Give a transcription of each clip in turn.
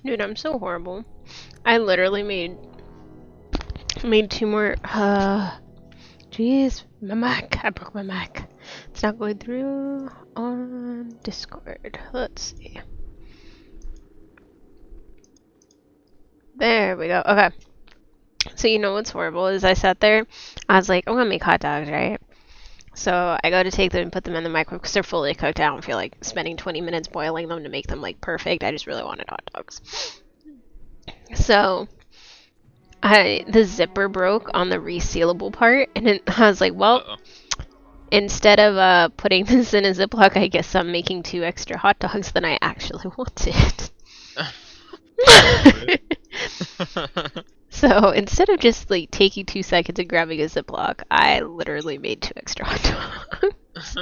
Dude, I'm so horrible. I literally made two more. Jeez, my Mac. I broke my Mac. It's not going through on Discord. Let's see. There we go. Okay. So you know what's horrible is I sat there. I was like, I'm gonna make hot dogs, right? So I go to take them and put them in the microwave because they're fully cooked. I don't feel like spending 20 minutes boiling them to make them like perfect. I just really wanted hot dogs. So the zipper broke on the resealable part, and then I was like, well, Uh-oh. instead of putting this in a Ziploc, I guess I'm making 2 extra hot dogs than I actually wanted. So instead of just like taking 2 seconds and grabbing a Ziploc, I literally made 2 extra hot dogs.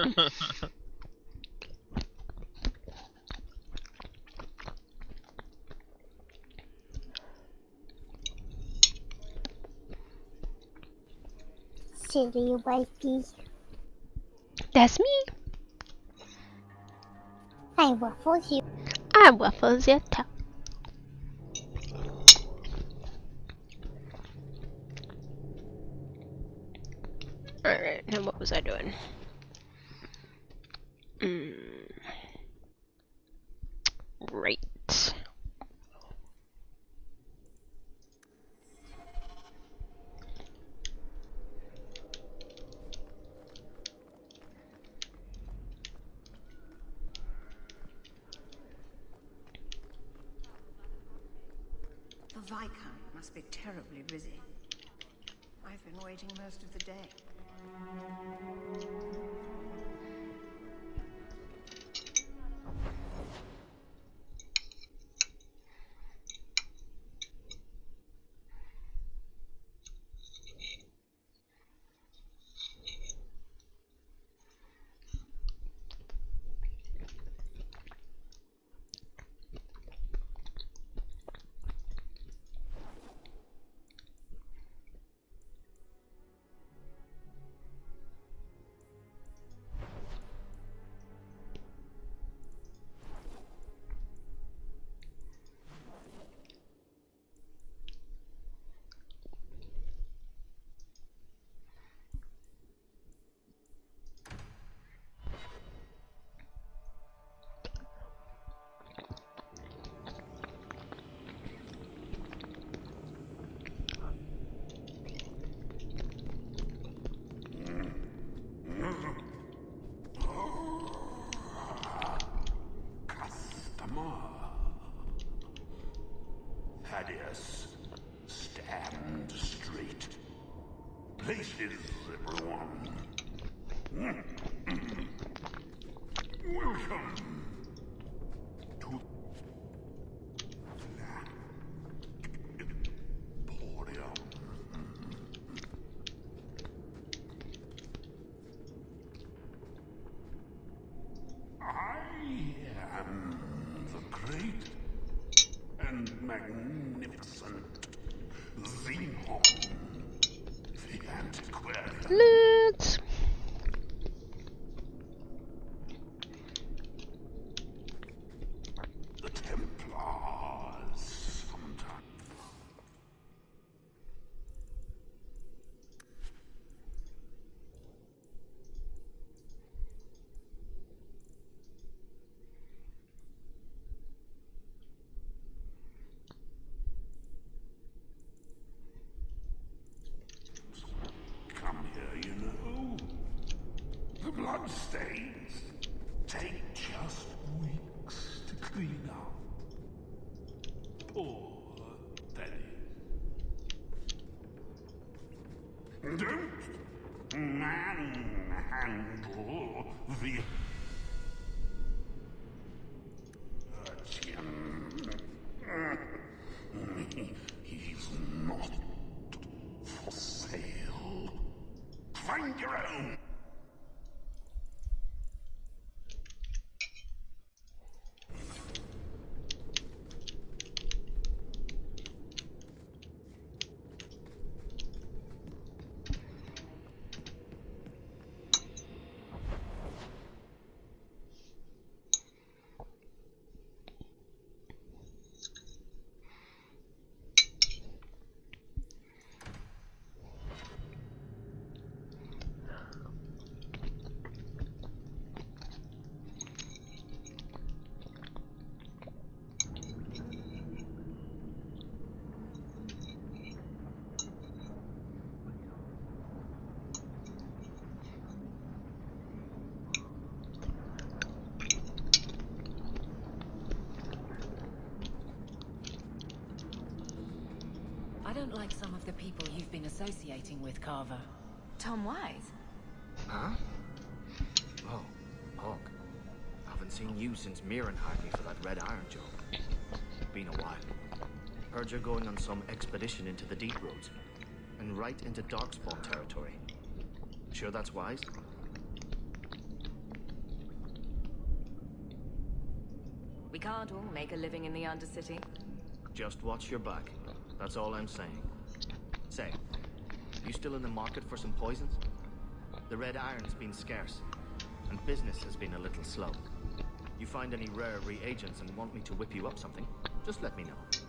Cereal baby. That's me. I waffles you. I waffles your top. Alright, now what was I doing? Right. The Viscount must be terribly busy. I've been waiting most of the day. Thaddeus, stand straight. Places, everyone. Welcome to Black Emporium. I am the great and magnificent Xenon, the antiquarian. Let's. The Templars sometimes. Come here, you know. The bloodstains take just weeks to clean up. Poor Thaddeus. Don't manhandle the urchin. He's not for sale. Find your own. don't like some of the people you've been associating with, Carver. Tom Wise? Huh? Oh, Hawk. Haven't seen you since Mirren hired me for that Red Iron job. Been a while. Heard you're going on some expedition into the Deep Roads. And right into Darkspawn territory. Sure that's wise? We can't all make a living in the Undercity. Just watch your back. That's all I'm saying. Say, you still in the market for some poisons? The Red Iron's been scarce, and business has been a little slow. You find any rare reagents and want me to whip you up something, just let me know.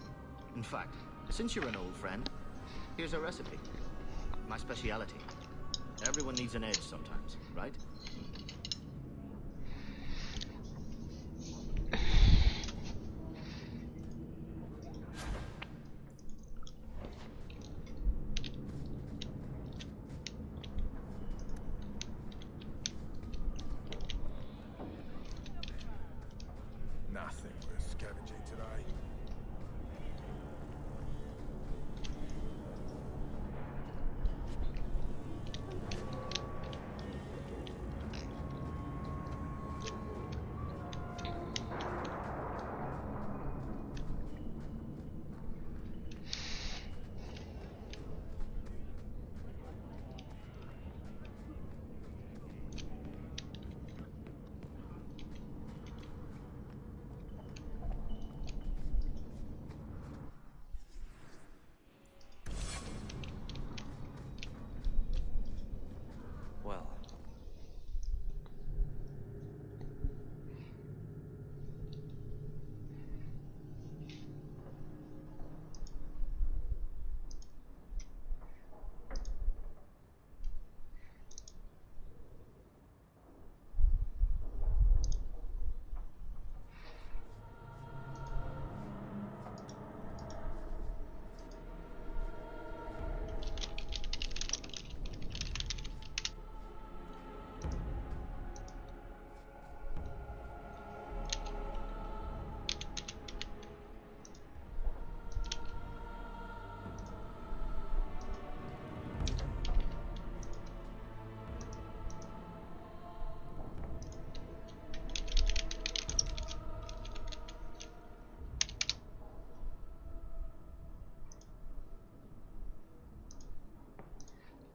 In fact, since you're an old friend, here's a recipe. My speciality. Everyone needs an edge sometimes, right? Nothing worth scavenging today. Well,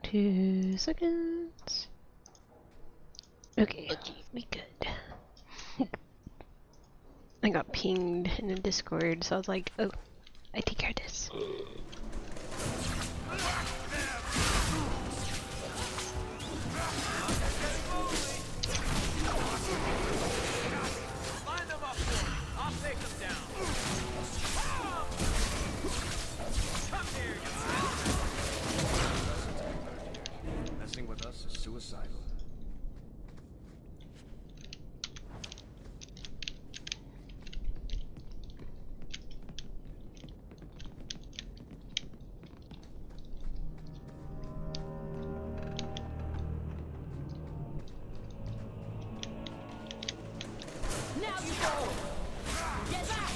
Two seconds. Okay, we good. I got pinged in the Discord, so I was like, oh, I take care of this. Line them up for me. I'll take them down. Come here, you messing with us is suicidal. Now you go! Get back!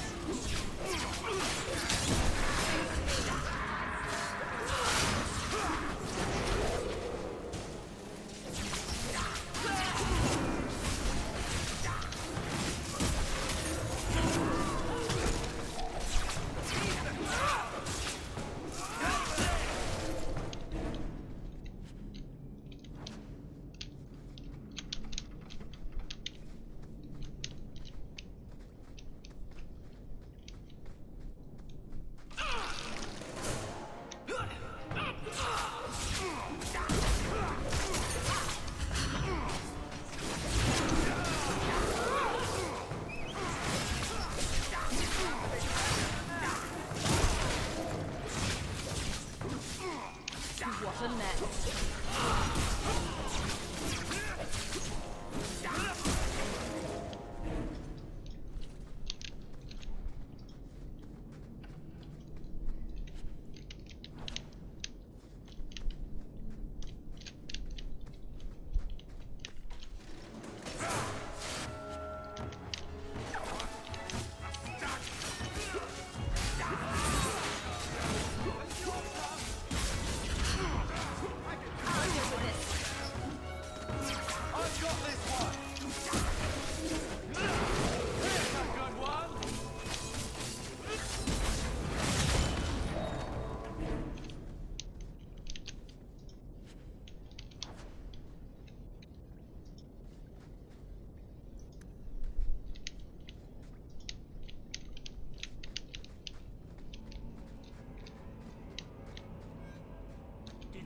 What a mess.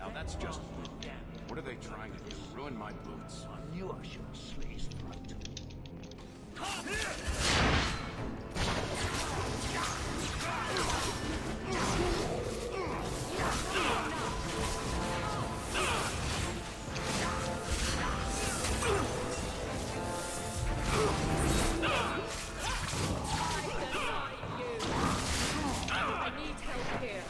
Now that's just rude. What are they trying to do? Ruin my boots? I knew I should have slit his throat. I need help here.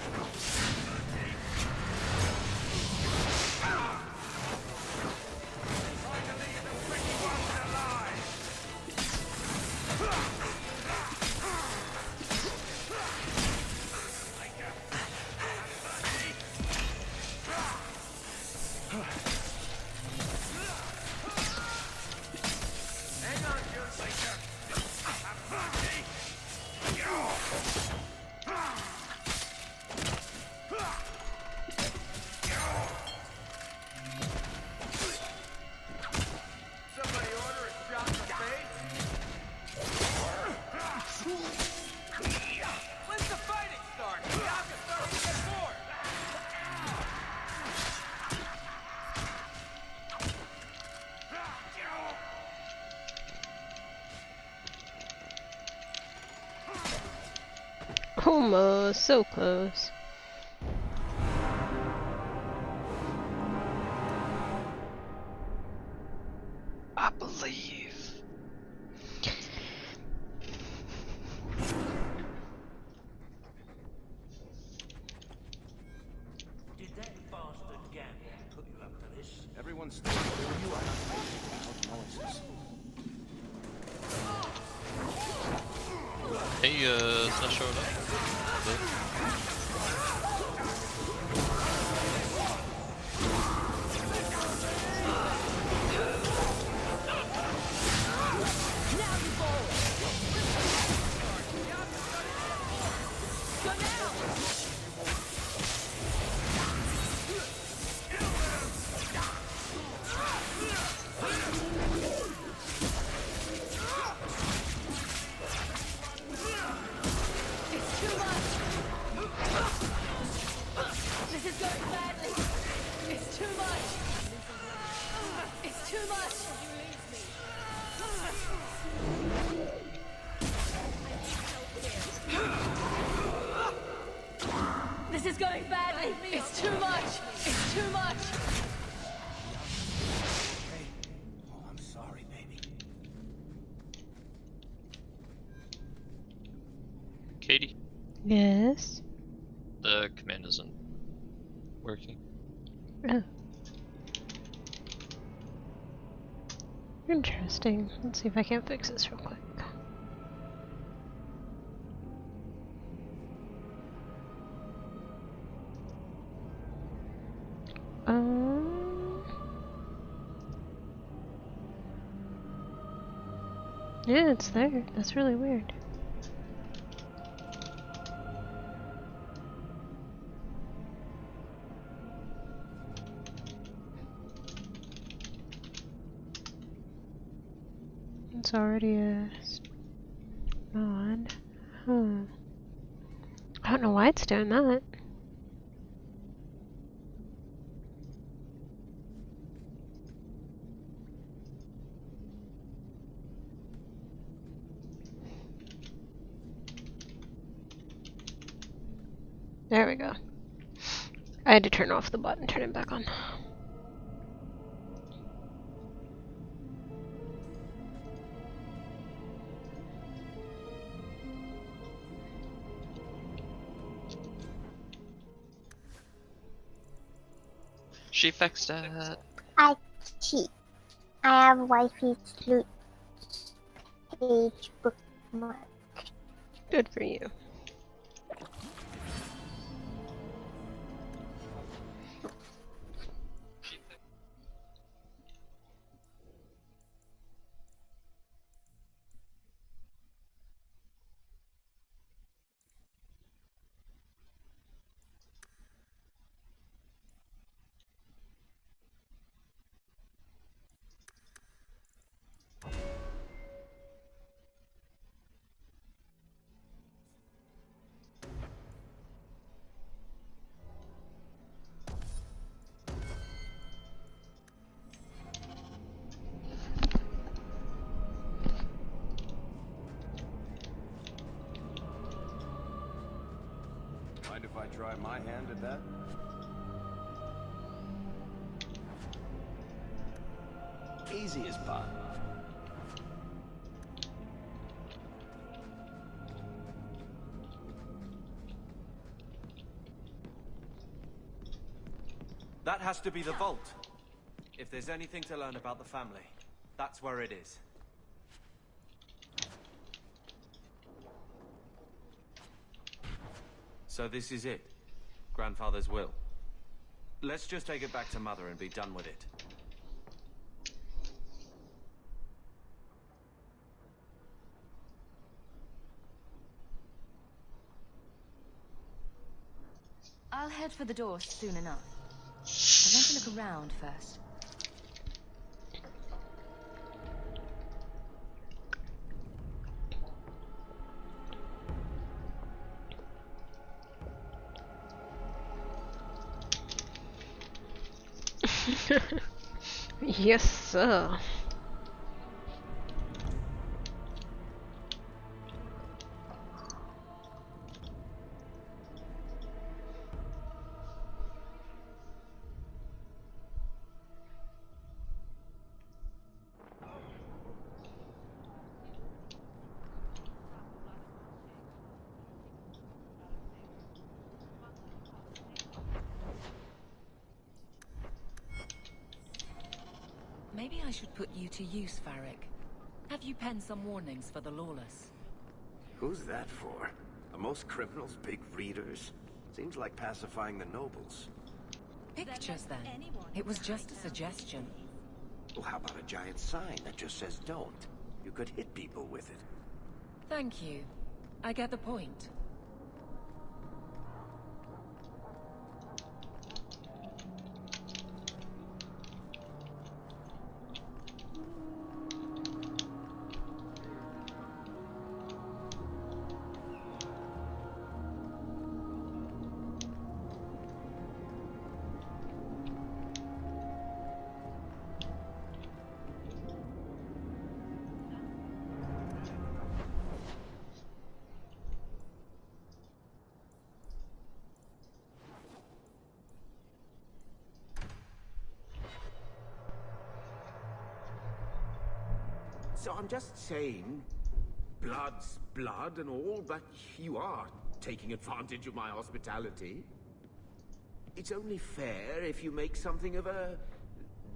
Hang on, June. Somebody order a shot in the face? When's the fighting start? Bianca's starting to get bored. Almost so close. I believe. Did that bastard Gambit put you up to this? Everyone's still clear. You are not making loud noises. Hey, it's not showing up. This is going badly. It's too much. It's too much. This is going badly. It's too much. It's too much. Hey. Oh, I'm sorry, baby. Katie, Yes. the command isn't working. Oh. Interesting. Let's see if I can't fix this real quick. Yeah, it's there. That's really weird. It's already on. Huh. I don't know why it's doing that. There we go. I had to turn off the bot and turn it back on. She fixed that. I cheat. I have wifey's loot page bookmark. Good for you. try my hand at that? Easy as pie. That has to be the vault. If there's anything to learn about the family, that's where it is. So this is it. Grandfather's will. Let's just take it back to Mother and be done with it. I'll head for the door soon enough. I want to look around first. Yes, sir. Maybe I should put you to use, Varric. Have you penned some warnings for the lawless? Who's that for? Are most criminals big readers? Seems like pacifying the nobles. Pictures, then. It was just a suggestion. Well, how about a giant sign that just says don't? You could hit people with it. Thank you. I get the point. So I'm just saying, blood's blood and all, but you are taking advantage of my hospitality. It's only fair if you make something of a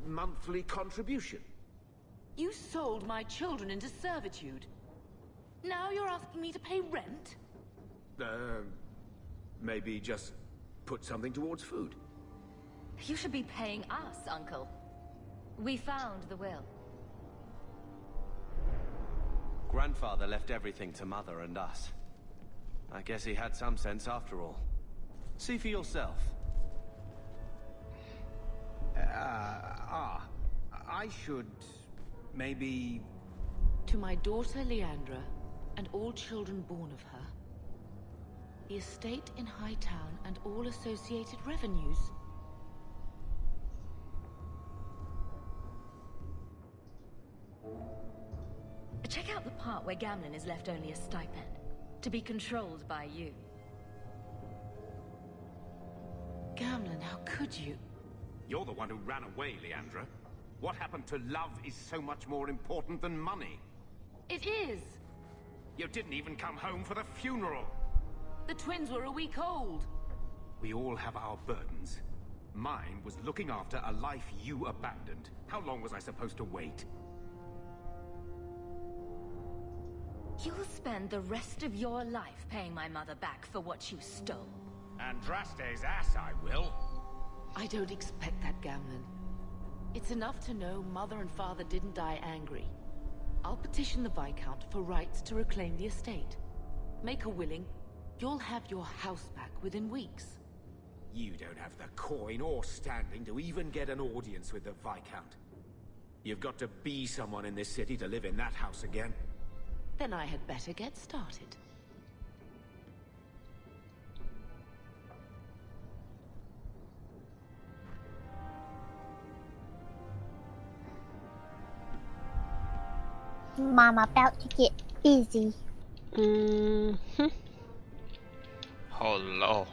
monthly contribution. You sold my children into servitude. Now you're asking me to pay rent? Maybe just put something towards food. You should be paying us, Uncle. We found the will. Grandfather left everything to Mother and us. I guess he had some sense after all. See for yourself. I should maybe... To my daughter Leandra, and all children born of her, the estate in Hightown and all associated revenues. Check out the part where Gamlen is left only a stipend, to be controlled by you. Gamlen, how could you? You're the one who ran away, Leandra. What happened to love is so much more important than money. It is! You didn't even come home for the funeral. The twins were a week old. We all have our burdens. Mine was looking after a life you abandoned. How long was I supposed to wait? You'll spend the rest of your life paying my mother back for what you stole. Andraste's ass, I will. I don't expect that, Gamlen. It's enough to know Mother and Father didn't die angry. I'll petition the Viscount for rights to reclaim the estate. Make her willing, you'll have your house back within weeks. You don't have the coin or standing to even get an audience with the Viscount. You've got to be someone in this city to live in that house again. Then I had better get started. Mom about to get busy. Mm-hmm. Oh, Lord.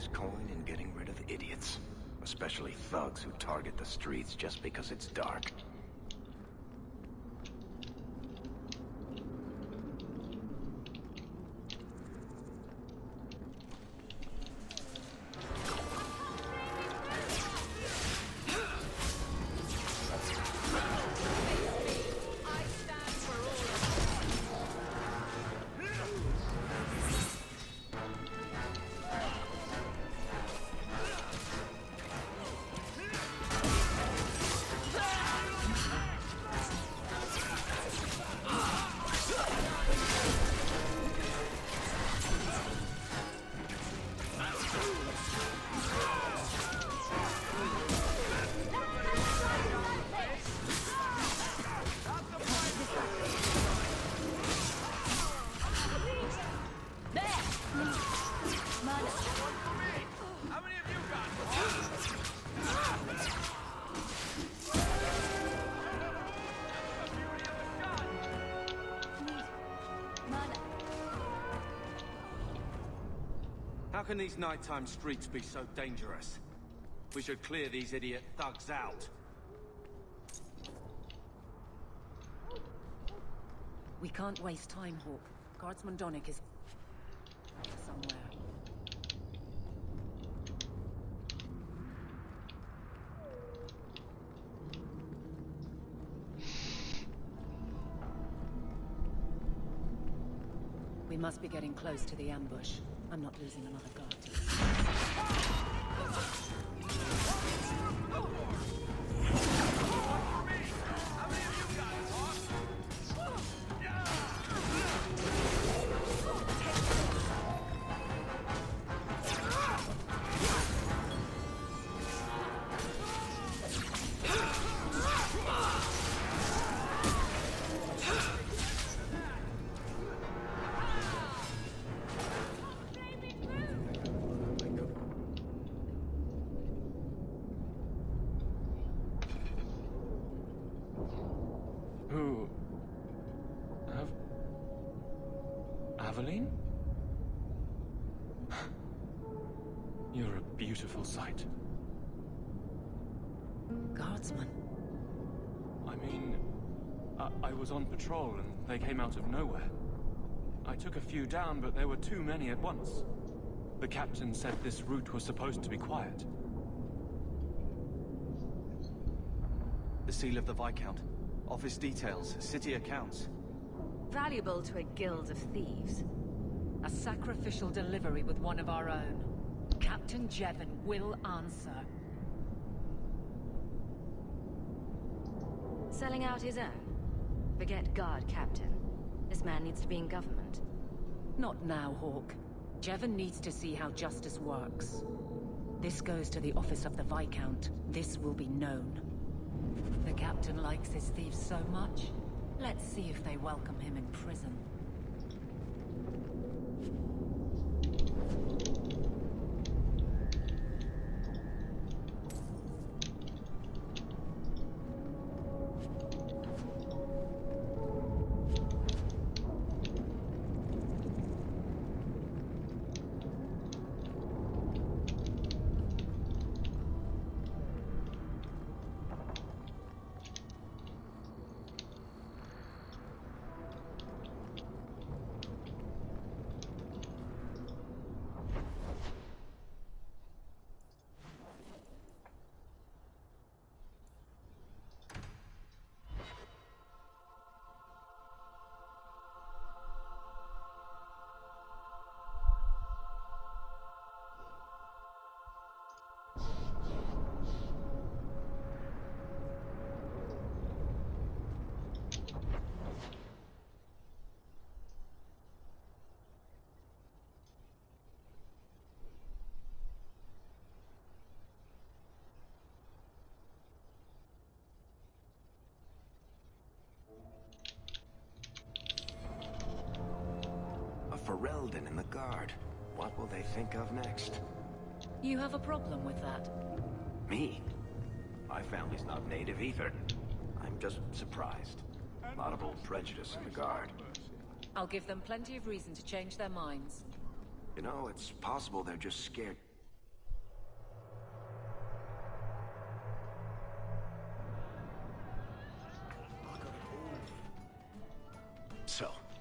wise coin in getting rid of idiots. Especially thugs who target the streets just because it's dark. How can these nighttime streets be so dangerous? We should clear these idiot thugs out. We can't waste time, Hawk. Guardsman Donnick is somewhere. We must be getting close to the ambush. I'm not losing another guard to this. Aveline? You're a beautiful sight. Guardsman? I mean, I was on patrol and they came out of nowhere. I took a few down, but there were too many at once. The captain said this route was supposed to be quiet. The seal of the Viscount. Office details, city accounts. Valuable to a guild of thieves. A sacrificial delivery with one of our own. Captain Jevon will answer. Selling out his own? Forget guard captain. This man needs to be in government. Not now, Hawk. Jevon needs to see how justice works. This goes to the office of the Viscount. This will be known. The captain likes his thieves so much. Let's see if they welcome him in prison. Ferelden in the guard. What will they think of next? You have a problem with that? Me? My family's not native either. I'm just surprised. A lot of old prejudice in the guard. I'll give them plenty of reason to change their minds. You know, it's possible they're just scared.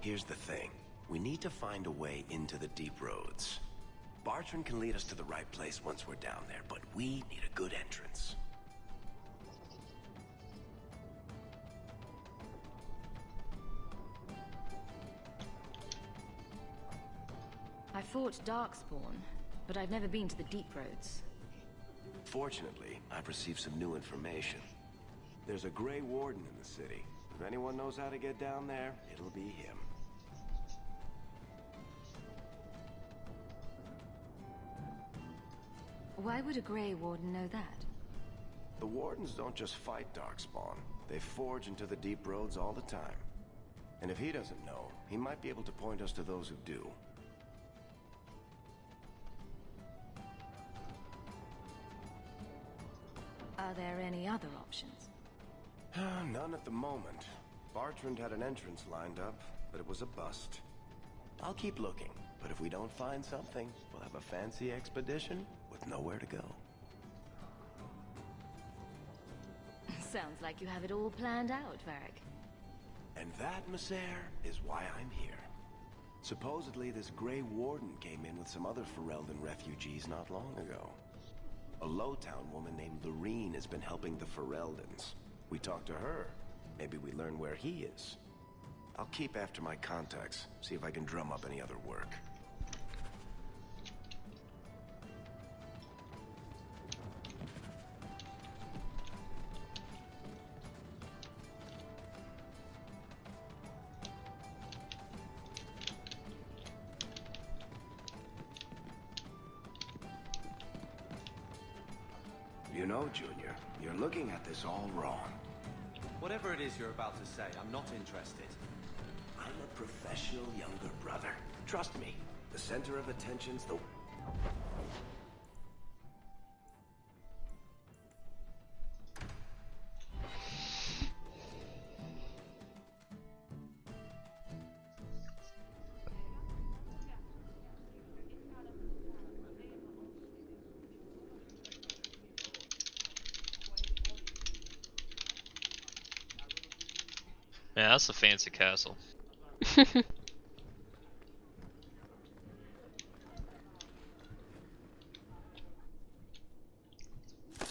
Here's the thing. We need to find a way into the deep roads. Bartrand can lead us to the right place once we're down there, but we need a good entrance. I fought Darkspawn, but I've never been to the deep roads. Fortunately, I've received some new information. There's a Grey Warden in the city. If anyone knows how to get down there, it'll be him. Why would a Grey Warden know that? The Wardens don't just fight Darkspawn. They forge into the deep roads all the time. And if he doesn't know, he might be able to point us to those who do. Are there any other options? None at the moment. Bartrand had an entrance lined up, but it was a bust. I'll keep looking, but if we don't find something, we'll have a fancy expedition with nowhere to go. Sounds like you have it all planned out, Varric. And that, Messer, is why I'm here. Supposedly, this Grey Warden came in with some other Ferelden refugees not long ago. A Lowtown woman named Lorene has been helping the Fereldans. We talked to her. Maybe we learn where he is. I'll keep after my contacts, see if I can drum up any other work. You know, Junior, you're looking at this all wrong. Whatever it is you're about to say, I'm not interested. I'm a professional younger brother. Trust me, the center of attention's the... Yeah, that's a fancy castle.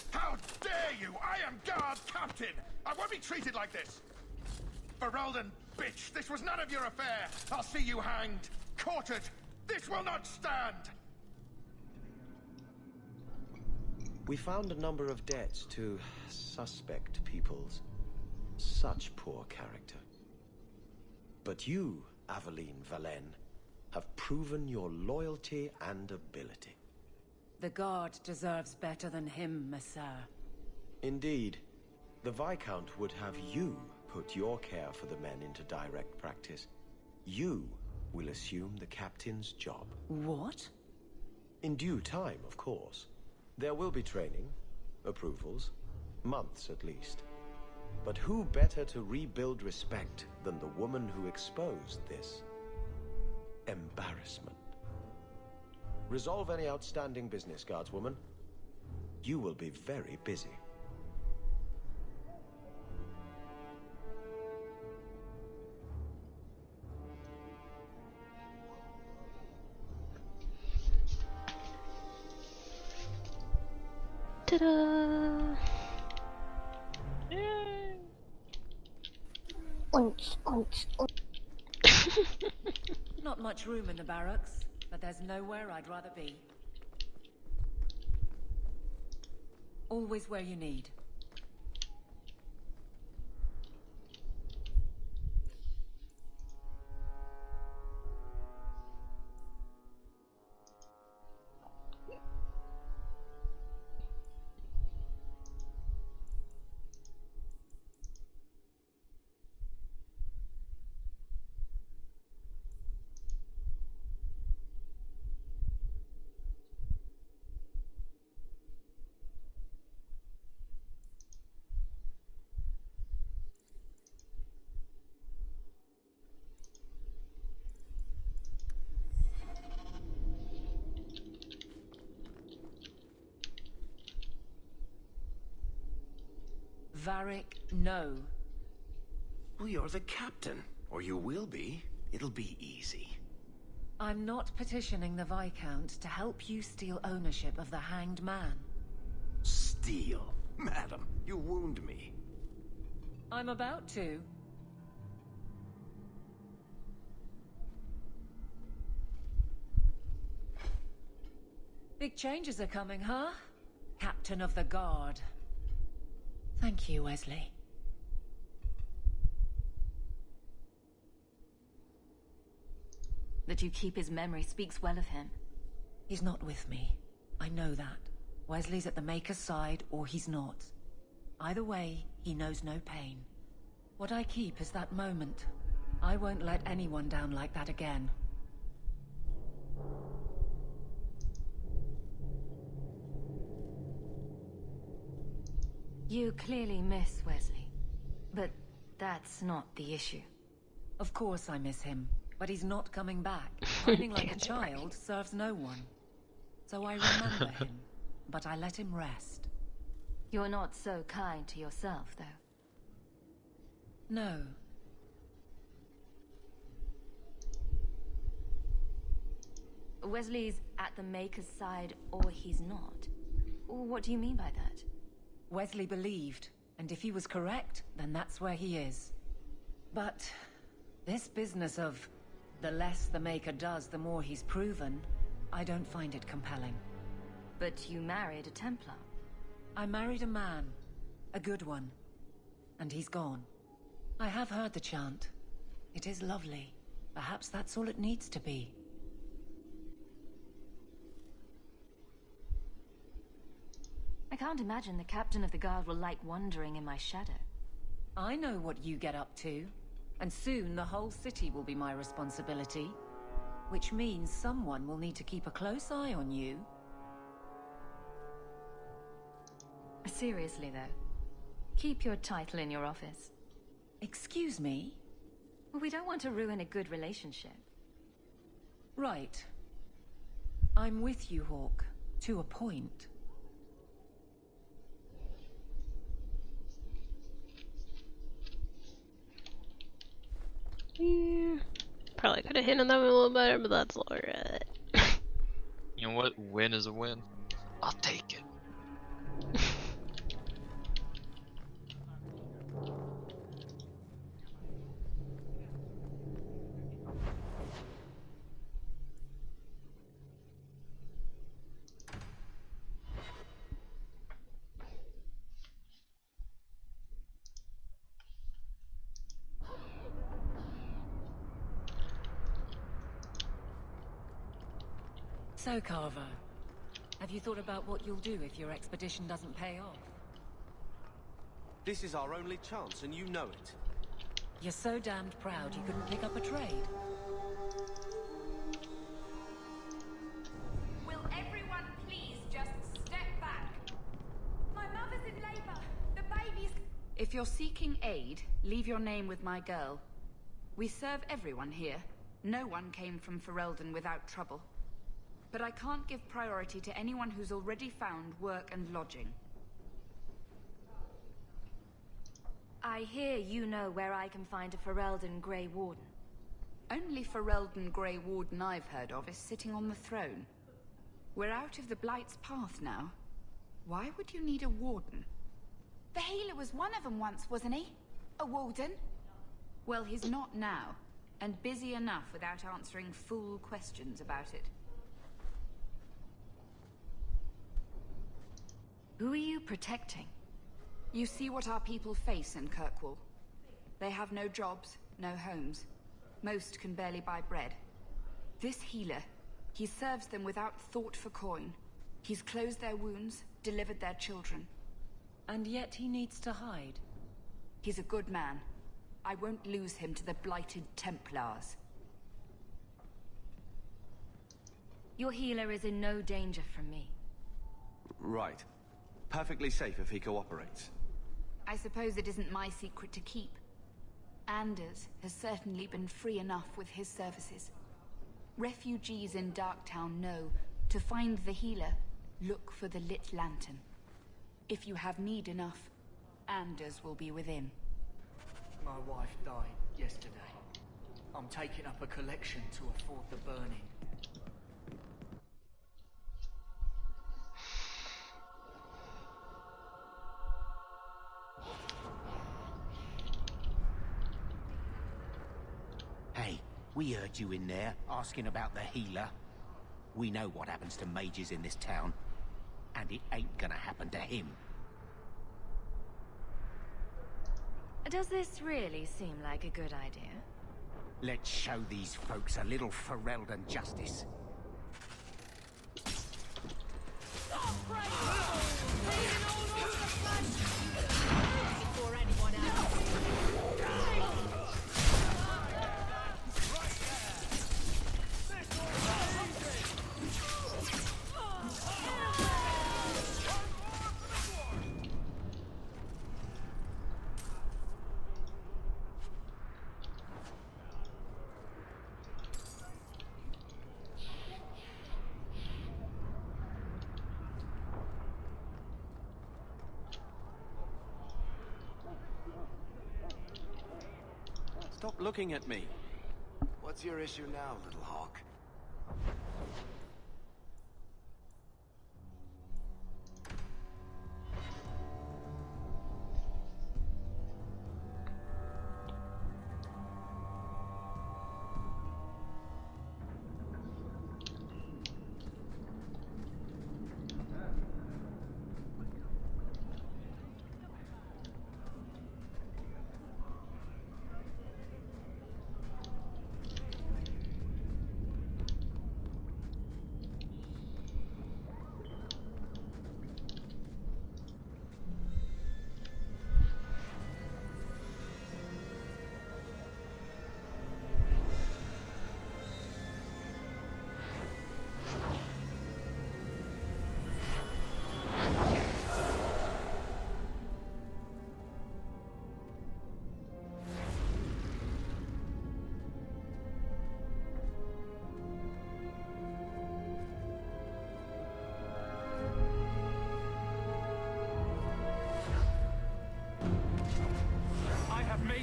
How dare you! I am Guard Captain! I won't be treated like this! Ferelden, bitch! This was none of your affair! I'll see you hanged! Quartered! This will not stand! We found a number of debts to suspect peoples. Such poor character. But you, Aveline Valen, have proven your loyalty and ability. The Guard deserves better than him, Messer. Indeed. The Viscount would have you put your care for the men into direct practice. You will assume the captain's job. What? In due time, of course. There will be training, approvals, months at least. But who better to rebuild respect than the woman who exposed this embarrassment? Resolve any outstanding business, guardswoman. You will be very busy. Ta-da! Not much room in the barracks, but there's nowhere I'd rather be. Always where you need. Varric, no. Well, you're the captain, or you will be. It'll be easy. I'm not petitioning the Viscount to help you steal ownership of the Hanged Man. Steal? Madam, you wound me. I'm about to. Big changes are coming, huh? Captain of the Guard. Thank you, Wesley. That you keep his memory speaks well of him. He's not with me. I know that. Wesley's at the Maker's side, or he's not. Either way, he knows no pain. What I keep is that moment. I won't let anyone down like that again. You clearly miss Wesley. But that's not the issue. Of course I miss him, but he's not coming back. Hiding like a child serves no one. So I remember him, but I let him rest. You're not so kind to yourself, though. No. Wesley's at the Maker's side, or he's not. What do you mean by that? Wesley believed, and if he was correct, then that's where he is. But this business of the less the Maker does, the more he's proven, I don't find it compelling. But you married a Templar. I married a man. A good one. And he's gone. I have heard the chant. It is lovely. Perhaps that's all it needs to be. I can't imagine the Captain of the Guard will like wandering in my shadow. I know what you get up to. And soon the whole city will be my responsibility. Which means someone will need to keep a close eye on you. Seriously, though. Keep your title in your office. Excuse me? We don't want to ruin a good relationship. Right. I'm with you, Hawke. To a point. Yeah. Probably could have hinted them a little better, but that's alright. You know what? Win is a win. I'll take it. So, Carver, have you thought about what you'll do if your expedition doesn't pay off? This is our only chance, and you know it. You're so damned proud you couldn't pick up a trade. Will everyone please just step back? My mother's in labor. The baby's... If you're seeking aid, leave your name with my girl. We serve everyone here. No one came from Ferelden without trouble. But I can't give priority to anyone who's already found work and lodging. I hear you know where I can find a Ferelden Grey Warden. Only Ferelden Grey Warden I've heard of is sitting on the throne. We're out of the Blight's path now. Why would you need a warden? The healer was one of them once, wasn't he? A warden? Well, he's not now, and busy enough without answering fool questions about it. Who are you protecting? You see what our people face in Kirkwall. They have no jobs, no homes. Most can barely buy bread. This healer, he serves them without thought for coin. He's closed their wounds, delivered their children. And yet he needs to hide. He's a good man. I won't lose him to the blighted Templars. Your healer is in no danger from me. Right. Perfectly safe if he cooperates. I suppose it isn't my secret to keep. Anders has certainly been free enough with his services. Refugees in Darktown know to find the healer, look for the lit lantern. If you have need enough, Anders will be within. My wife died yesterday. I'm taking up a collection to afford the burning. Hey, we heard you in there asking about the healer. We know what happens to mages in this town, and it ain't gonna happen to him. Does this really seem like a good idea? Let's show these folks a little Ferelden justice. Before anyone else. Stop looking at me. What's your issue now, little hawk?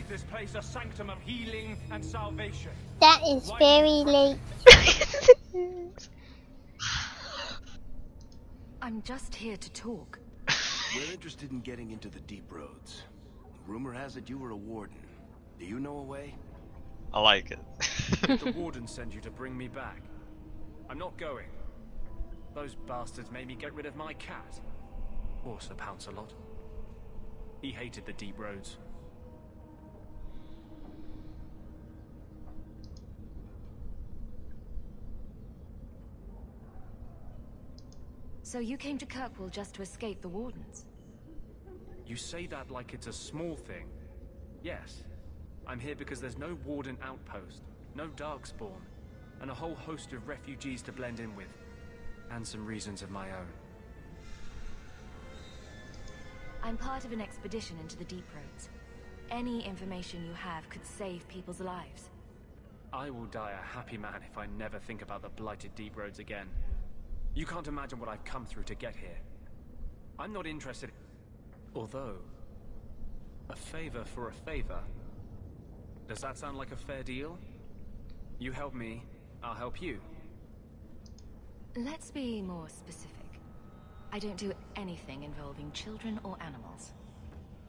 This place a sanctum of healing and salvation. That is very late. I'm just here to talk. We're interested in getting into the deep roads. Rumor has it you were a warden. Do you know a way? I like it. The warden sent you to bring me back. I'm not going. Those bastards made me get rid of my cat. Or Sir Pouncelot. He hated the deep roads. So you came to Kirkwall just to escape the Wardens? You say that like it's a small thing. Yes. I'm here because there's no Warden outpost, no Darkspawn, and a whole host of refugees to blend in with. And some reasons of my own. I'm part of an expedition into the Deep Roads. Any information you have could save people's lives. I will die a happy man if I never think about the blighted Deep Roads again. You can't imagine what I've come through to get here. I'm not interested. Although, a favor for a favor. Does that sound like a fair deal? You help me, I'll help you. Let's be more specific. I don't do anything involving children or animals.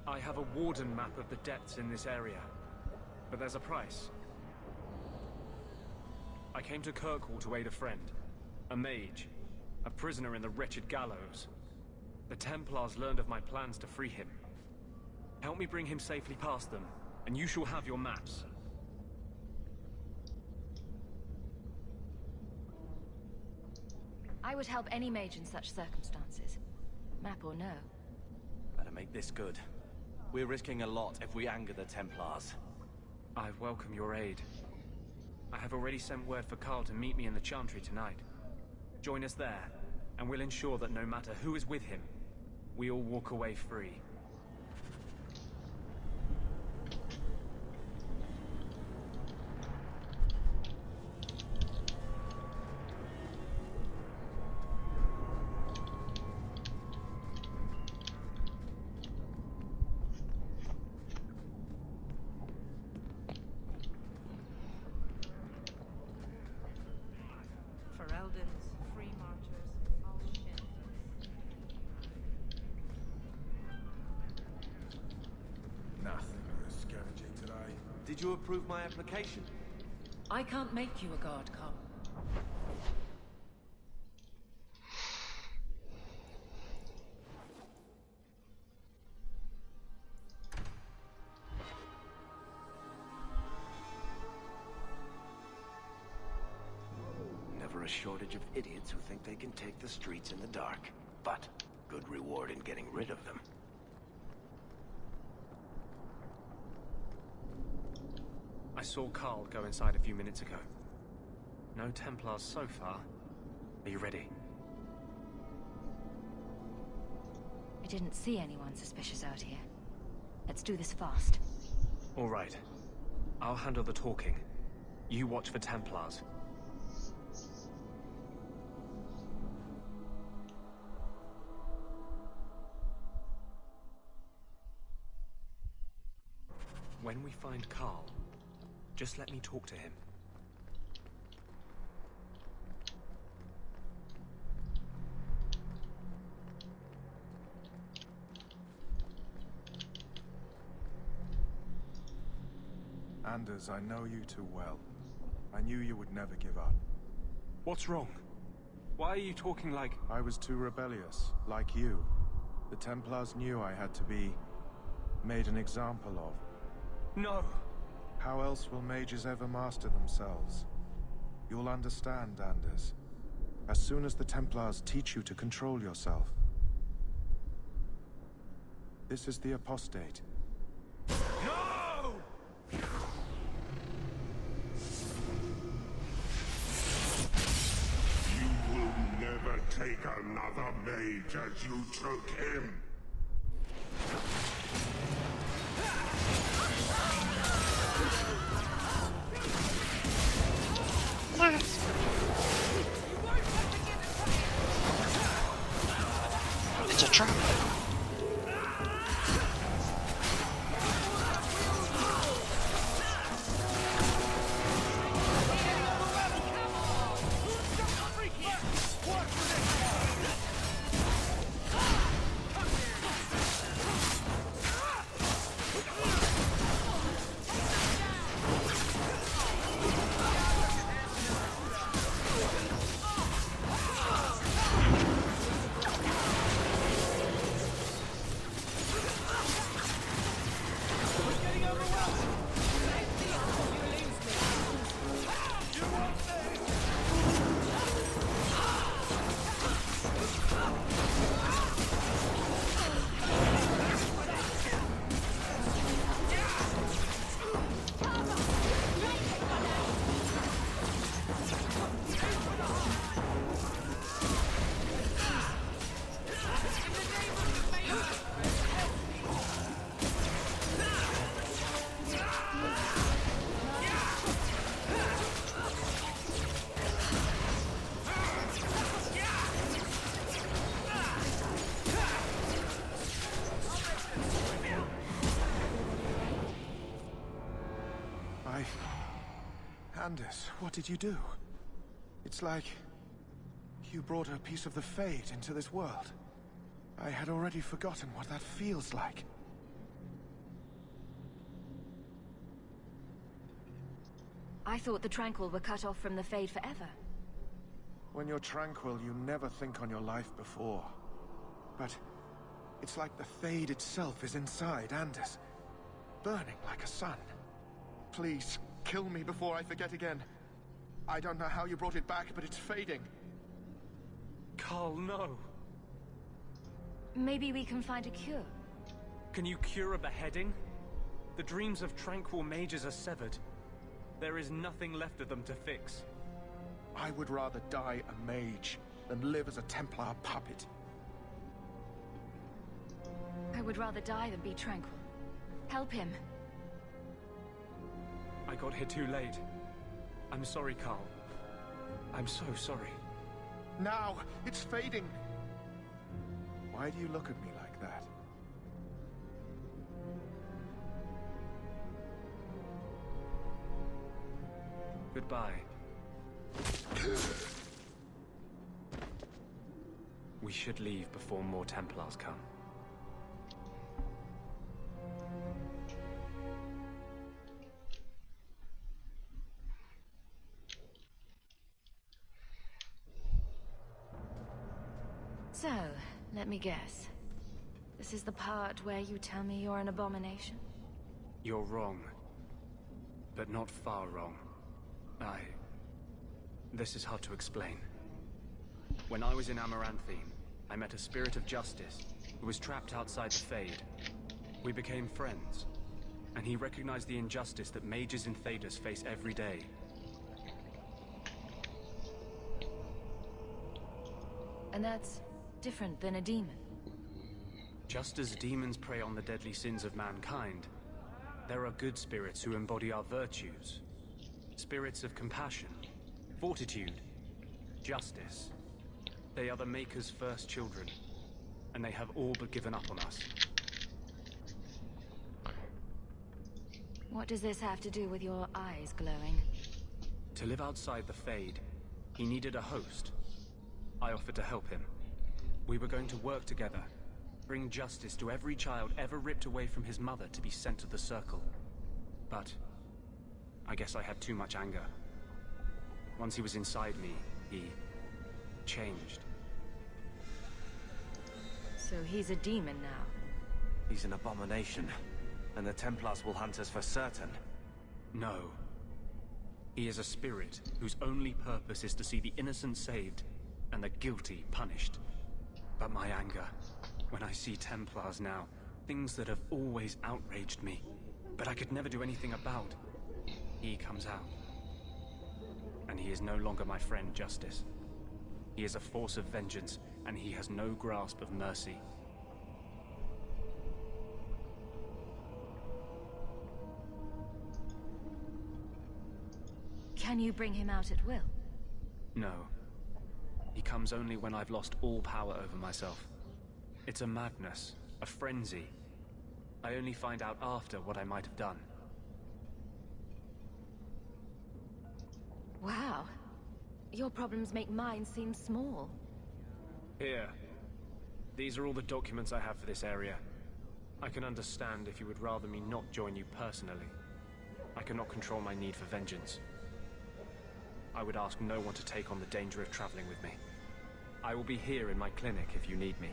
I have a warden map of the depths in this area. But there's a price. I came to Kirkwall to aid a friend. A mage. A prisoner in the wretched gallows. The Templars learned of my plans to free him. Help me bring him safely past them, and you shall have your maps. I would help any mage in such circumstances. Map or no. Better make this good. We're risking a lot if we anger the Templars. I welcome your aid. I have already sent word for Carl to meet me in the Chantry tonight. Join us there, and we'll ensure that no matter who is with him, we all walk away free. Did you approve my application? I can't make you a guard, Carl. Never a shortage of idiots who think they can take the streets in the dark. But good reward in getting rid of them. I saw Carl go inside a few minutes ago. No Templars so far. Are you ready? I didn't see anyone suspicious out here. Let's do this fast. All right. I'll handle the talking. You watch for Templars. When we find Carl, just let me talk to him. Anders, I know you too well. I knew you would never give up. What's wrong? Why are you talking like... I was too rebellious, like you. The Templars knew I had to be... made an example of. No! How else will mages ever master themselves? You'll understand, Anders. As soon as the Templars teach you to control yourself. This is the Apostate. No! You will never take another mage as you took him. It's a trap. Anders, what did you do? It's like... you brought a piece of the Fade into this world. I had already forgotten what that feels like. I thought the Tranquil were cut off from the Fade forever. When you're tranquil, you never think on your life before. But it's like the Fade itself is inside Anders, burning like a sun. Please, kill me before I forget again. I don't know how you brought it back, but it's fading. Carl, no. Maybe we can find a cure. Can you cure a beheading? The dreams of tranquil mages are severed. There is nothing left of them to fix. I would rather die a mage than live as a Templar puppet. I would rather die than be tranquil. Help him. I got here too late. I'm sorry, Carl. I'm so sorry. Now! It's fading! Why do you look at me like that? Goodbye. We should leave before more Templars come. So, let me guess. This is the part where you tell me you're an abomination? You're wrong. But not far wrong. This is hard to explain. When I was in Amaranthine, I met a spirit of justice who was trapped outside the Fade. We became friends, and he recognized the injustice that mages in Thedas face every day. And that's different than a demon. Just as demons prey on the deadly sins of mankind, there are good spirits who embody our virtues. Spirits of compassion, fortitude, justice. They are the Maker's first children, and they have all but given up on us. What does this have to do with your eyes glowing? To live outside the Fade, he needed a host. I offered to help him. We were going to work together, bring justice to every child ever ripped away from his mother to be sent to the Circle. But I guess I had too much anger. Once he was inside me, he changed. So he's a demon now? He's an abomination, and the Templars will hunt us for certain. No. He is a spirit whose only purpose is to see the innocent saved and the guilty punished. But my anger, when I see Templars now, things that have always outraged me, but I could never do anything about, he comes out. And he is no longer my friend, Justice. He is a force of vengeance, and he has no grasp of mercy. Can you bring him out at will? No. He comes only when I've lost all power over myself. It's a madness, a frenzy. I only find out after what I might have done. Wow. Your problems make mine seem small. Here. These are all the documents I have for this area. I can understand if you would rather me not join you personally. I cannot control my need for vengeance. I would ask no one to take on the danger of traveling with me. I will be here in my clinic if you need me.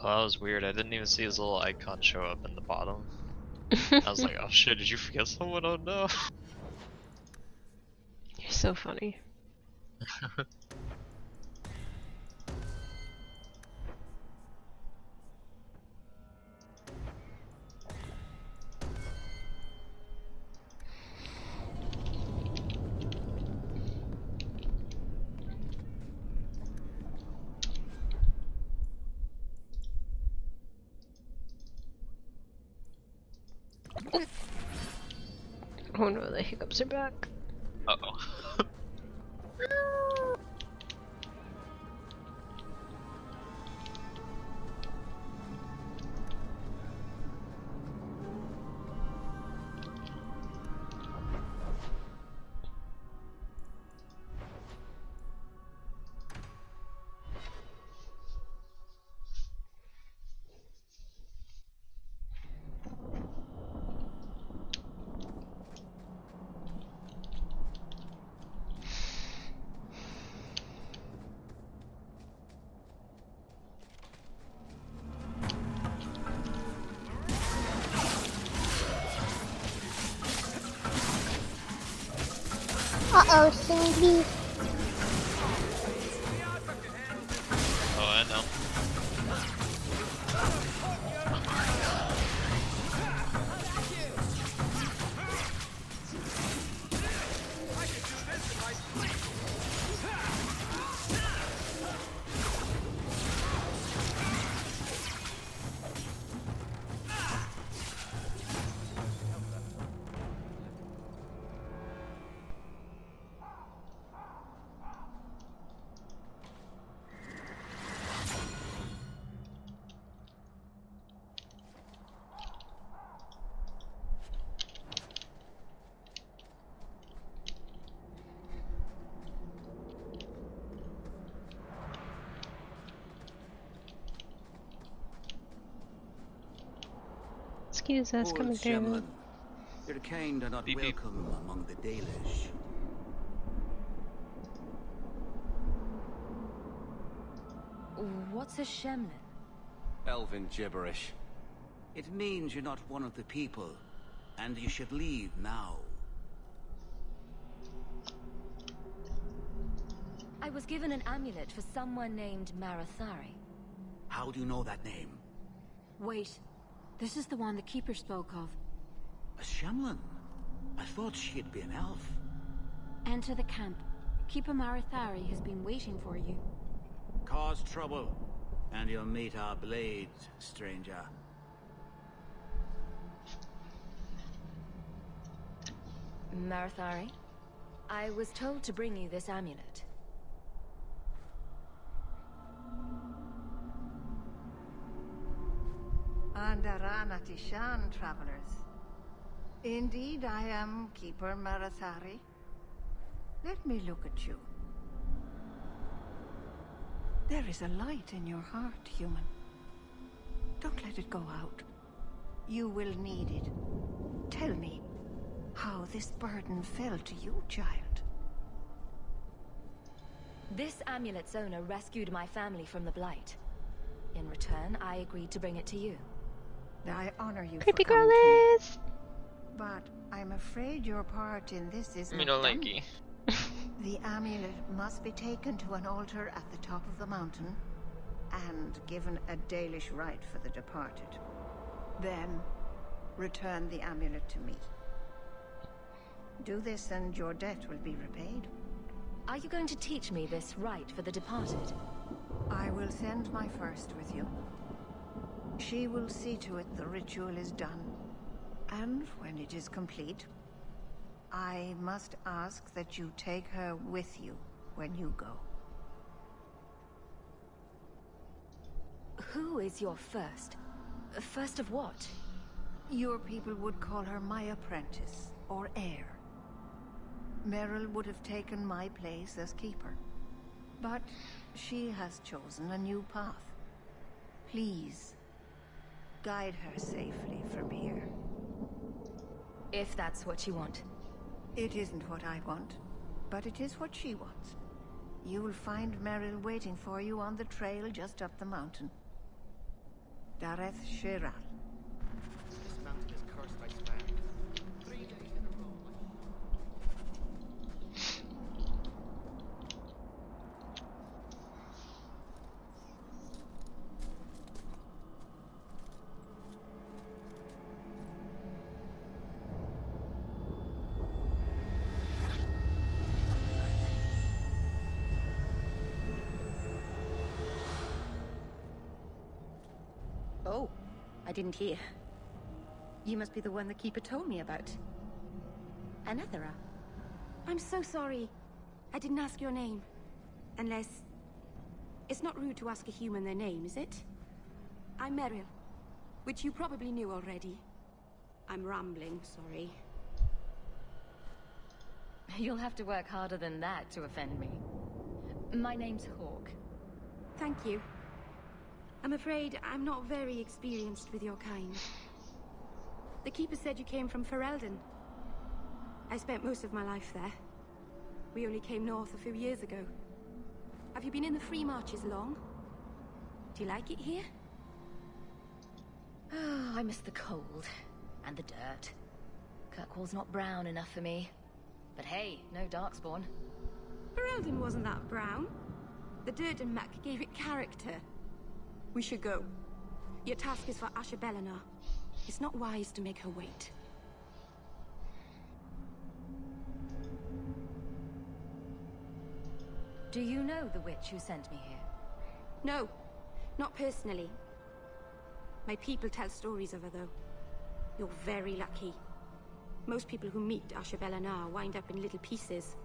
Oh, that was weird. I didn't even see his little icon show up in the bottom. I was like, oh shit, did you forget someone? Oh no. You're so funny. Oh no, the hiccups are back. Uh-oh. Uh-oh, Cindy. Oh, I know. Excuse us, Old coming through. Shemlin, your kind are not welcome among the Dalish. What's a Shemlin? Elven gibberish. It means you're not one of the people, and you should leave now. I was given an amulet for someone named Marathari. How do you know that name? Wait, this is the one the Keeper spoke of. A Shemlin? I thought she'd be an elf. Enter the camp. Keeper Marathari has been waiting for you. Cause trouble, and you'll meet our blades, stranger. Marathari, I was told to bring you this amulet. Andarana Tishan, travelers. Indeed, I am Keeper Marathari. Let me look at you. There is a light in your heart, human. Don't let it go out. You will need it. Tell me how this burden fell to you, child. This amulet's owner rescued my family from the Blight. In return, I agreed to bring it to you. I honor you Creepy for coming to me. girlies! But I'm afraid your part in this is Me not no done. likey. The amulet must be taken to an altar at the top of the mountain and given a Dalish rite for the departed. Then, return the amulet to me. Do this and your debt will be repaid. Are you going to teach me this rite for the departed? I will send my first with you. She will see to it the ritual is done. And when it is complete, I must ask that you take her with you when you go. Who is your first? First of what? Your people would call her my apprentice, or heir. Meryl would have taken my place as keeper. But she has chosen a new path. Please, guide her safely from here. If that's what you want. It isn't what I want, but it is what she wants. You will find Meryl waiting for you on the trail just up the mountain. Dareth Shiral. This mountain is cursed, I swear. 3 days in a row. Oh, I didn't hear. You must be the one the Keeper told me about. Anethera. I'm so sorry. I didn't ask your name. Unless... It's not rude to ask a human their name, is it? I'm Meryl, which you probably knew already. I'm rambling, sorry. You'll have to work harder than that to offend me. My name's Hawk. Thank you. I'm afraid I'm not very experienced with your kind. The Keeper said you came from Ferelden. I spent most of my life there. We only came north a few years ago. Have you been in the Free Marches long? Do you like it here? Oh, I miss the cold. And the dirt. Kirkwall's not brown enough for me. But hey, no Darkspawn. Ferelden wasn't that brown. The Durden Mac gave it character. We should go. Your task is for Asher Bellinar. It's not wise to make her wait. Do you know the witch who sent me here? No, not personally. My people tell stories of her, though. You're very lucky. Most people who meet Asher Bellinar wind up in little pieces,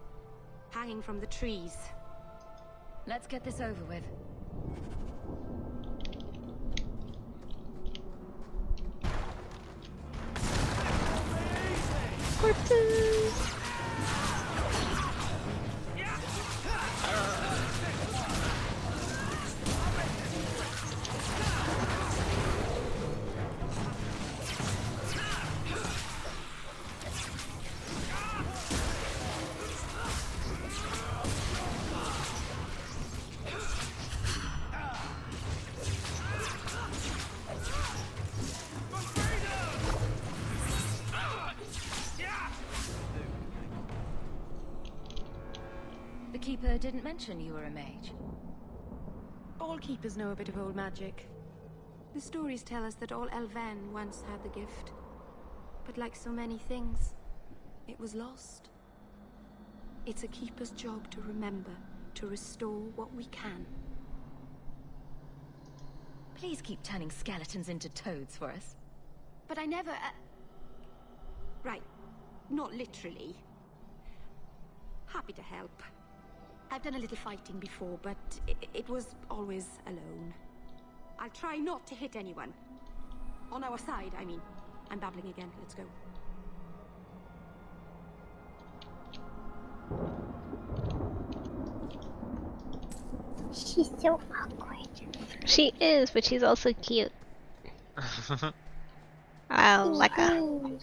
hanging from the trees. Let's get this over with. Corpses! The Keeper didn't mention you were a mage. All keepers know a bit of old magic. The stories tell us that all Elven once had the gift. But like so many things, it was lost. It's a keeper's job to remember, to restore what we can. Please keep turning skeletons into toads for us. But I never... Right, not literally. Happy to help. I've done a little fighting before, but it was always alone. I'll try not to hit anyone. On our side, I mean. I'm babbling again, let's go. She's so awkward. She is, but she's also cute. I like her.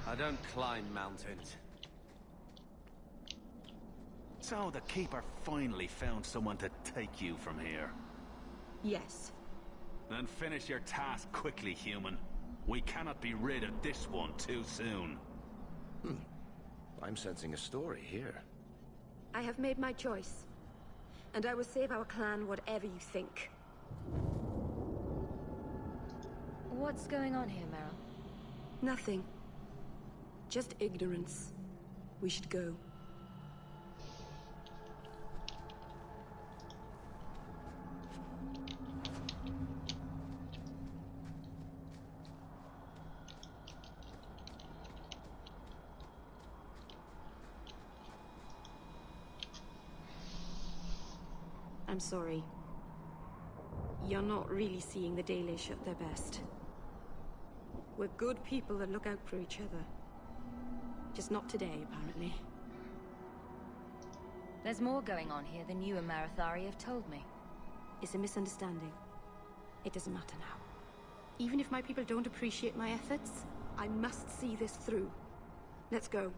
I don't climb mountains. So the Keeper finally found someone to take you from here. Yes. Then finish your task quickly, human. We cannot be rid of this one too soon. I'm sensing a story here. I have made my choice. And I will save our clan whatever you think. What's going on here, Meryl? Nothing. Just ignorance. We should go. I'm sorry. You're not really seeing the Dalish at their best. We're good people that look out for each other. Just not today, apparently. There's more going on here than you and Marithari have told me. It's a misunderstanding. It doesn't matter now. Even if my people don't appreciate my efforts, I must see this through. Let's go.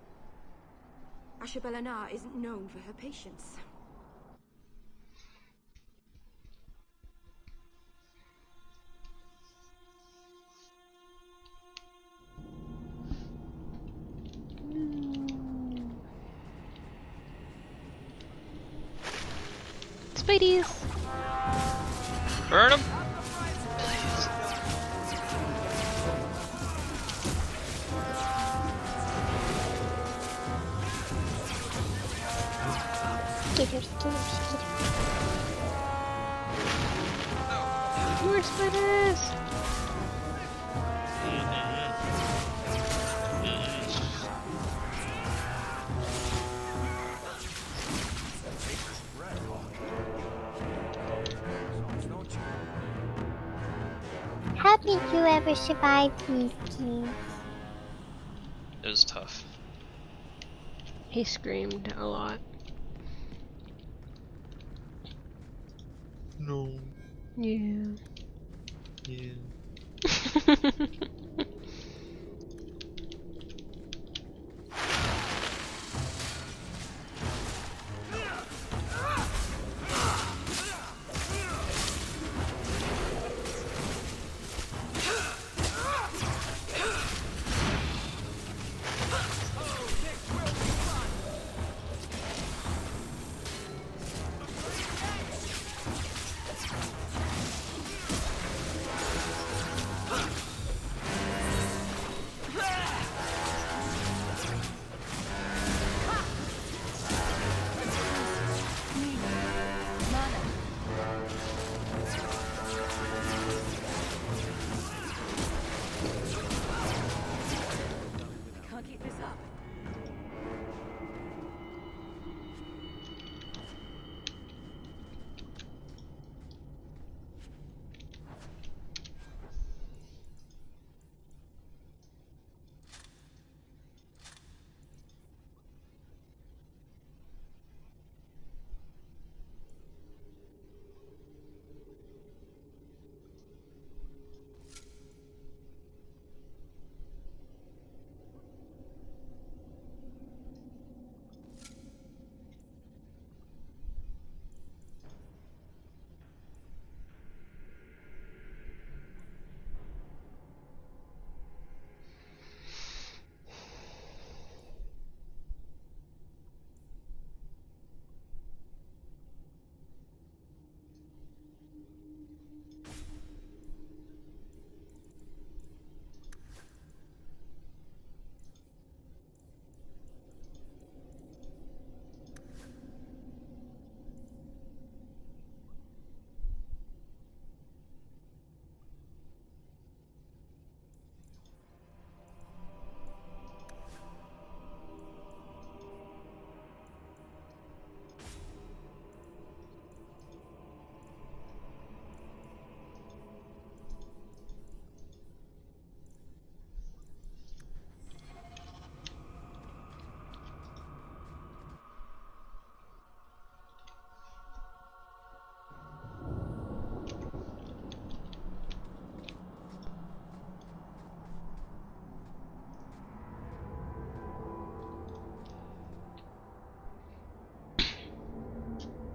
Ashabel-Anar isn't known for her patience. Spideys! Burn him! Skitters. More spiders! How did you ever survive these games? It was tough. He screamed a lot. No. Yeah. Yeah.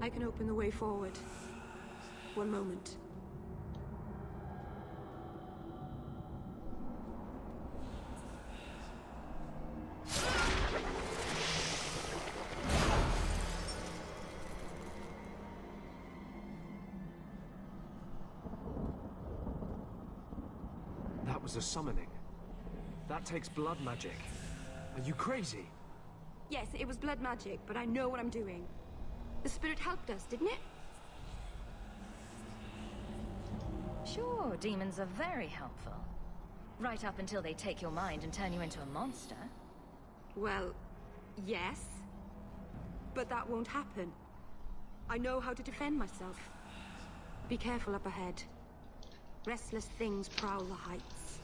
I can open the way forward. One moment. That was a summoning. That takes blood magic. Are you crazy? Yes, it was blood magic, but I know what I'm doing. The spirit helped us, didn't it? Sure, demons are very helpful. Right up until they take your mind and turn you into a monster. Well, yes. But that won't happen. I know how to defend myself. Be careful up ahead. Restless things prowl the heights.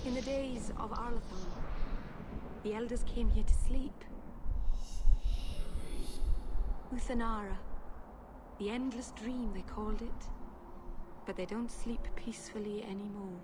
In the days of Arlathon, the elders came here to sleep. Uthanara. The endless dream, they called it. But they don't sleep peacefully anymore.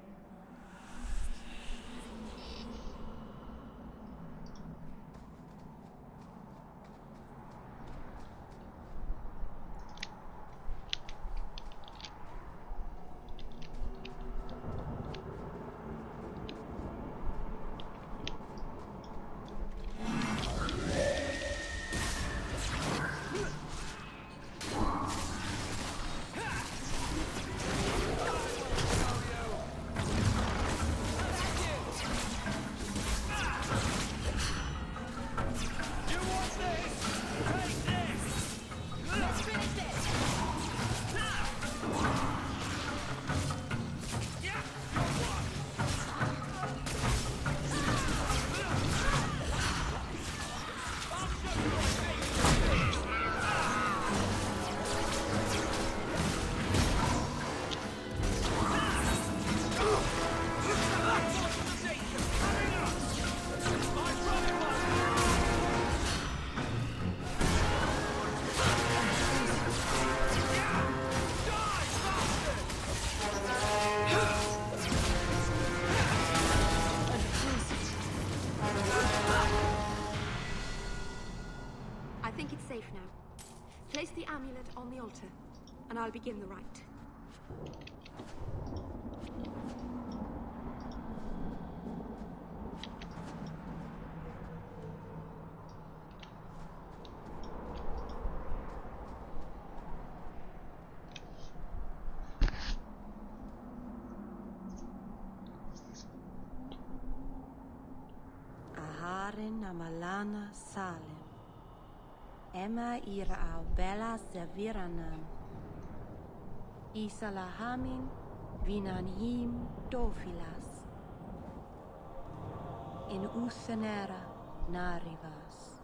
Place the amulet on the altar, and I'll begin the rite. Aharin amalana salim. Emma ira au bella serviranam. Isalahamin vinanhim dofilas. In Uthanara narivas.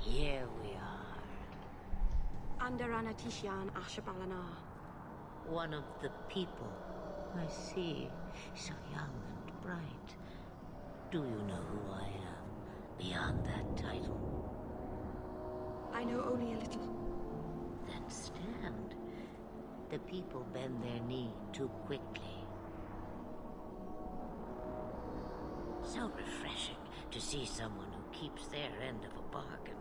Here we are. Under Anatishan Ashabalana. One of the people. I see. So young and bright. Do you know who I am? Beyond that title? I know only a little. Then stand. The people bend their knee too quickly. So refreshing to see someone who keeps their end of a bargain.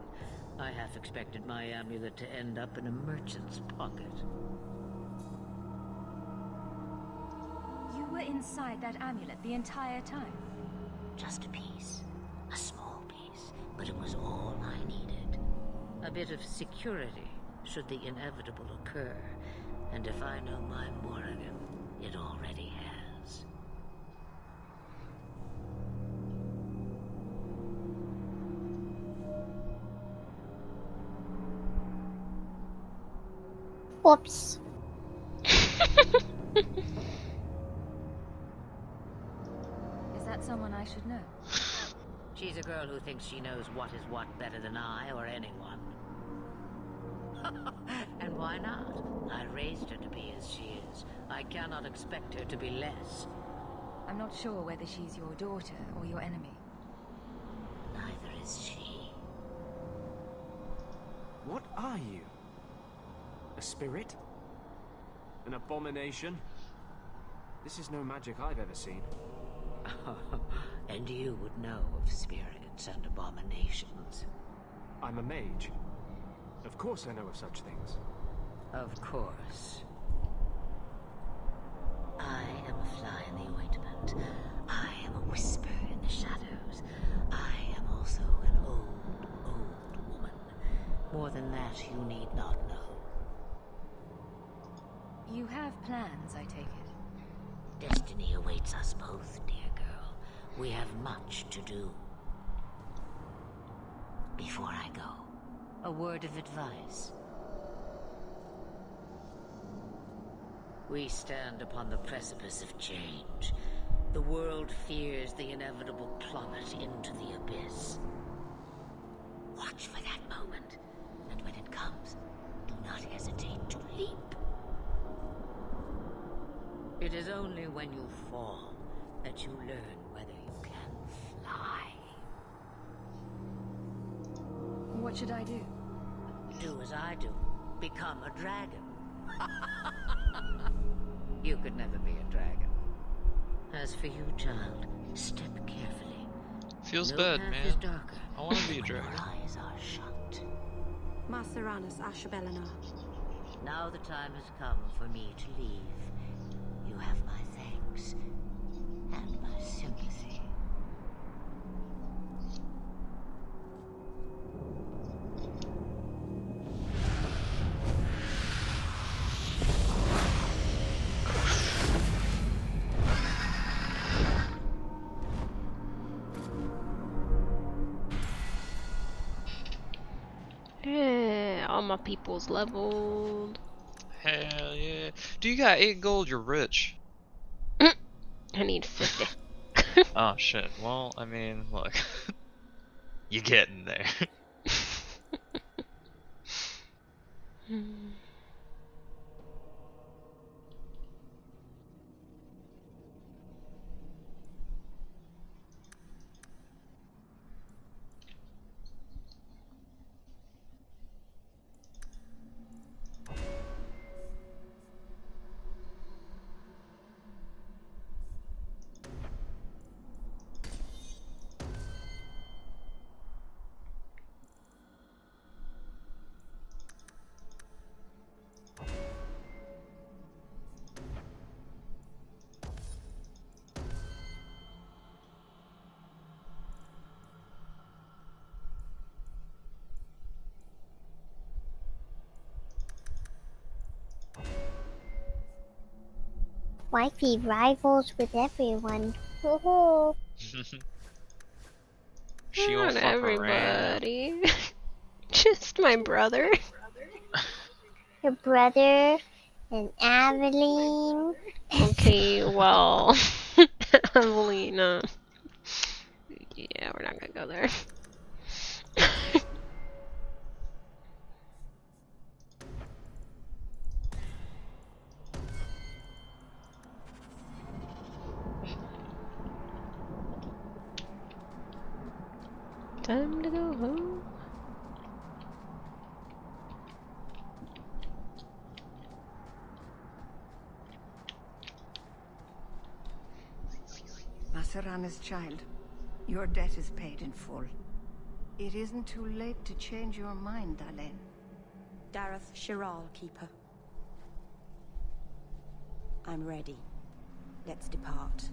I half expected my amulet to end up in a merchant's pocket. You were inside that amulet the entire time? Just a piece. A small piece. But it was all I needed. A bit of security, should the inevitable occur. And if I know my Morrigan, it already has. Whoops. Is that someone I should know? She's a girl who thinks she knows what is what better than I or anyone. And why not? I raised her to be as she is. I cannot expect her to be less. I'm not sure whether she's your daughter or your enemy. Neither is she. What are you? A spirit? An abomination? This is no magic I've ever seen. And you would know of spirits and abominations. I'm a mage. Of course I know of such things. Of course. I am a fly in the ointment. I am a whisper in the shadows. I am also an old woman. More than that, you need not know. You have plans, I take it? Destiny awaits us both, dear girl. We have much to do. Before I go, a word of advice. We stand upon the precipice of change. The world fears the inevitable plummet into the abyss. Watch for that moment, and when it comes, do not hesitate to leap. It is only when you fall that you learn whether you can fly. What should I do? Do as I do. Become a dragon. You could never be a dragon. As for you, child, step carefully. Feels No bad, path man. is darker I want to be a when dragon. your eyes are shut. Maseranus Ashabelana. Now the time has come for me to leave. You have my thanks and my sympathy. Yeah, all my people's leveled. Hell yeah. Do you got 8 gold? You're rich. I need 50. Oh shit. Well, I mean, look. You're getting there. Wifey rivals with everyone. Woohoo! She don't Not fuck everybody. Just my brother. Your brother and Aveline. Okay, well, Evelina. Yeah, we're not gonna go there. Time to go home. Maserana's child, your debt is paid in full. It isn't too late to change your mind, Dalen. Dareth Shiral, Keeper. I'm ready. Let's depart.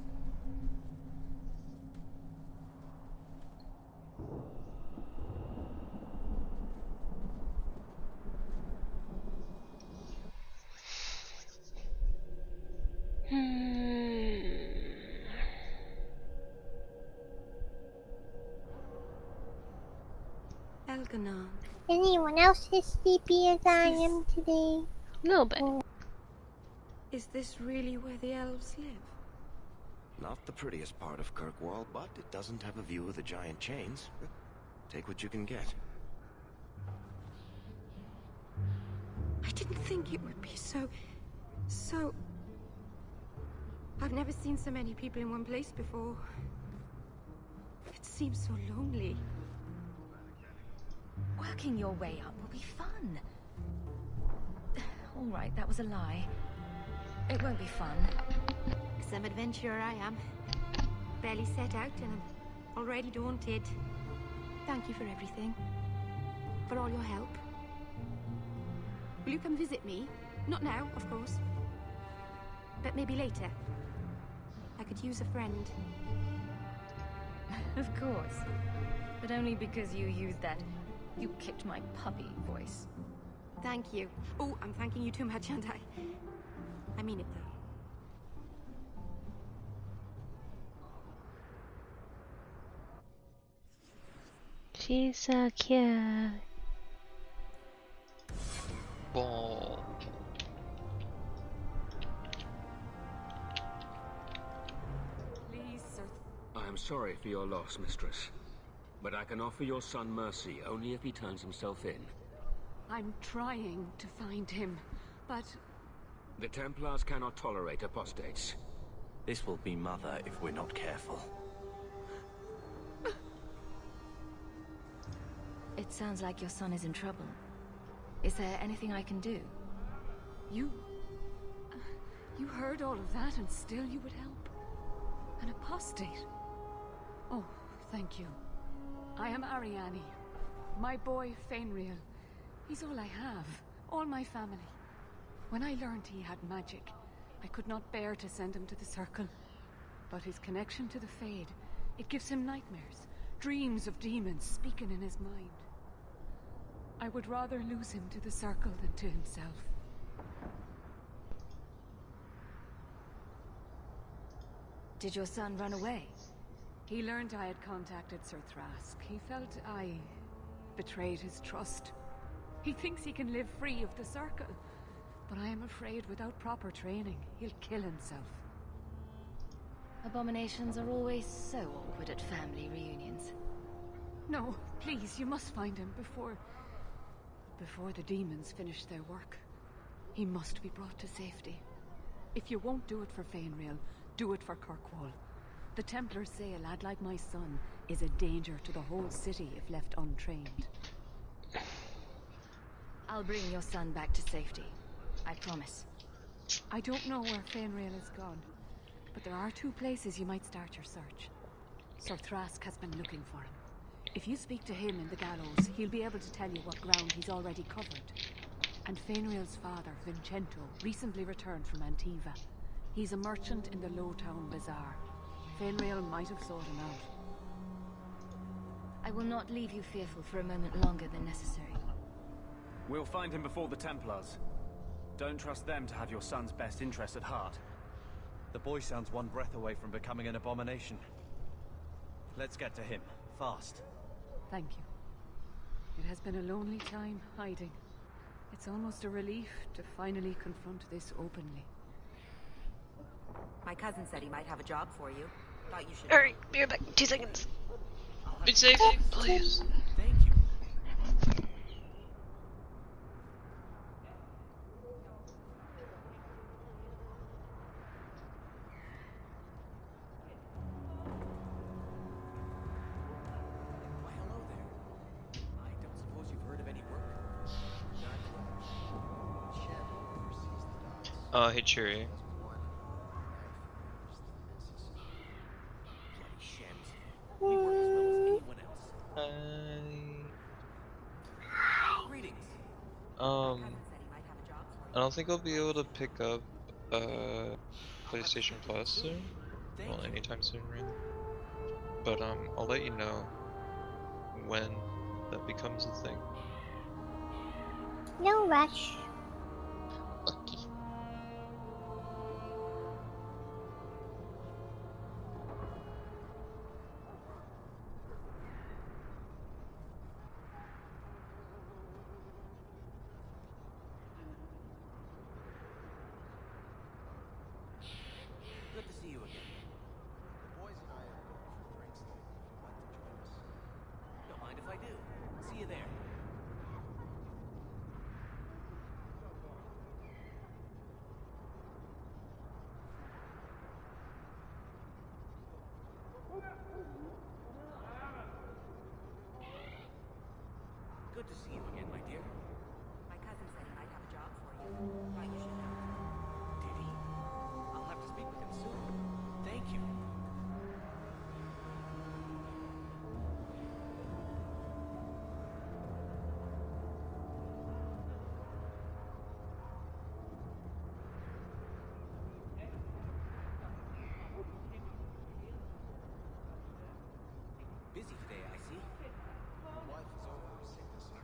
Elganon. Anyone else as sleepy as I am today? No, but Is this really where the elves live? Not the prettiest part of Kirkwall, but it doesn't have a view of the giant chains. Take what you can get. I didn't think it would be so... I've never seen so many people in one place before. It seems so lonely. Working your way up will be fun. All right, that was a lie. It won't be fun. Some adventurer I am. Barely set out and I'm already daunted. Thank you for everything. For all your help. Will you come visit me? Not now, of course. But maybe later. I could use a friend. Of course. But only because you used that "you kicked my puppy" voice. Thank you. Oh, I'm thanking you too much, aren't I? I mean it, though. She's so cute. Ball. Please, sir. I am sorry for your loss, mistress. But I can offer your son mercy only if he turns himself in. I'm trying to find him, but... The Templars cannot tolerate apostates. This will be Mother if we're not careful. It sounds like your son is in trouble. Is there anything I can do? You heard all of that and still you would help? An apostate? Oh, thank you. I am Ariane. My boy, Fainriel. He's all I have. All my family. When I learned he had magic, I could not bear to send him to the Circle. But his connection to the Fade, it gives him nightmares. Dreams of demons speaking in his mind. I would rather lose him to the Circle than to himself. Did your son run away? He learned I had contacted Sir Thrask. He felt I betrayed his trust. He thinks he can live free of the Circle. But I am afraid without proper training, he'll kill himself. Abominations are always so awkward at family reunions. No, please, you must find him before the demons finish their work. He must be brought to safety. If you won't do it for Fainriel, do it for Kirkwall. The Templars say a lad like my son is a danger to the whole city if left untrained. I'll bring your son back to safety. I promise. I don't know where Fainriel has gone, but there are 2 places you might start your search. Sir Thrask has been looking for him. If you speak to him in the gallows, he'll be able to tell you what ground he's already covered. And Fainriel's father, Vincento, recently returned from Antiva. He's a merchant in the Lowtown Bazaar. Fainriel might have sought him out. I will not leave you fearful for a moment longer than necessary. We'll find him before the Templars. Don't trust them to have your son's best interest at heart. The boy sounds one breath away from becoming an abomination. Let's get to him, fast. Thank you. It has been a lonely time hiding. It's almost a relief to finally confront this openly. My cousin said he might have a job for you. Thought you should. Alright, be right back. 2 seconds. Be safe, please. Thank you. Why, hello there. I don't suppose you've heard of any work? Hey Cheery. I don't think I'll be able to pick up PlayStation Plus soon. Well, anytime soon, really. But I'll let you know when that becomes a thing. No rush. Okay. Good to see you again. The boys and I are going for drinks later if you'd like to join us. Don't mind if I do. See you there. Good to see you again, my dear. My cousin said he might have a job for you. Thought you should know. Did he? I'll have to speak with him soon. Thank you. Busy today, I see. Your wife is over her sickness, sir.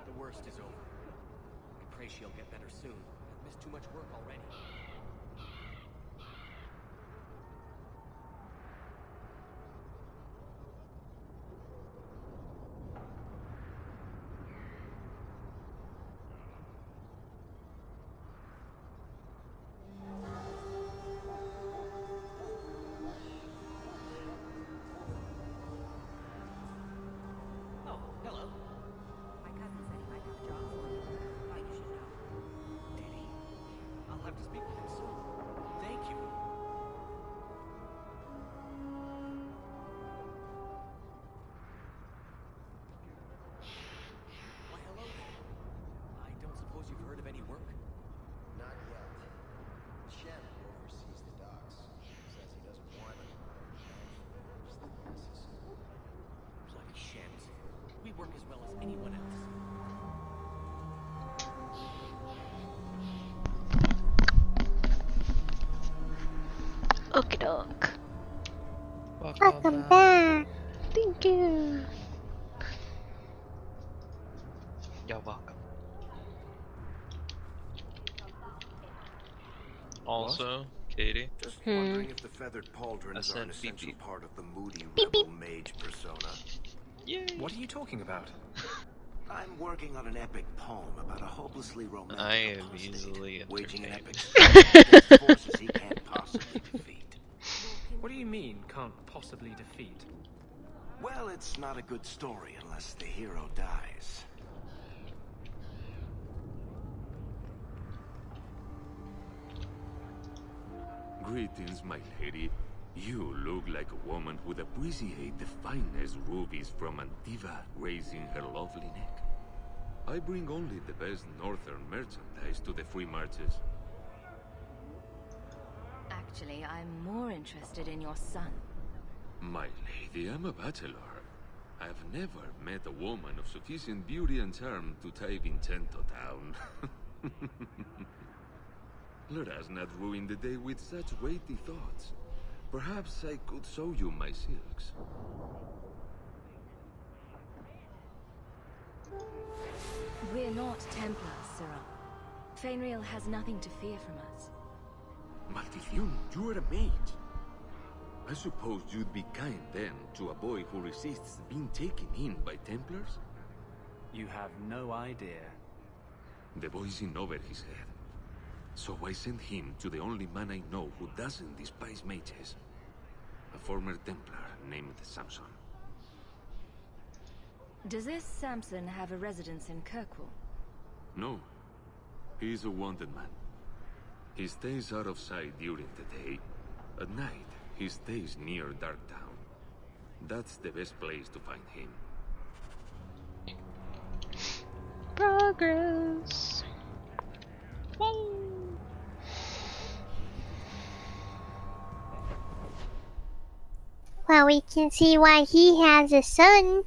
The worst is over. I pray she'll get better soon. I've missed too much work already. Oh, hello. My cousin said he might have a job for you. Thought you should know. Did he? I'll have to speak with him soon. Thank you. Why, hello there. I don't suppose you've heard of any work? Not yet. Shem, who oversees the docks, says he doesn't want it. Just the messes. Bloody Shems. We work as well as anyone else. Okie doke. Welcome back. Thank you. You're welcome. Also, Katie, Just wondering if the feathered pauldrons are an essential part of the moody rebel mage persona. What are you talking about? I'm working on an epic poem about a hopelessly romantic I am apostate, easily waging an entertained. epic struggle against forces he can't possibly defeat. What do you mean, can't possibly defeat? Well, it's not a good story unless the hero dies. Greetings, my lady. You look like a woman who'd appreciate the finest rubies from Antiva raising her lovely neck. I bring only the best northern merchandise to the free marches. Actually, I'm more interested in your son. My lady, I'm a bachelor. I've never met a woman of sufficient beauty and charm to tie Vincento down. Let us not ruin the day with such weighty thoughts. Perhaps I could show you my silks. We're not Templars, Sirrah. Fainriel has nothing to fear from us. Maldición, you are a mage. I suppose you'd be kind then to a boy who resists being taken in by Templars? You have no idea. The boy's in over his head. So I sent him to the only man I know who doesn't despise mages. A former Templar named Samson. Does this Samson have a residence in Kirkwall? No. He's a wanted man. He stays out of sight during the day. At night, he stays near Darktown. That's the best place to find him. Progress. Yay. Well, we can see why he has a son.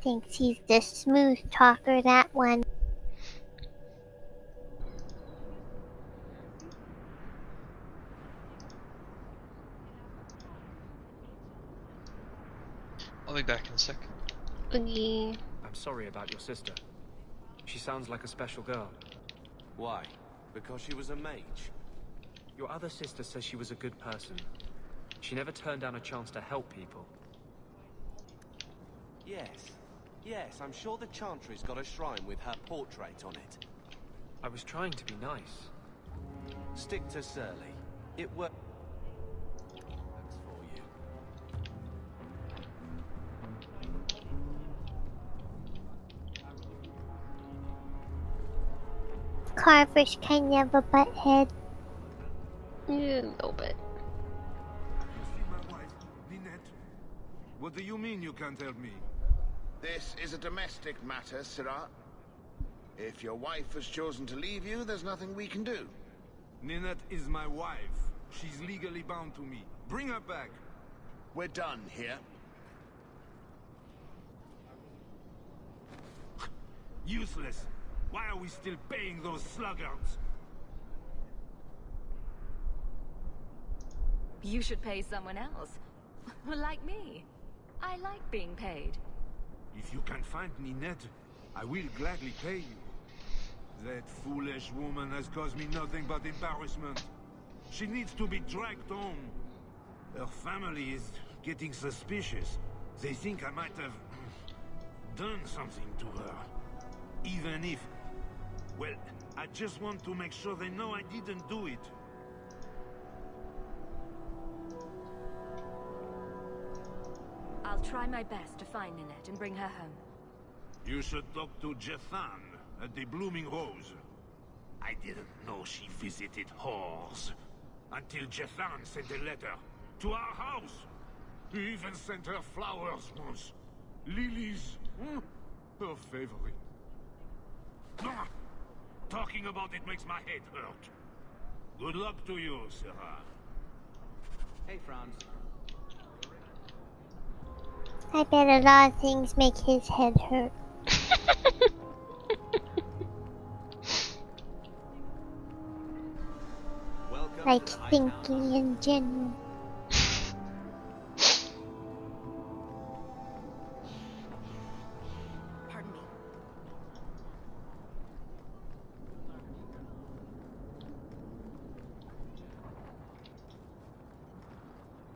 Thinks he's the smooth talker, that one. I'll be back in a sec. Oogie. I'm sorry about your sister. She sounds like a special girl. Why? Because she was a mage? Your other sister says she was a good person. She never turned down a chance to help people. Yes, I'm sure the Chantry's got a shrine with her portrait on it. I was trying to be nice. Stick to Surly. It works for you. Carver's kind of a butthead. Yeah, a little bit. You see my wife, Ninette? What do you mean you can't help me? This is a domestic matter, Sirah. If your wife has chosen to leave you, there's nothing we can do. Ninette is my wife. She's legally bound to me. Bring her back. We're done here. Useless. Why are we still paying those sluggards? You should pay someone else. Like me. I like being paid. If you can find Ninette, I will gladly pay you. That foolish woman has caused me nothing but embarrassment. She needs to be dragged home. Her family is getting suspicious. They think I might have done something to her. Even if... Well, I just want to make sure they know I didn't do it. I'll try my best to find Ninette and bring her home. You should talk to Jethan at the Blooming Rose. I didn't know she visited whores. Until Jethan sent a letter to our house. He even sent her flowers once. Lilies. Her favorite. Ah, talking about it makes my head hurt. Good luck to you, Sirah. Hey, Franz. I bet a lot of things make his head hurt. Like thinking in general. Pardon me.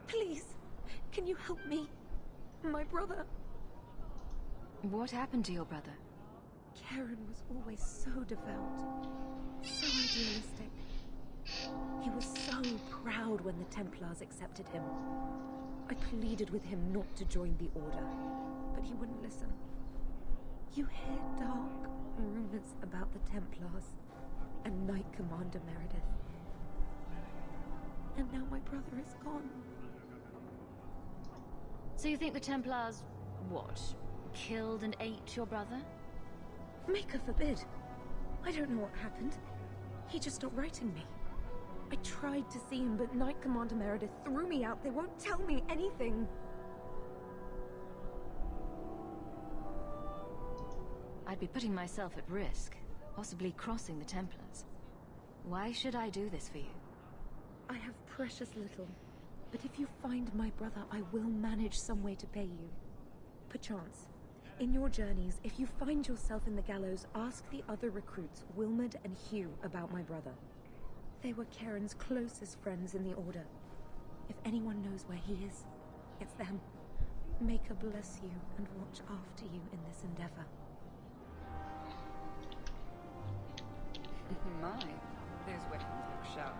Please, can you help me? My brother. What happened to your brother? Karen was always so devout, so idealistic. He was so proud when the Templars accepted him. I pleaded with him not to join the Order, but he wouldn't listen. You hear dark rumors about the Templars and Knight Commander Meredith. And now my brother is gone. So you think the Templars, what, killed and ate your brother? Maker forbid. I don't know what happened. He just stopped writing me. I tried to see him, but Knight Commander Meredith threw me out. They won't tell me anything. I'd be putting myself at risk, possibly crossing the Templars. Why should I do this for you? I have precious little, but if you find my brother, I will manage some way to pay you. Perchance, in your journeys, if you find yourself in the gallows, ask the other recruits, Wilmerd and Hugh, about my brother. They were Karen's closest friends in the Order. If anyone knows where he is, it's them. Maker bless you and watch after you in this endeavor. My, those weapons look sharp.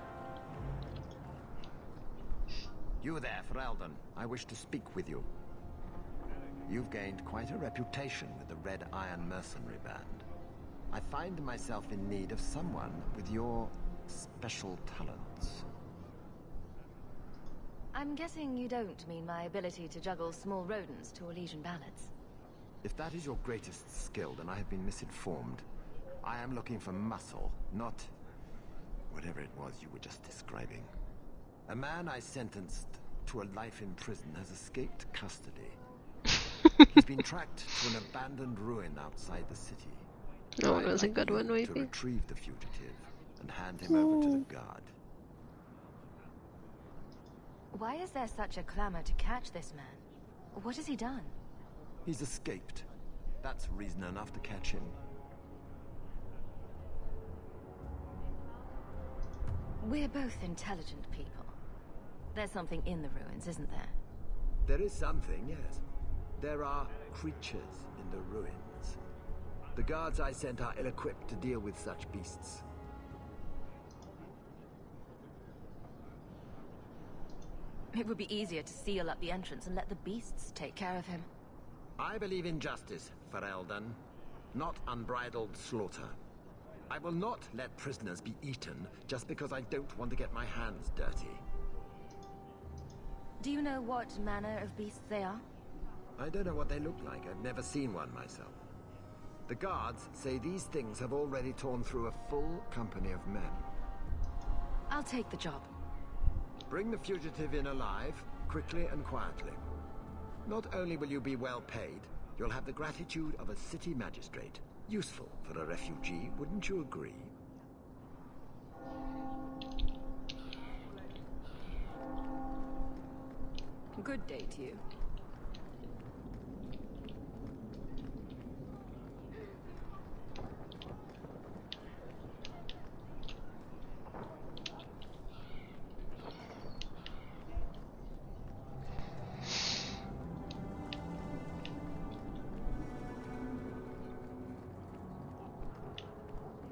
You there, Ferelden. I wish to speak with you. You've gained quite a reputation with the Red Iron Mercenary Band. I find myself in need of someone with your special talents. I'm guessing you don't mean my ability to juggle small rodents to Elysian ballads. If that is your greatest skill, then I have been misinformed. I am looking for muscle, not whatever it was you were just describing. A man I sentenced to a life in prison has escaped custody. He's been tracked to an abandoned ruin outside the city. Oh, it was a good one, To maybe. retrieve the fugitive and hand him over to the guard. Why is there such a clamor to catch this man? What has he done? He's escaped. That's reason enough to catch him. We're both intelligent people. There's something in the ruins, isn't there? There is something, yes. There are creatures in the ruins. The guards I sent are ill-equipped to deal with such beasts. It would be easier to seal up the entrance and let the beasts take care of him. I believe in justice, Ferelden, not unbridled slaughter. I will not let prisoners be eaten just because I don't want to get my hands dirty. Do you know what manner of beasts they are? I don't know what they look like. I've never seen one myself. The guards say these things have already torn through a full company of men. I'll take the job. Bring the fugitive in alive, quickly and quietly. Not only will you be well paid, you'll have the gratitude of a city magistrate. Useful for a refugee, wouldn't you agree? Good day to you.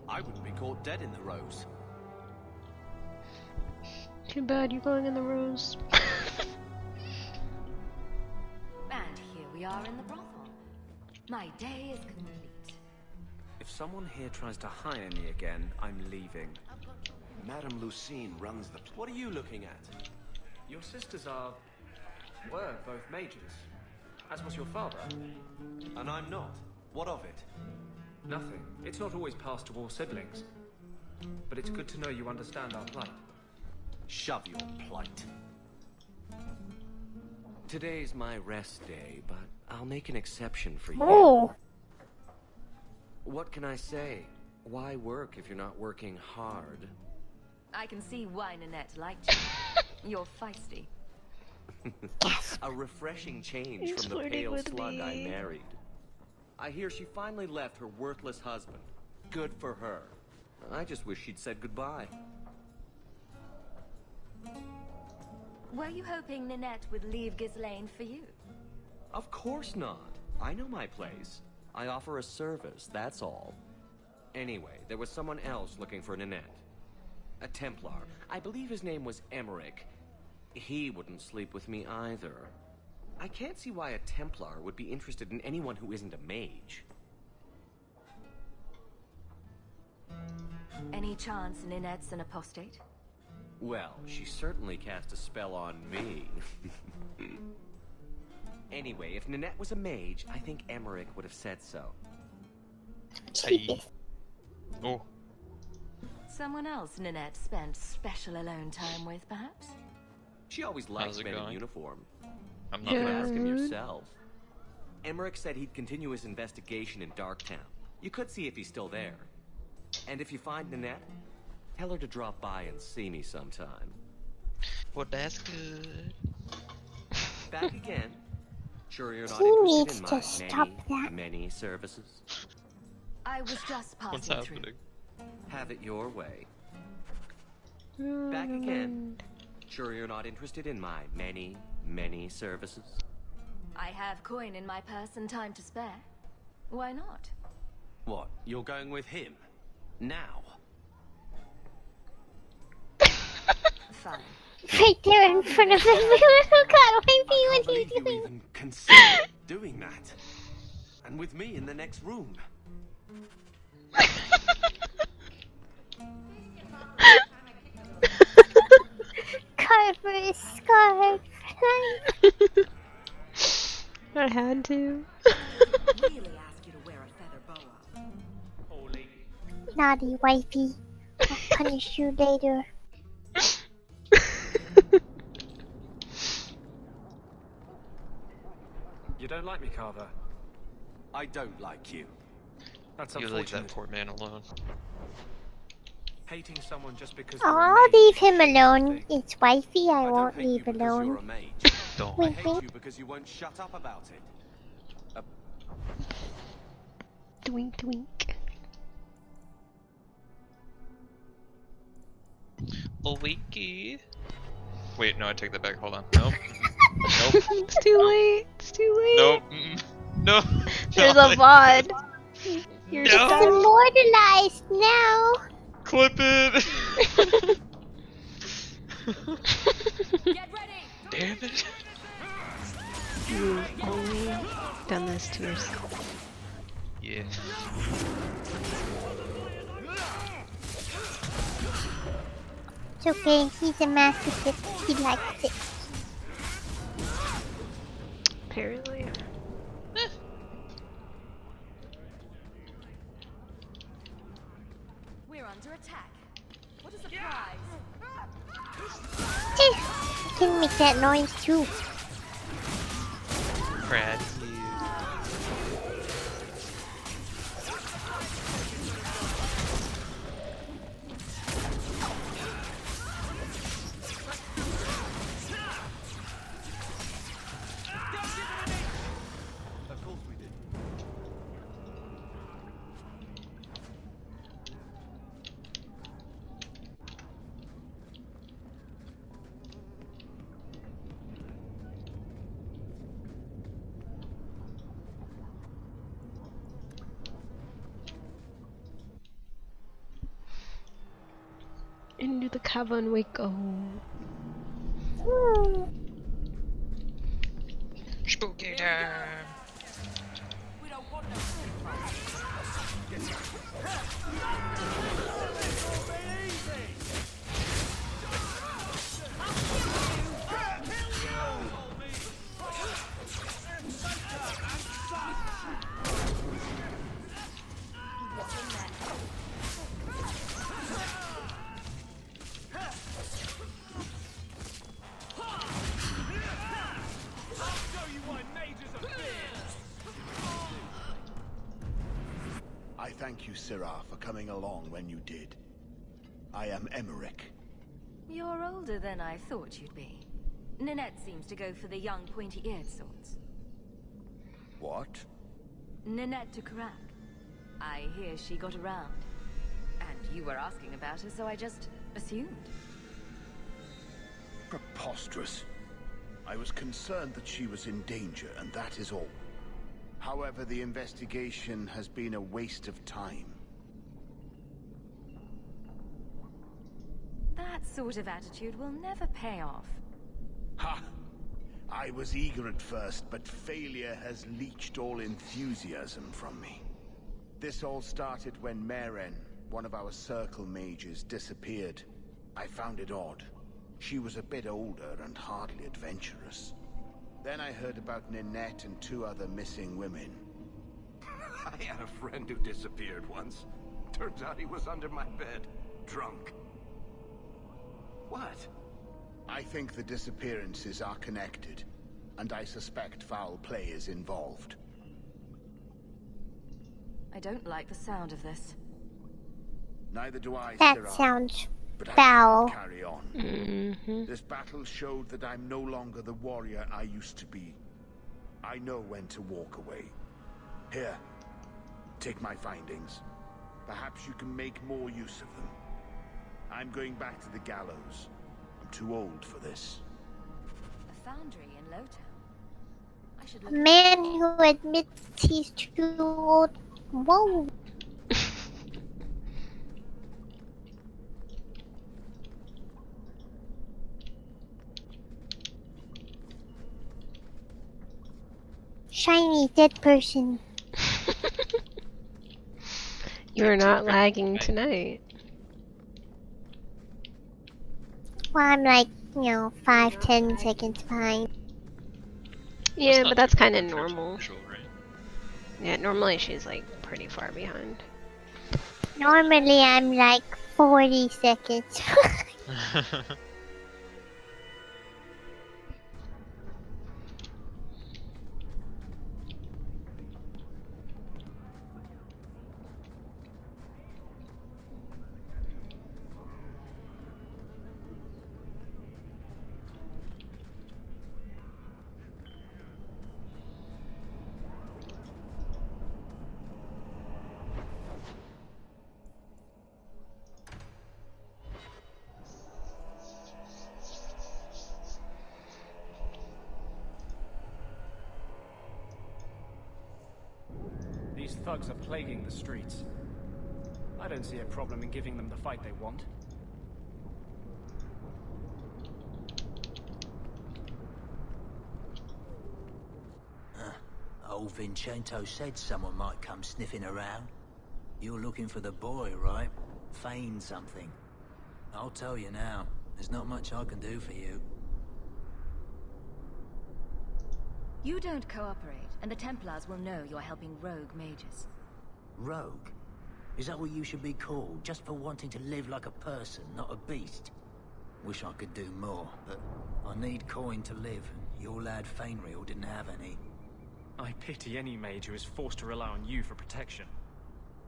I wouldn't be caught dead in the Rose. Too bad you're going in the Rose. And here we are in the brothel. My day is complete. If someone here tries to hire me again, I'm leaving. Madame Lucine runs the... What are you looking at? Your sisters were both mages, as was your father. And I'm not. What of it? Nothing. It's not always passed to all siblings. But it's good to know you understand our plight. Shove your plight. Today's my rest day, but I'll make an exception for you. Oh. What can I say? Why work if you're not working hard? I can see why Nanette liked you. You're feisty. A refreshing change He's from the flirting pale with slug I me. married. I hear she finally left her worthless husband. Good for her. I just wish she'd said goodbye. Were you hoping Nanette would leave Ghislaine for you? Of course not. I know my place. I offer a service, that's all. Anyway, there was someone else looking for Nanette. A Templar. I believe his name was Emmerich. He wouldn't sleep with me either. I can't see why a Templar would be interested in anyone who isn't a mage. Any chance Nanette's an apostate? Well, she certainly cast a spell on me. Anyway, if Nanette was a mage, I think Emmerich would have said so. Hey. Oh. Someone else Nanette spent special alone time with, perhaps? She always liked How's it men in going? uniform. I'm not You can gonna ask him yourself. Emmerich said he'd continue his investigation in Darktown. You could see if he's still there. And if you find Nanette, tell her to drop by and see me sometime. Well, that's good. Back again. Sure you're not He interested in needs my to stop that. many services? I was just passing What's through. happening? Have it your way. Back again. Sure you're not interested in my many services? I have coin in my purse and time to spare. Why not? What, you're going with him? Now? Fine. Right there in front of him. Oh God, why what are you You doing? even considered doing that. And with me in the next room. Carver scarf. I had to. Really ask you to wear a feather boa. Holy. Naughty wifey. I'll punish you later. You don't like me, Carver? I don't like you. That's You leave unfortunate. that poor man alone. Hating someone just because they're a I'll mage leave is him a alone. thing. It's wifey I don't won't hate you leave because you're alone. a mage. Don't. I Wink, hate wink. you because you won't shut up about it. Twink, twink. Oh, Wiki. Wait, no, I take that back. Hold on. Nope. Nope. It's too late. It's too late. Nope. Mm-mm. No. There's No. a VOD. You're No. It's stuck. immortalized now. Clip it. Get ready! Damn it. You've only done this to yourself. Yeah. It's okay, he's a masochist. He likes it. Apparently. under attack. What a surprise! I can make that noise too. Crad. Of course we did. Into the cavern we go. Spooky time. We don't want no I thank you, Syrah, for coming along when you did. I am Emmerich. You're older than I thought you'd be. Ninette seems to go for the young, pointy-eared sorts. What? Ninette de Carac. I hear she got around. And you were asking about her, so I just assumed. Preposterous. I was concerned that she was in danger, and that is all. However, the investigation has been a waste of time. That sort of attitude will never pay off. Ha! I was eager at first, but failure has leached all enthusiasm from me. This all started when Meren, one of our circle mages, disappeared. I found it odd. She was a bit older and hardly adventurous. Then I heard about Ninette and 2 other missing women. I had a friend who disappeared once. Turns out he was under my bed, drunk. What? I think the disappearances are connected, and I suspect foul play is involved. I don't like the sound of this. Neither do I, That Syrah. sounds But I foul. can't carry on. This battle showed that I'm no longer the warrior I used to be. I know when to walk away. Here, take my findings. Perhaps you can make more use of them. I'm going back to the gallows. I'm too old for this. A foundry in Lowtown. I should A look. man who admits he's too old. Whoa. Shiny dead person. You're not lagging tonight. Well, I'm like, 5-10 seconds behind. Yeah, but that's kind of normal. Yeah, normally she's like pretty far behind. Normally, I'm like 40 seconds. These thugs are plaguing the streets. I don't see a problem in giving them the fight they want. Old Vincento said someone might come sniffing around. You're looking for the boy, right? Feign something. I'll tell you now, there's not much I can do for you. You don't cooperate, and the Templars will know you're helping rogue mages. Rogue? Is that what you should be called, just for wanting to live like a person, not a beast? Wish I could do more, but I need coin to live, and your lad Fainreal didn't have any. I pity any mage who is forced to rely on you for protection.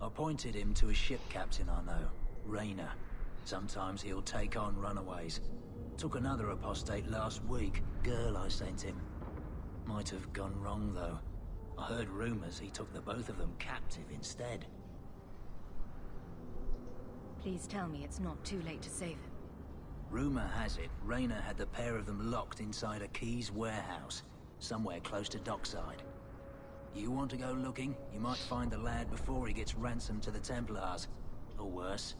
I pointed him to a ship captain I know, Rayner. Sometimes he'll take on runaways. Took another apostate last week, girl I sent him. Might have gone wrong, though. I heard rumors he took the both of them captive instead. Please tell me it's not too late to save him. Rumor has it, Rayner had the pair of them locked inside a Keys warehouse, somewhere close to dockside. You want to go looking? You might find the lad before he gets ransomed to the Templars. Or worse.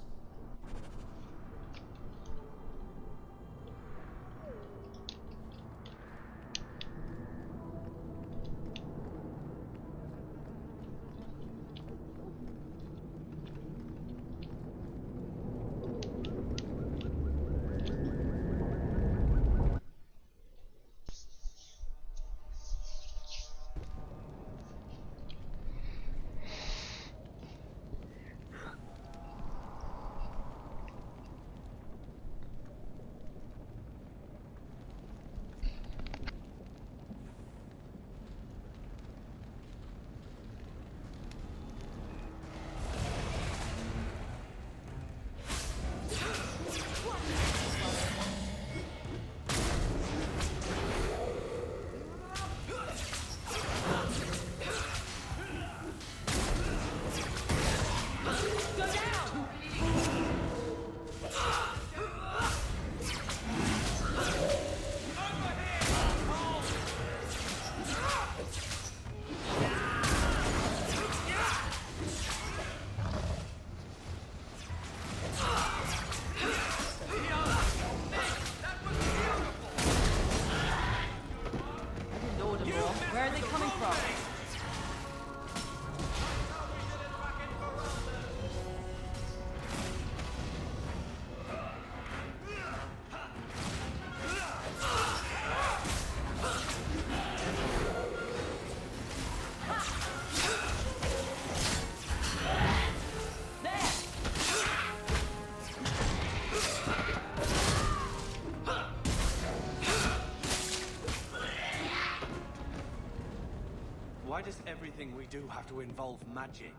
Why does everything we do have to involve magic?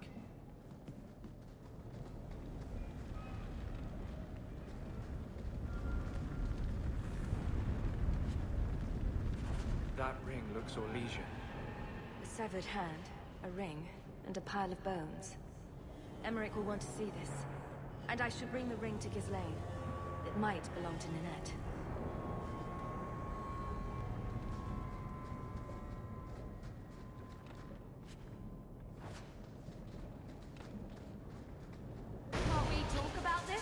That ring looks Orlesian. A severed hand, a ring, and a pile of bones. Emmerich will want to see this. And I should bring the ring to Ghislaine. It might belong to Ninette. Can't we talk about this?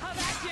How about you?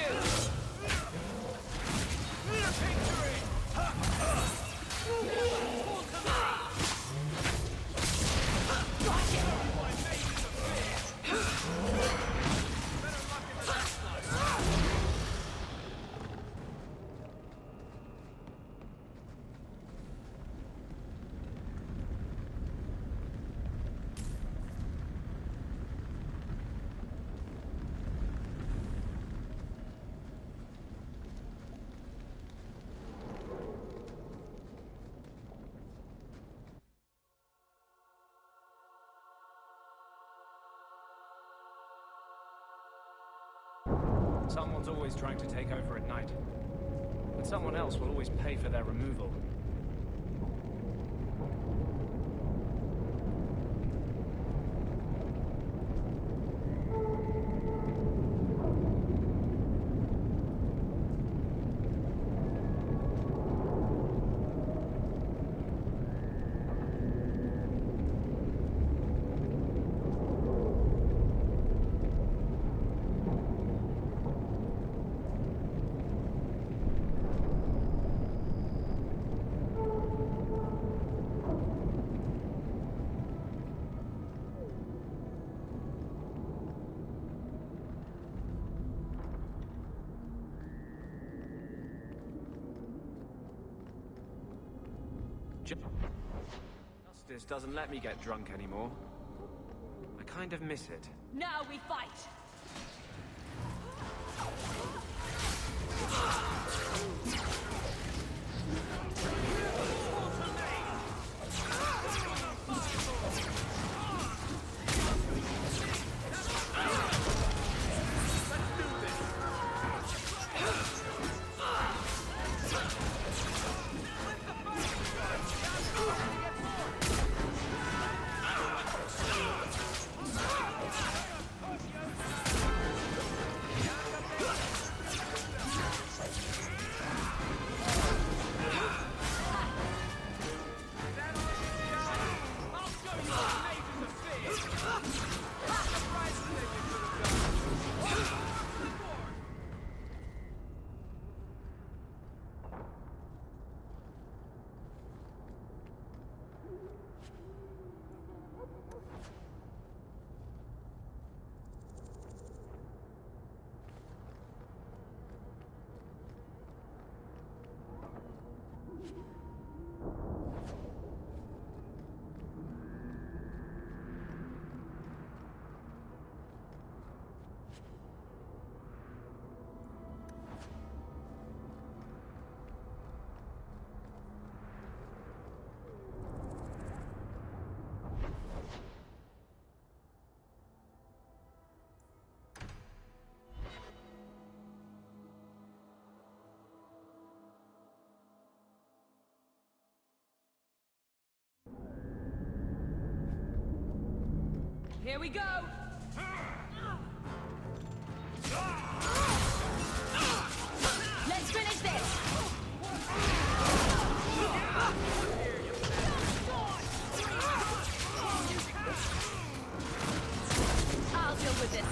Someone's always trying to take over at night. But someone else will always pay for their removal. Justice doesn't let me get drunk anymore. I kind of miss it. Now we fight! Here we go! Let's finish this! I'll deal with this.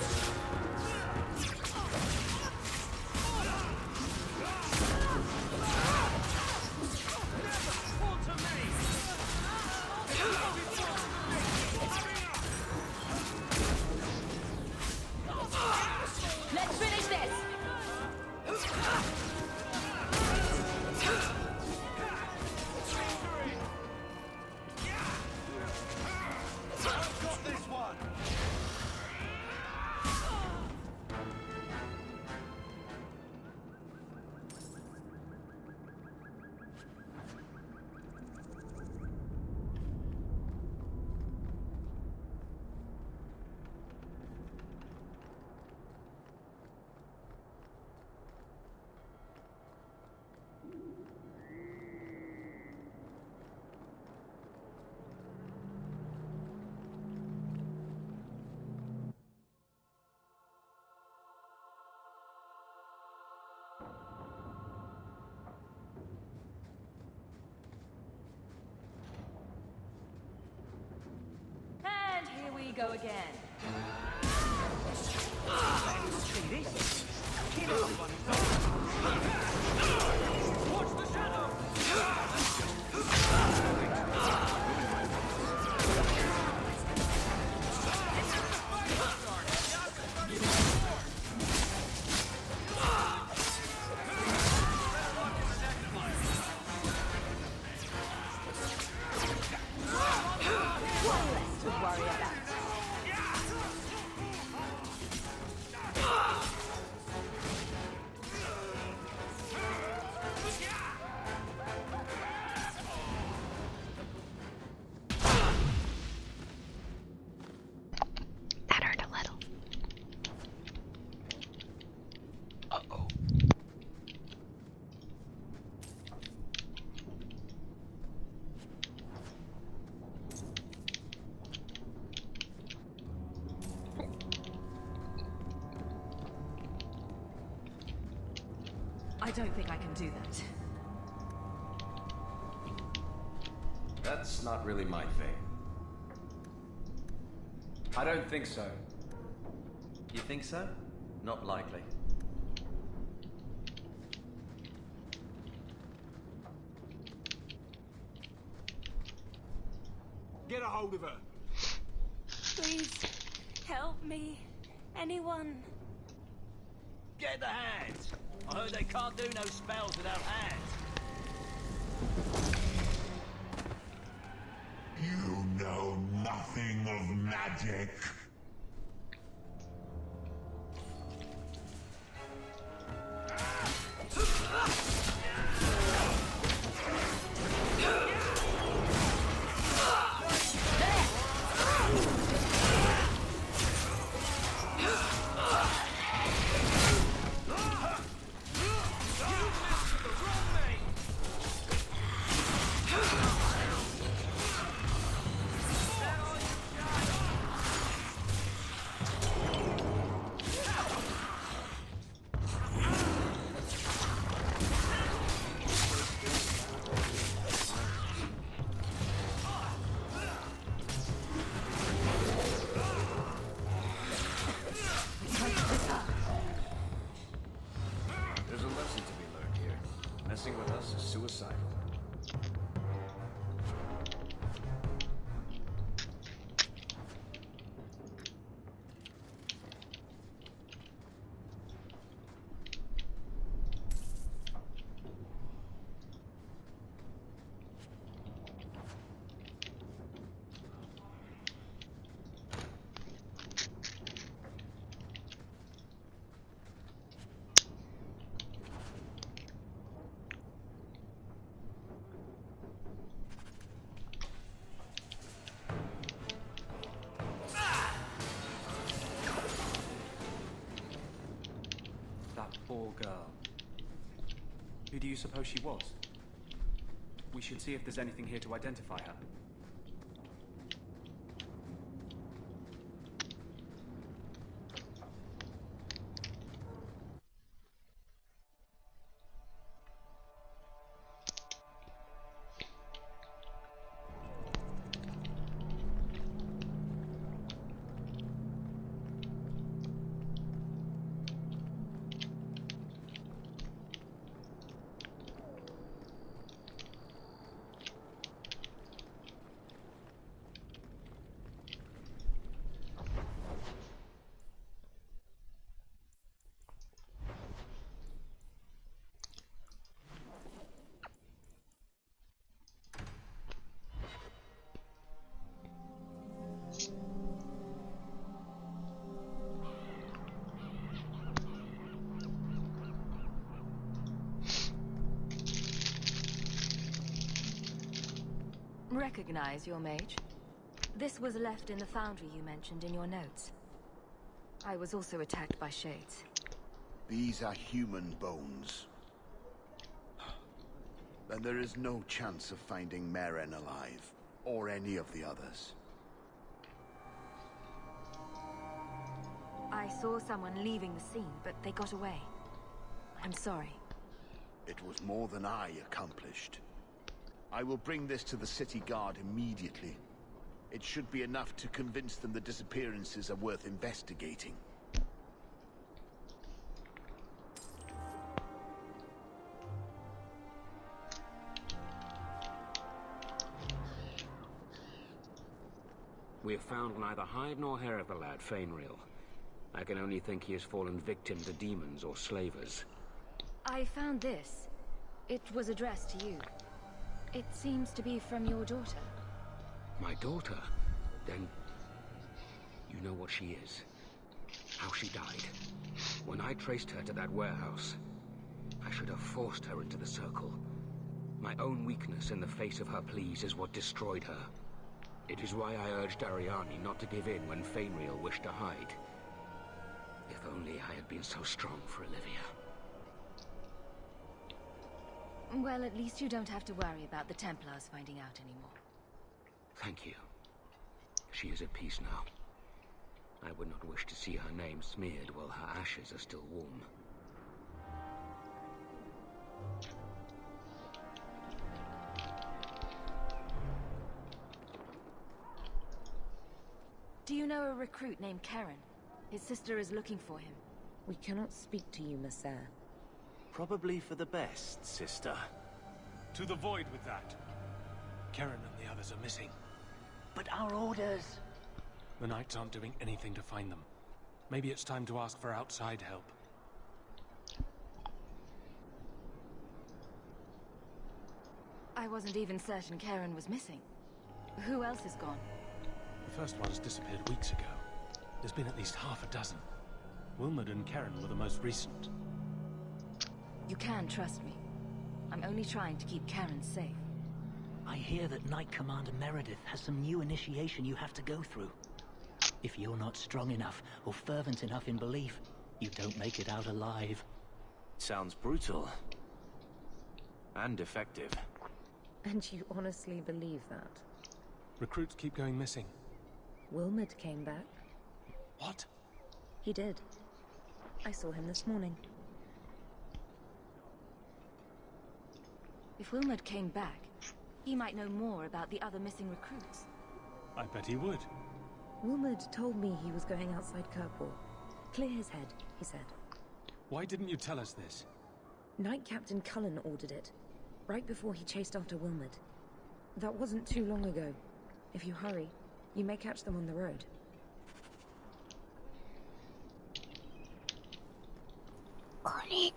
Let's finish this! I've got this one! And here we go again. Watch the shadow! One less to worry about. That hurt a little. Uh-oh. I don't think I can do that. That's not really my thing. I don't think so. You think so? Not likely. Get a hold of her. Please, help me. Anyone. Get the hands! I heard they can't do no spells without hands. There's a lesson to be learned here. Messing with us is suicidal. That poor girl. Who do you suppose she was? We should see if there's anything here to identify her. Recognize your mage? This was left in the foundry you mentioned in your notes. I was also attacked by shades. These are human bones. Then there is no chance of finding Meren alive, or any of the others. I saw someone leaving the scene, but they got away. I'm sorry. It was more than I accomplished. I will bring this to the city guard immediately. It should be enough to convince them the disappearances are worth investigating. We have found neither hide nor hair of the lad, Fainreal. I can only think he has fallen victim to demons or slavers. I found this. It was addressed to you. It seems to be from your daughter. My daughter? Then... you know what she is. How she died. When I traced her to that warehouse, I should have forced her into the circle. My own weakness in the face of her pleas is what destroyed her. It is why I urged Ariani not to give in when Fainreal wished to hide. If only I had been so strong for Olivia. Well, at least you don't have to worry about the Templars finding out anymore. Thank you. She is at peace now. I would not wish to see her name smeared while her ashes are still warm. Do you know a recruit named Karen? His sister is looking for him. We cannot speak to you, Messer. Probably for the best, sister. To the void with that. Karen and the others are missing. But our orders... The Knights aren't doing anything to find them. Maybe it's time to ask for outside help. I wasn't even certain Karen was missing. Who else is gone? The first ones disappeared weeks ago. There's been at least half a dozen. Wilmot and Karen were the most recent. You can trust me. I'm only trying to keep Karen safe. I hear that Knight Commander Meredith has some new initiation you have to go through. If you're not strong enough or fervent enough in belief, you don't make it out alive. Sounds brutal. And effective. And you honestly believe that? Recruits keep going missing. Wilmot came back. What? He did. I saw him this morning. If Wilmot came back, he might know more about the other missing recruits. I bet he would. Wilmot told me he was going outside Kirkwall. Clear his head, he said. Why didn't you tell us this? Knight Captain Cullen ordered it, right before he chased after Wilmot. That wasn't too long ago. If you hurry, you may catch them on the road. Corey.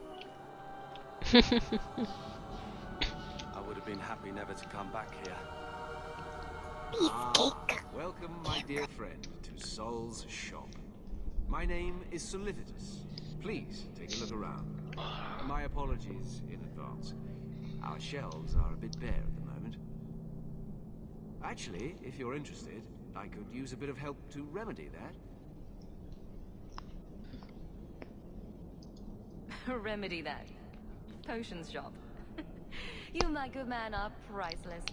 I would have been happy never to come back here. Beefcake. Welcome, my dear friend, to Sol's shop. My name is Solidus. Please take a look around. My apologies in advance. Our shelves are a bit bare at the moment. Actually, if you're interested, I could use a bit of help to remedy that. Remedy that. Potions shop. You, my good man, are priceless.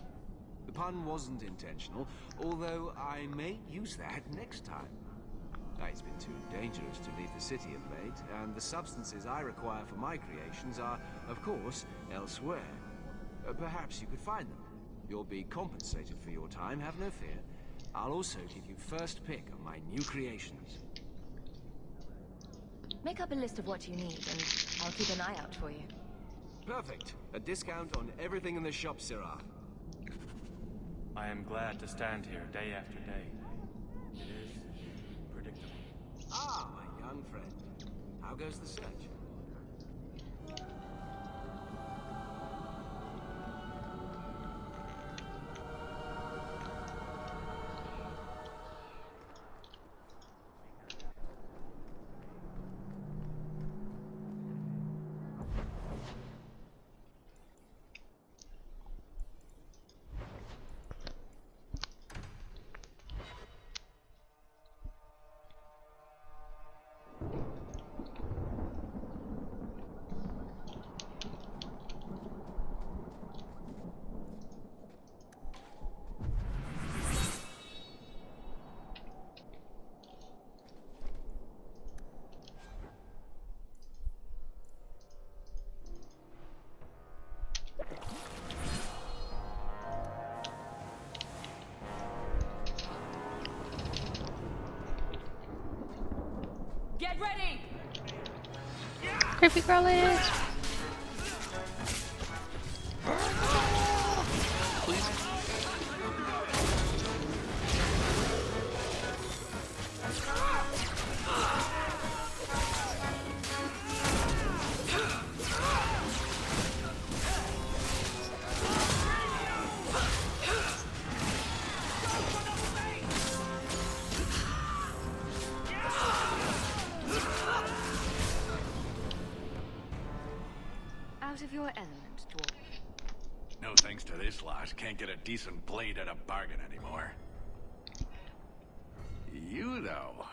The pun wasn't intentional, although I may use that next time. It's been too dangerous to leave the city of late, and the substances I require for my creations are, of course, elsewhere. Perhaps you could find them. You'll be compensated for your time, have no fear. I'll also give you first pick on my new creations. Make up a list of what you need, and I'll keep an eye out for you. Perfect. A discount on everything in the shop, Sirrah. I am glad to stand here day after day. It is predictable. Ah, my young friend. How goes the search? Get ready! Creepy crawlies. Please. Out of your element, dwarf. No thanks to this lot, can't get a decent blade at a bargain anymore. You, though,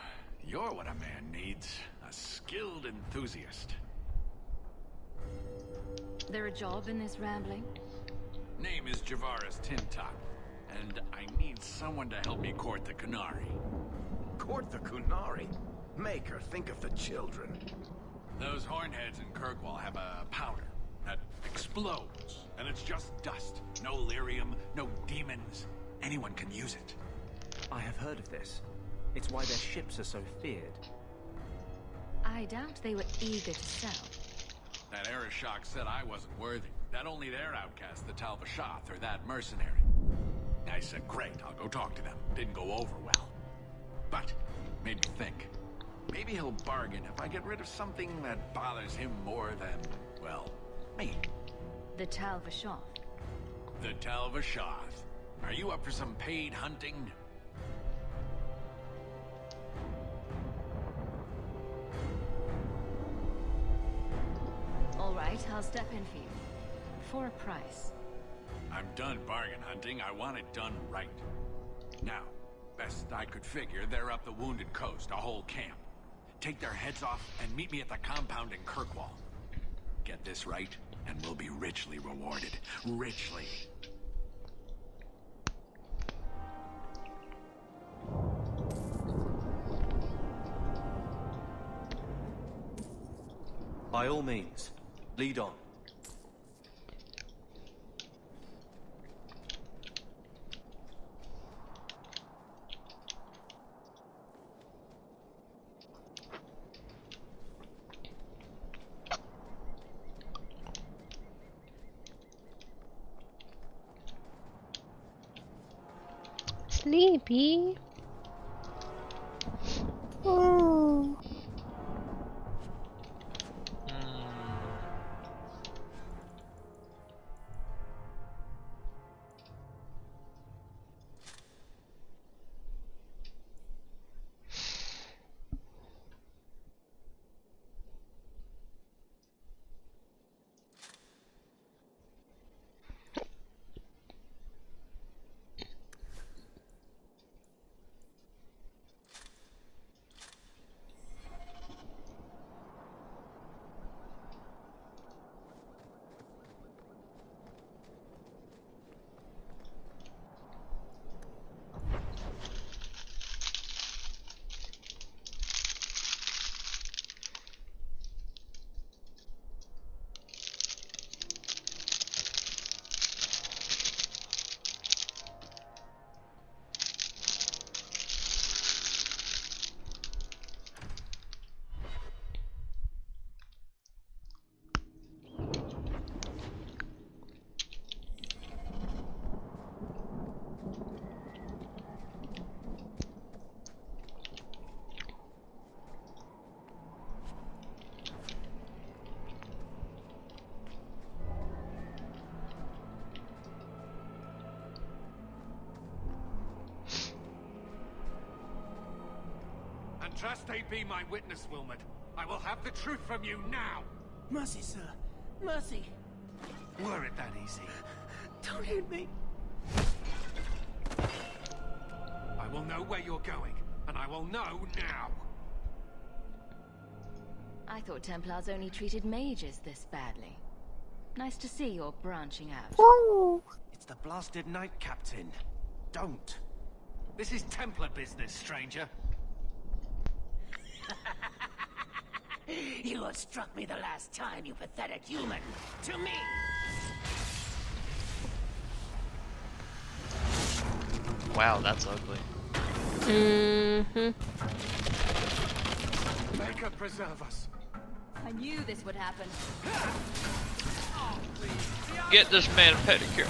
you're what a man needs. A skilled enthusiast. There a job in this rambling? Name is Javaris Tintop, and I need someone to help me court the Kunari. Court the Kunari? Make her think of the children. Those hornheads in Kirkwall have a powder that explodes, and it's just dust. No lyrium, no demons. Anyone can use it. I have heard of this. It's why their ships are so feared. I doubt they were eager to sell. That Arishok said I wasn't worthy. That only their outcast, the Tal Vashoth, or that mercenary. I said, great, I'll go talk to them. Didn't go over well. But, made me think. Maybe he'll bargain if I get rid of something that bothers him more than, well, me. The Tal Vashoth. The Tal Vashoth. Are you up for some paid hunting? right, I'll step in for you. For a price. I'm done bargain hunting. I want it done right. Now, best I could figure, they're up the Wounded Coast, a whole camp. Take their heads off and meet me at the compound in Kirkwall. Get this right, and we'll be richly rewarded. Richly. By all means, lead on. Sleepy. Oh. Trust they be my witness, Wilmot. I will have the truth from you now. Mercy, sir. Mercy. Were it that easy? Don't hit me. I will know where you're going, and I will know now. I thought Templars only treated mages this badly. Nice to see you're branching out. Whoa. It's the blasted Knight, Captain. Don't. This is Templar business, stranger. You struck me the last time, you pathetic human. To me! Wow, that's ugly. Mm-hmm. Maker preserve us. I knew this would happen. Get this man a pedicure.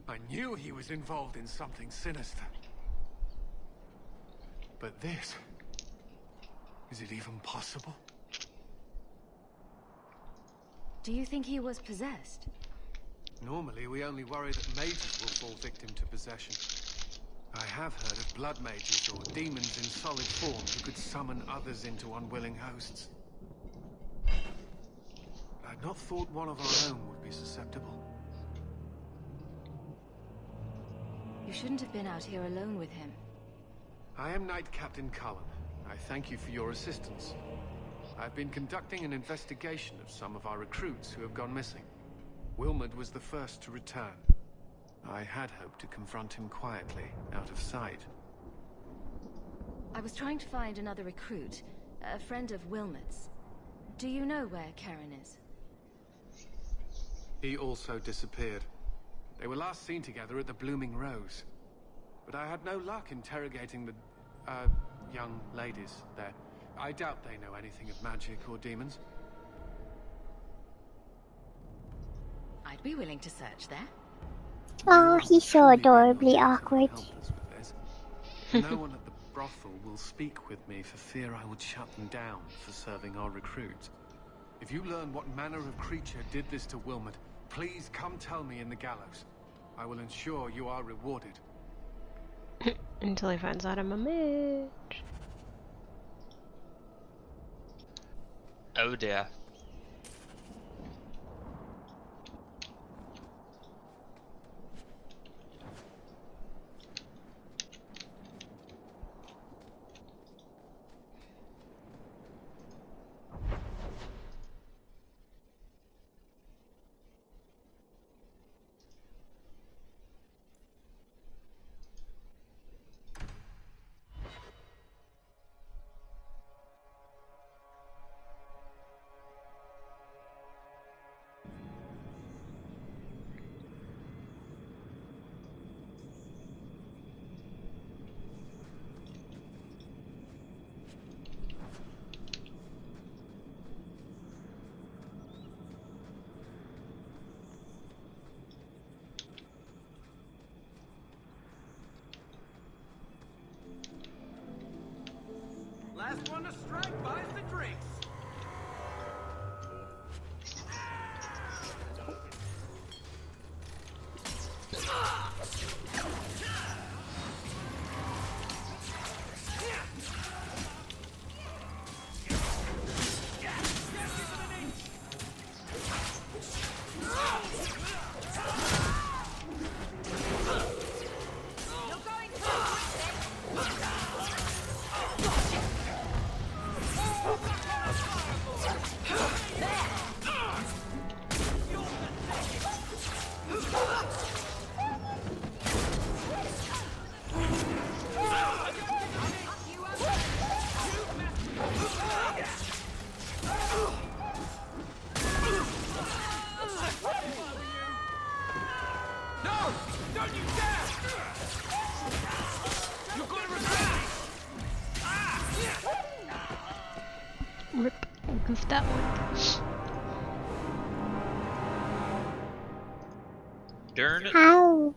I knew he was involved in something sinister. But this... is it even possible? Do you think he was possessed? Normally, we only worry that mages will fall victim to possession. I have heard of blood mages or demons in solid form who could summon others into unwilling hosts. I'd Not thought one of our own would be susceptible. You shouldn't have been out here alone with him. I am Knight Captain Cullen. I thank you for your assistance. I've been conducting an investigation of some of our recruits who have gone missing. Wilmot was the first to return. I had hoped to confront him quietly, out of sight. I was trying to find another recruit, a friend of Wilmot's. Do you know where Karen is? He also disappeared. They were last seen together at the Blooming Rose. But I had no luck interrogating the, young ladies there. I doubt they know anything of magic or demons. I'd be willing to search there. Oh, he's so adorably awkward. No one at the brothel will speak with me for fear I would shut them down for serving our recruits. If you learn what manner of creature did this to Wilmot, please come tell me in the gallows. I will ensure you are rewarded. Until he finds out I'm a mage. Oh dear. Last one to strike buys the drinks. Rip. Goofed that one. Darn it. Ow.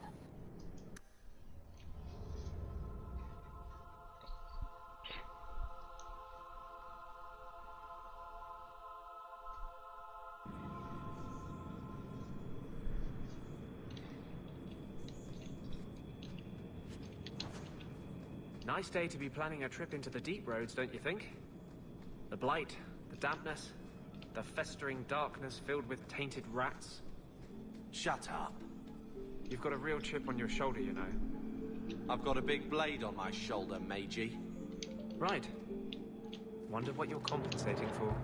Nice day to be planning a trip into the deep roads, don't you think? The blight, the dampness, the festering darkness filled with tainted rats. Shut up. You've got a real chip on your shoulder, you know. I've got a big blade on my shoulder, Meiji. Right. Wonder what you're compensating for.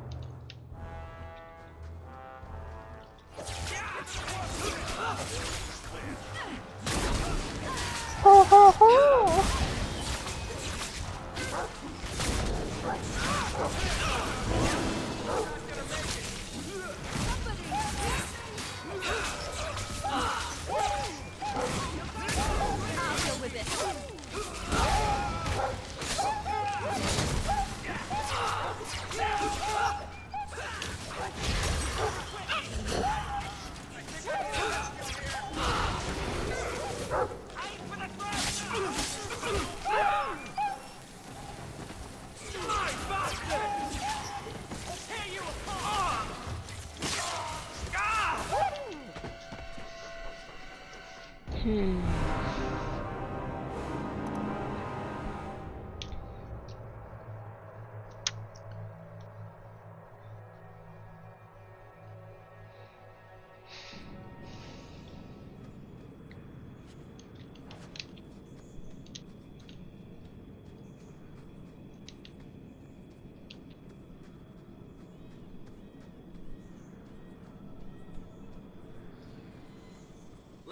Ho ho ho!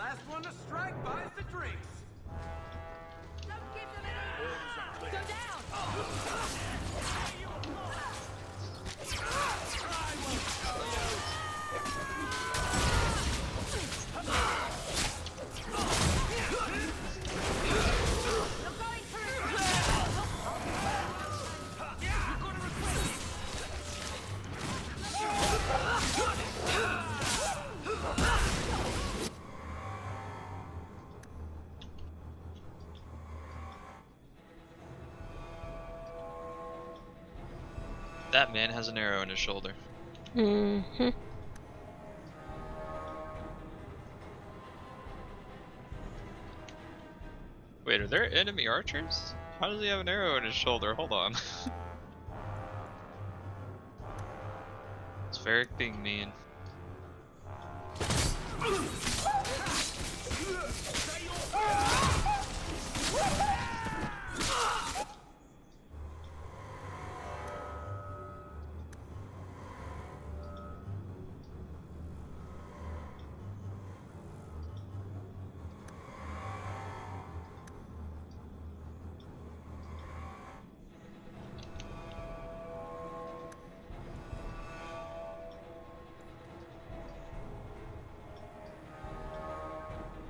Last one to strike buys the drinks. Don't give them any. Go down. That man has an arrow in his shoulder. Mm-hmm. Wait, are there enemy archers? How does he have an arrow in his shoulder? Hold on. It's Varric being mean.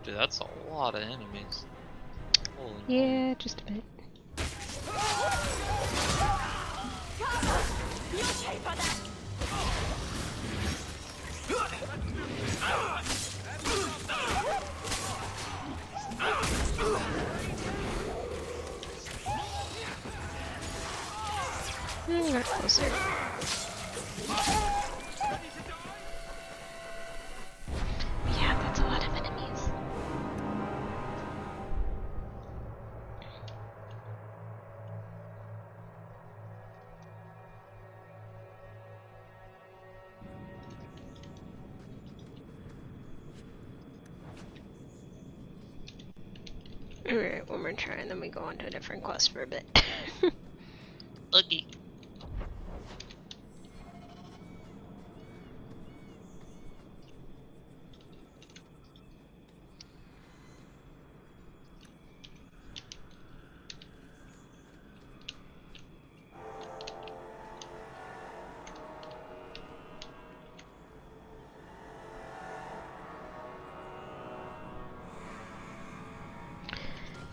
Dude, that's a lot of enemies. Holy Yeah, just a bit. Got closer. Yeah, that's a lot of enemies. Alright, one more try and then we go on to a different quest for a bit. Okay.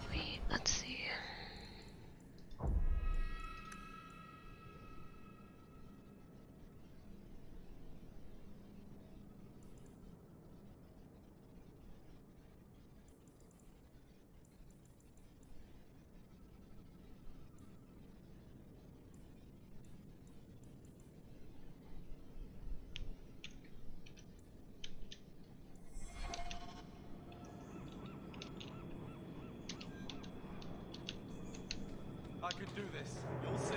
Wait, let's see. I can do this. You'll see.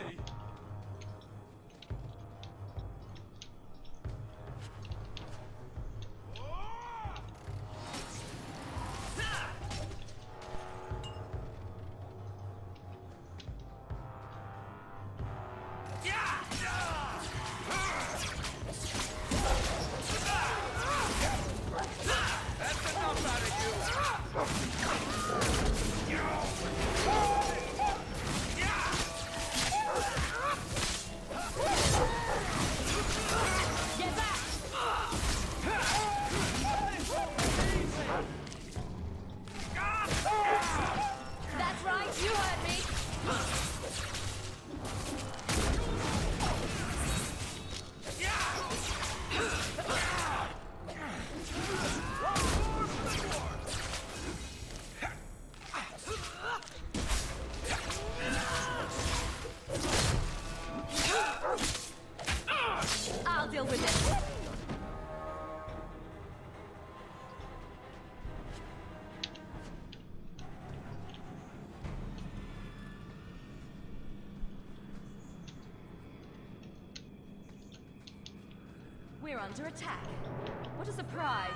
That's enough out of Get back! That's right, you heard me. I'll deal with it. We're under attack. What a surprise.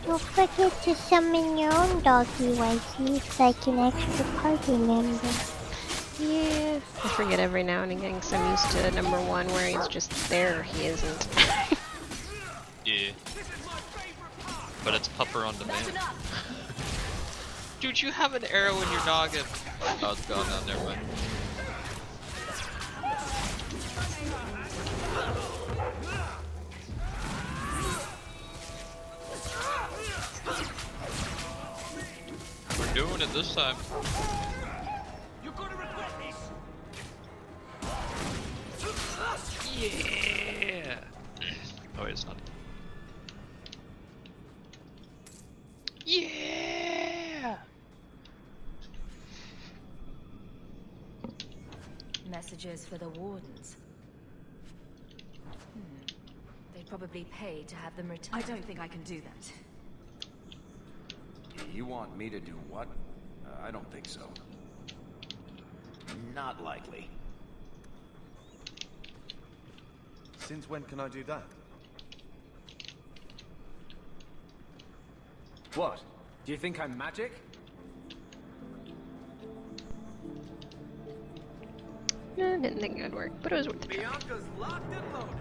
Don't forget to summon your own doggy Wisely. It's like an extra party member. Yeah, I forget every now and again because I'm used to #1 where he's just there, he isn't. Yeah. but it's pupper on demand. Dude, you have an arrow in your noggin. Oh, it's gone now, never mind. We're doing it this time. You're gonna regret this. Yeah. Oh wait, it's not. Yeah. Messages for the wardens. They probably paid to have them returned. I don't think I can do that. You want me to do what? I don't think so. Not likely. Since when can I do that? What? Do you think I'm magic? I didn't think it would work, but it was worth it. Bianca's locked and loaded.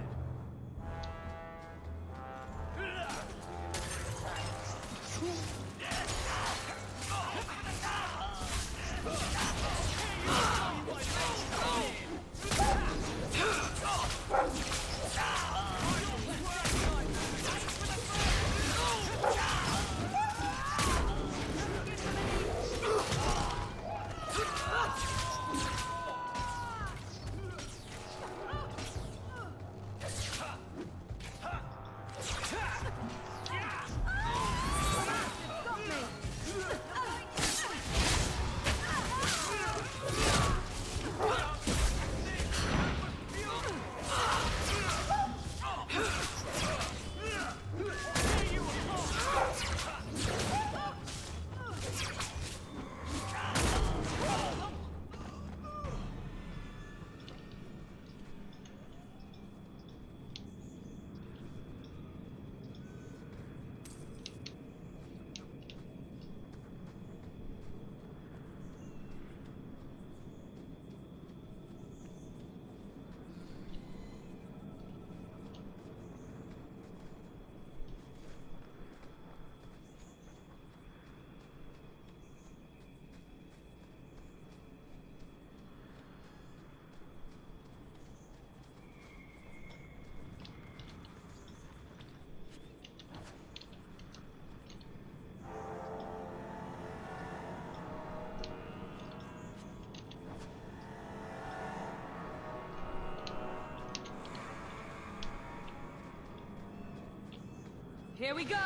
Here we go!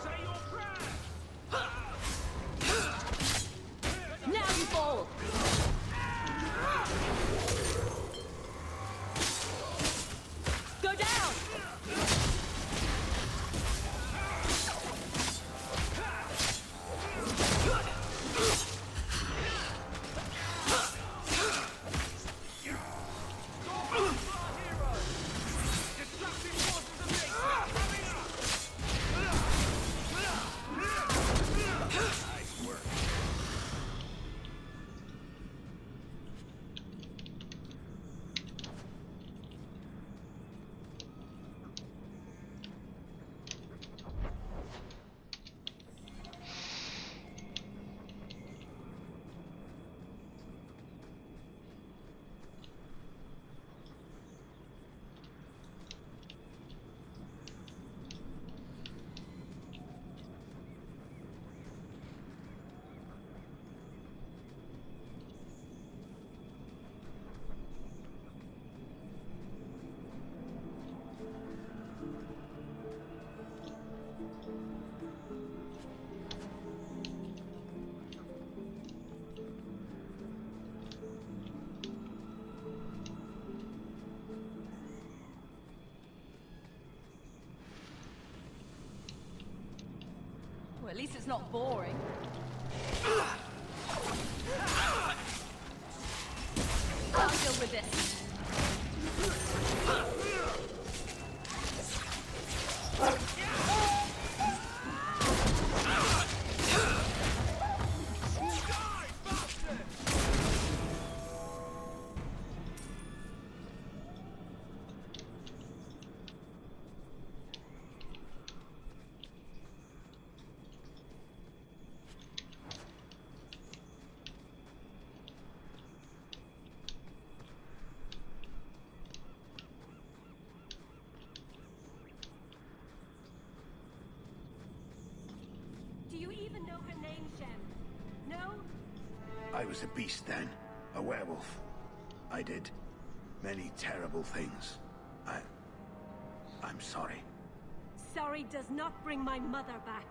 Say your prayer! Now you fall! Go down! Well, at least it's not boring. I'll deal with this. Do you even know her name, Shem? No? I was a beast then. A werewolf. I did many terrible things. I'm sorry. Sorry does not bring my mother back.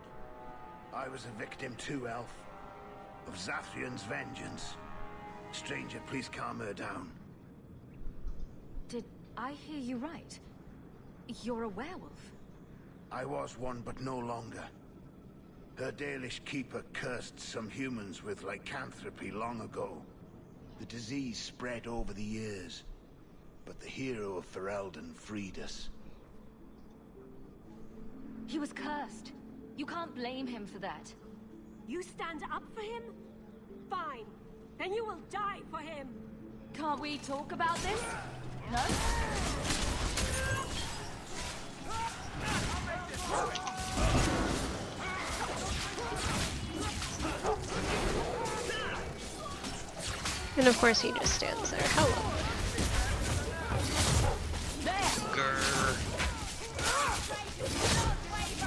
I was a victim too, Elf. Of Zathrian's vengeance. Stranger, please calm her down. Did I hear you right? You're a werewolf? I was one, but no longer. Her Dalish keeper cursed some humans with lycanthropy long ago. The disease spread over the years, but the hero of Ferelden freed us. He was cursed. You can't blame him for that. You stand up for him? Fine. Then you will die for him. Can't we talk about this? No? And of course he just stands there. Hello. Grr.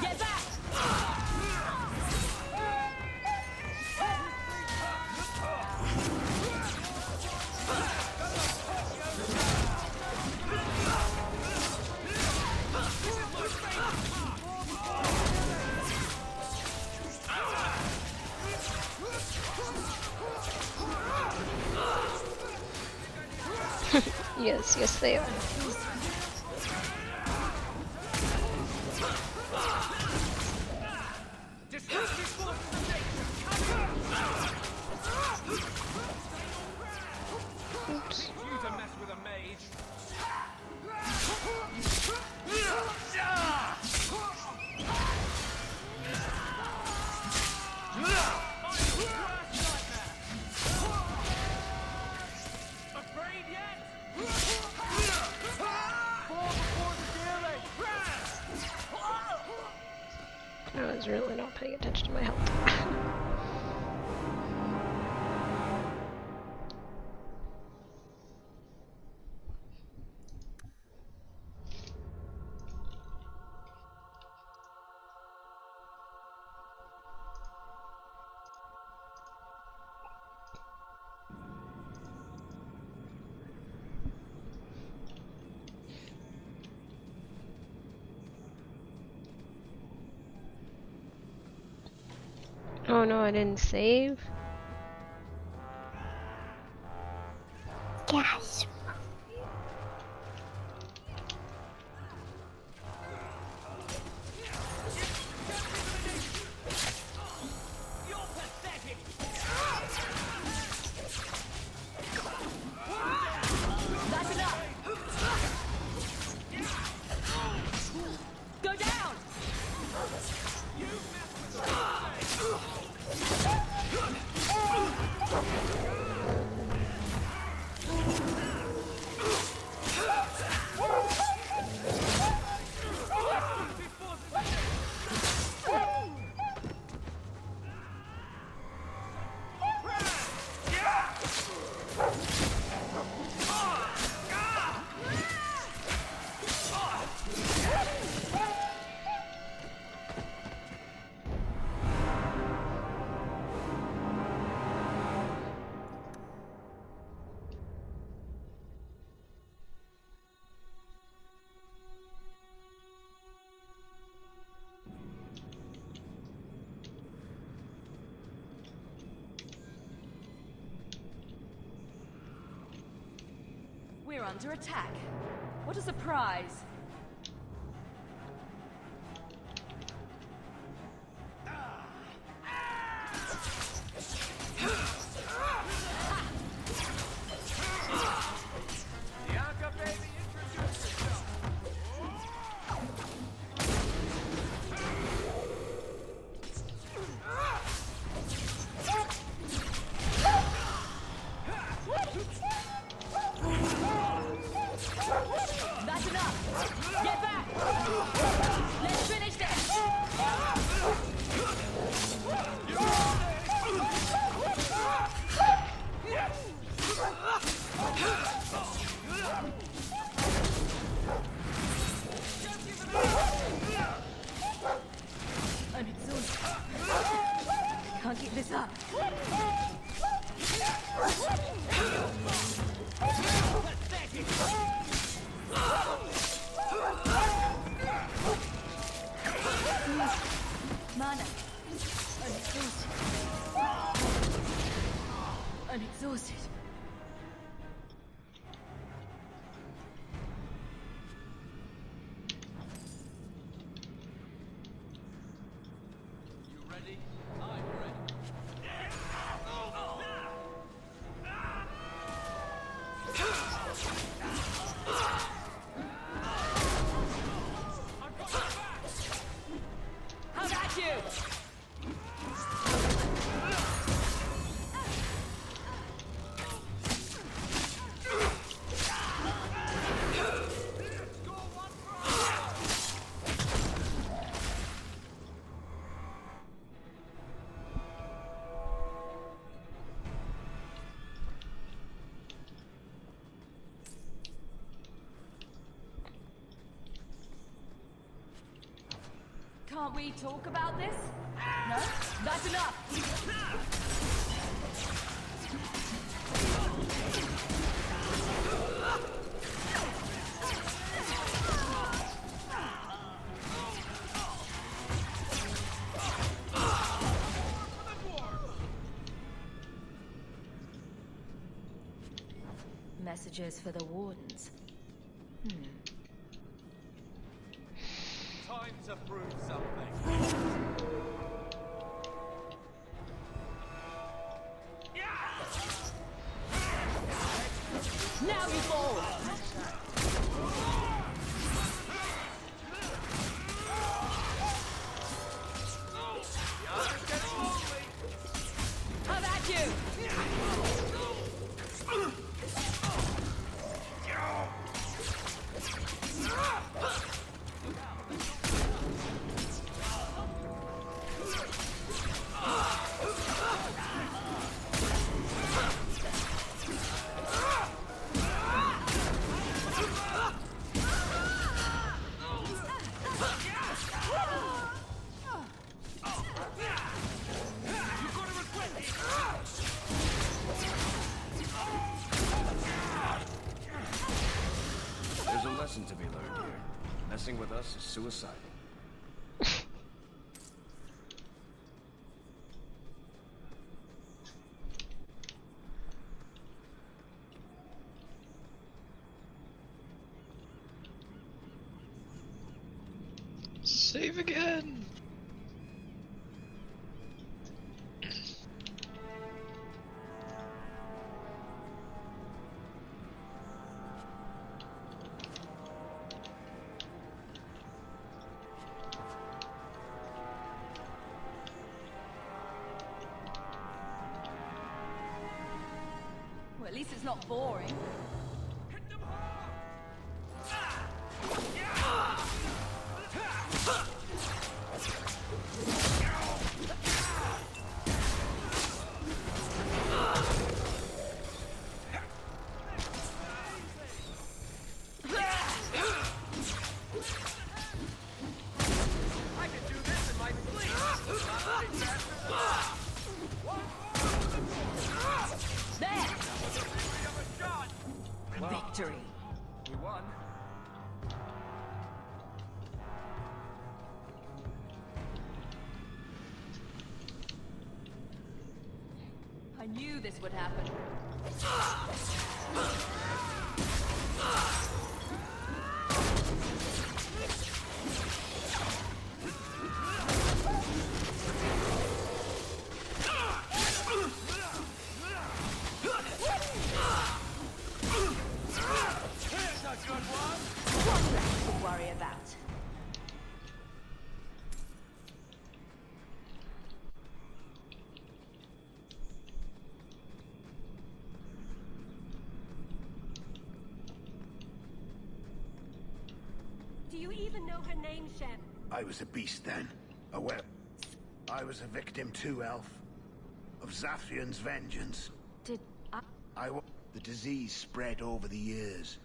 Get back! Yes, yes they are. Oops. I was really not paying attention to my health. Oh no, I didn't save. Gasp. That's enough! Go down! We're under attack. What a surprise. Bianca, baby, introduce yourself. That's enough! closer! Mana. Unexhausted. Unexhausted. You ready? I'm ready. How about you? Can't we talk about this? No? That's enough! Messages for the Wardens. Time to prove something. Now you fall! How about you? There's a lesson to be learned here. Messing with us is suicidal. Save again! Well, at least it's not boring. I can do this in my sleep. There! Well, Victory. we won. I knew this would happen. Here's a good one. One less to worry about. Do you even know her name, Shem? I was a beast then. I was a victim too, Elf. Of Zathrian's vengeance. Did The disease spread over the years.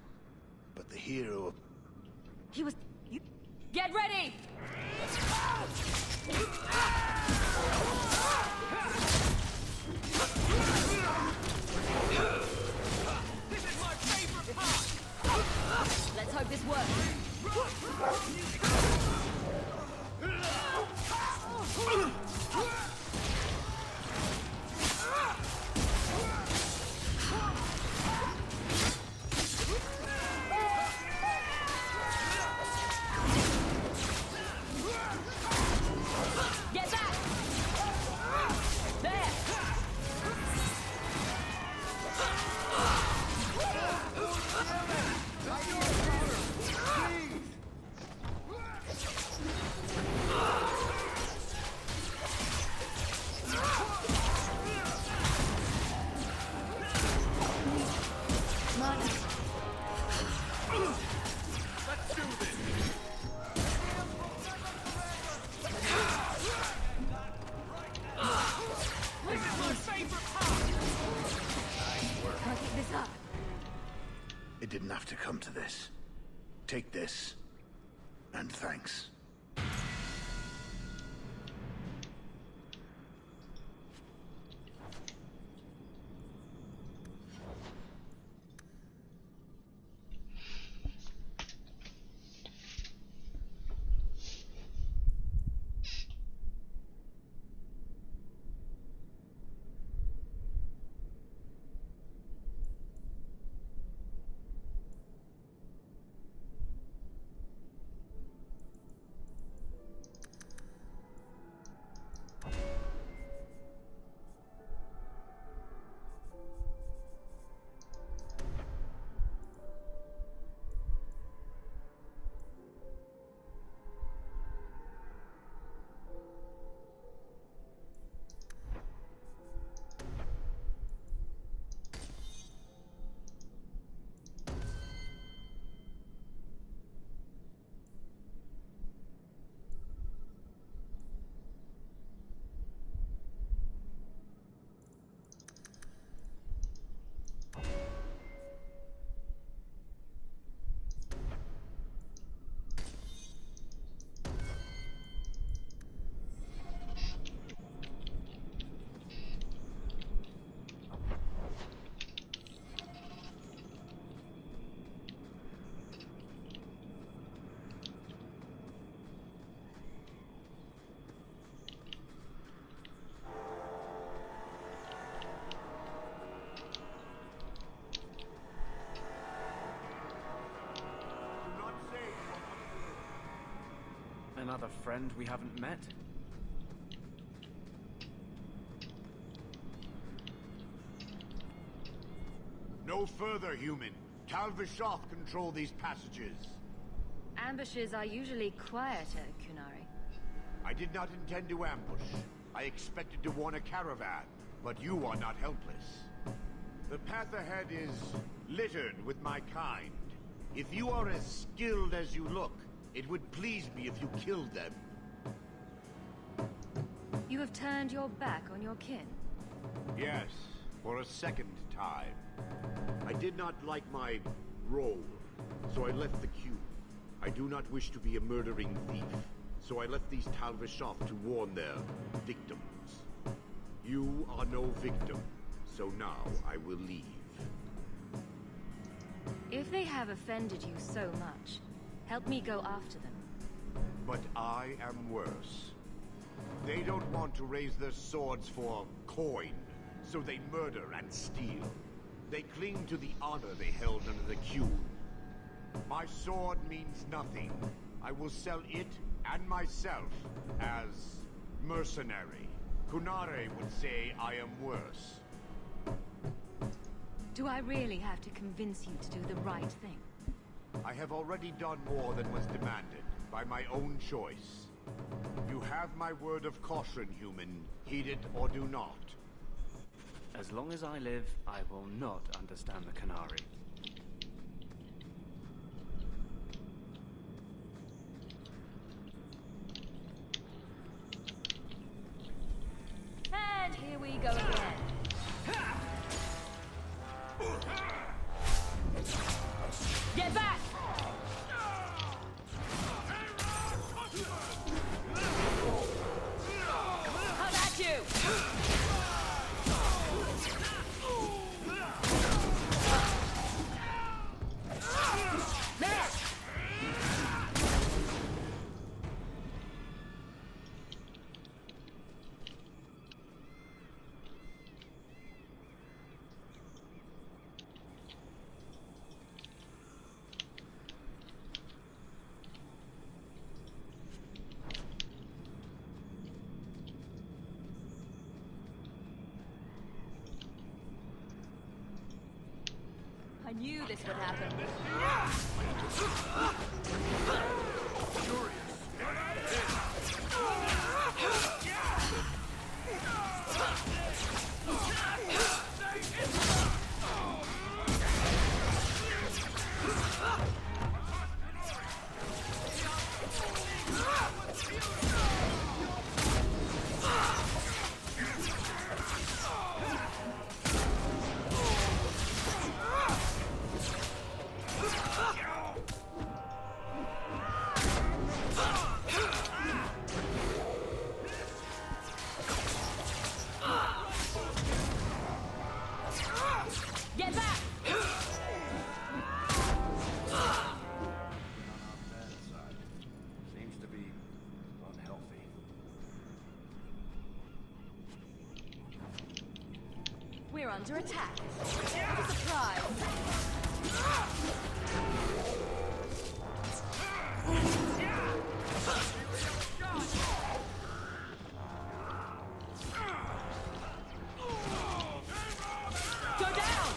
But the hero... He was... You... Get ready! have to come to this. Take this. And thanks. Another friend we haven't met? No further, human. Tal Vashoth control these passages. Ambushes are usually quieter, Kunari. I did not intend to ambush. I expected to warn a caravan, but you are not helpless. The path ahead is littered with my kind. If you are as skilled as you look, it would please me if you killed them. You have turned your back on your kin? Yes, for a second time. I did not like my role, so I left the queue. I do not wish to be a murdering thief, so I left these Tal Vashoth to warn their victims. You are no victim, so now I will leave. If they have offended you so much, help me go after them. But I am worse. They don't want to raise their swords for coin, so they murder and steal. They cling to the honor they held under the queue. My sword means nothing. I will sell it and myself as mercenary. Kunare would say I am worse. Do I really have to convince you to do the right thing? I have already done more than was demanded, by my own choice. You have my word of caution, human. Heed it or do not. As long as I live, I will not understand the Qunari. And here we go again. Get back! How about you? There! I knew this would happen. under attack. What a surprise! Go down!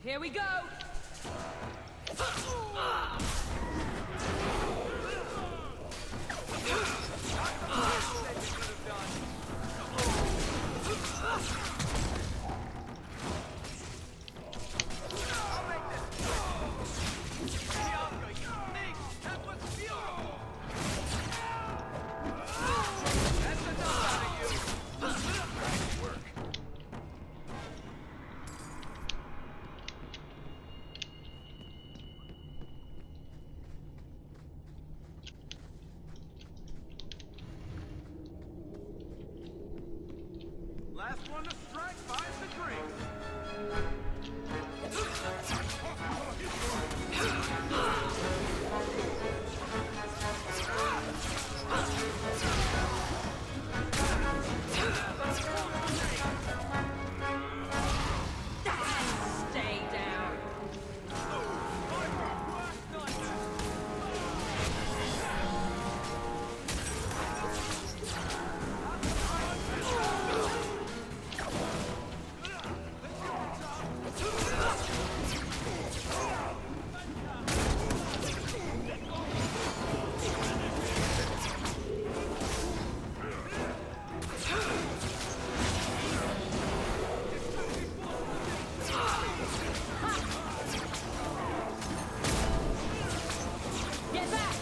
Here we go! Last one to strike buys the drinks. Stay down. Get back!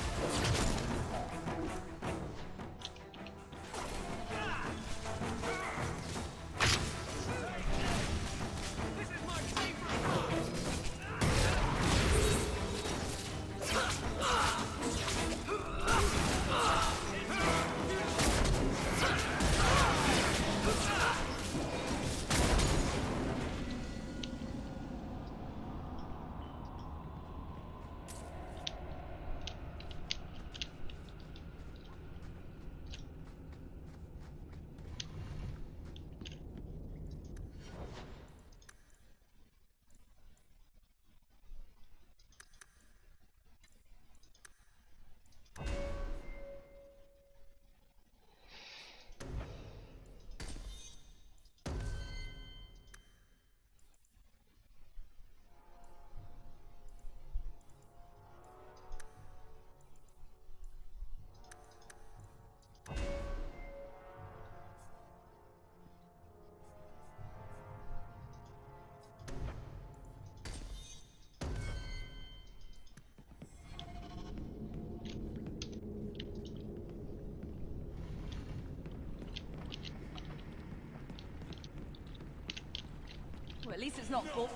Well, at least it's not full.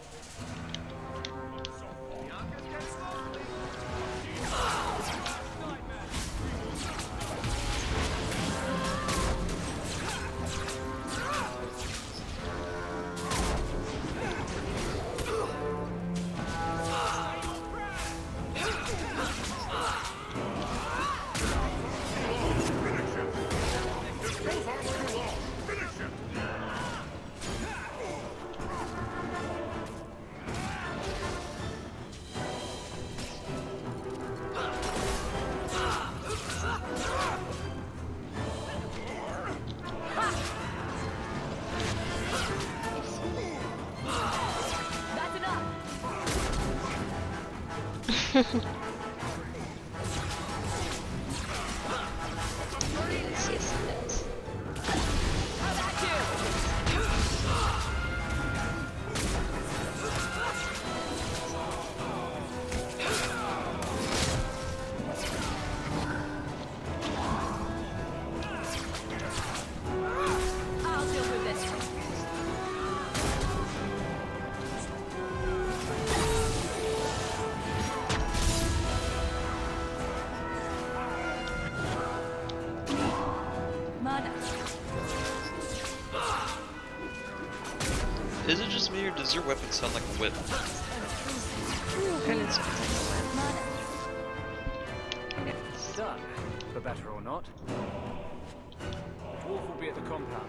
Let's see some notes. I'll deal with this. Mana. Is it just me or does your weapon sound like a whip? Kind of sounds like a whip. It's done, for better or not. Dwarf will be at the compound.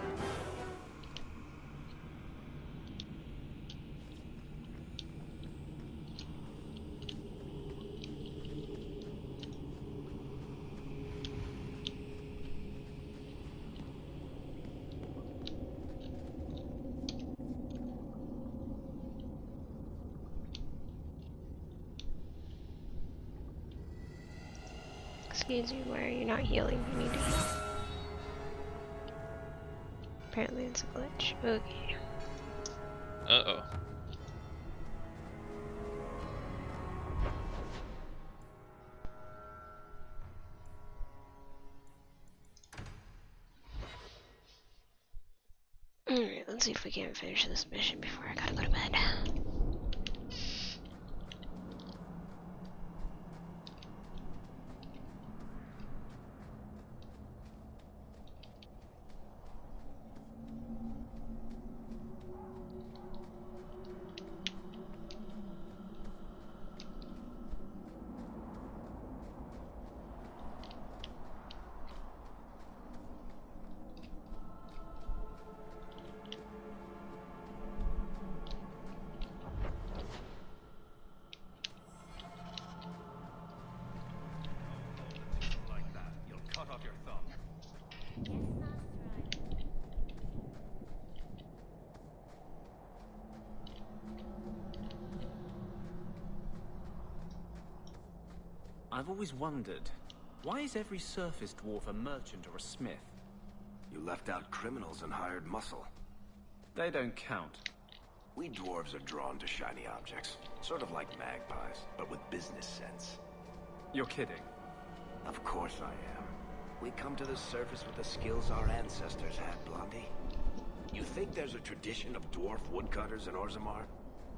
Excuse you, why are you not healing? You need to heal. Apparently it's a glitch. Okay. Uh-oh. Alright, let's see if we can finish this mission before I gotta go to bed. Like that, you'll cut off your thumb. I've always wondered, why is every surface dwarf a merchant or a smith? You left out criminals and hired muscle. They don't count. We dwarves are drawn to shiny objects. Sort of like magpies, but with business sense. You're kidding. Of course I am. We come to the surface with the skills our ancestors had, Blondie. You think there's a tradition of dwarf woodcutters in Orzammar?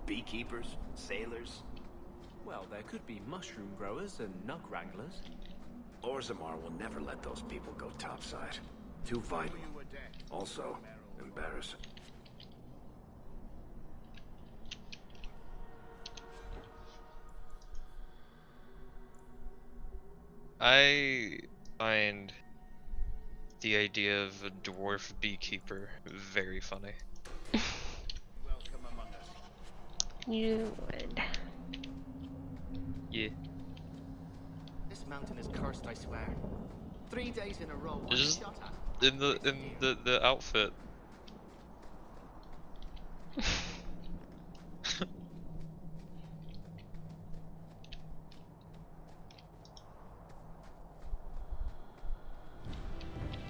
Beekeepers? Sailors? Well, there could be mushroom growers and nug wranglers. Orzammar will never let those people go topside. Too vital. Also, embarrassing. I find the idea of a dwarf beekeeper very funny. You would. Yeah. This mountain is cursed, I swear. 3 days in a row, I'm It's just shot at. in the outfit.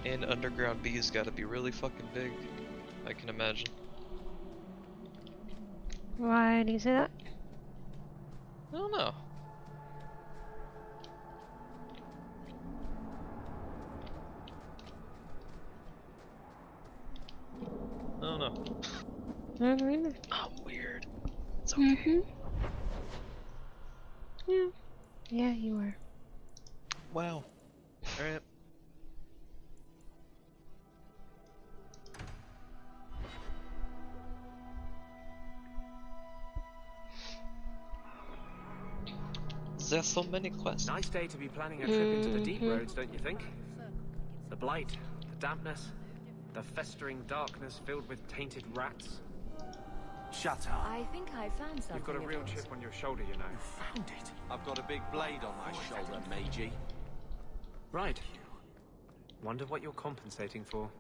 And underground bees gotta be really fucking big, I can imagine. Why do you say that? I don't know. I don't know. I don't know either. Oh, weird. It's okay. Yeah. Yeah, you were. Wow. Alright. There's so many quests. Nice day to be planning a trip into the deep roads, don't you think? The blight, the dampness, the festering darkness filled with tainted rats. Shut up. I think I found something. You've got a real of yours. chip on your shoulder, you know. Found it. I've got a big blade on my shoulder, Meiji. Right. Wonder what you're compensating for.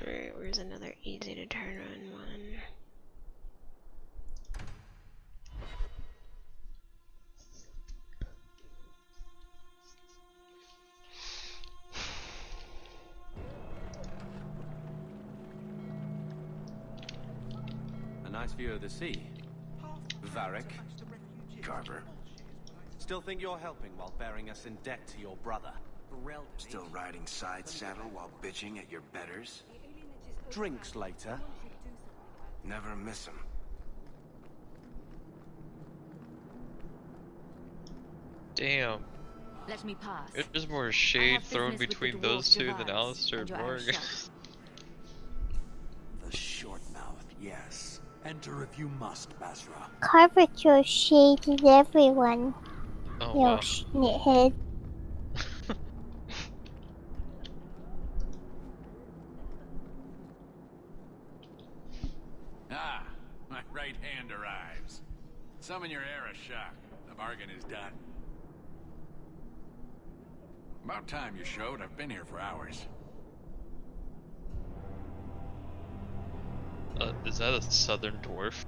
Alright, where's another easy to turn on one? nice view of the sea. Varric. Carver. Still think you're helping while bearing us in debt to your brother. Still riding side saddle while bitching at your betters? Drinks later. Never miss 'em. Damn. Let me pass. There's more I shade have thrown business with between the those dwarves two than Devise, Alistair and and your Morgan. Arishak. The short mouth, yes. Enter if you must, Basra. Carver throws shade at everyone. Oh, You wow. shithead. Ah, my right hand arrives. Summon your Arishak. The bargain is done. About time you showed. I've been here for hours. Is that a southern dwarf?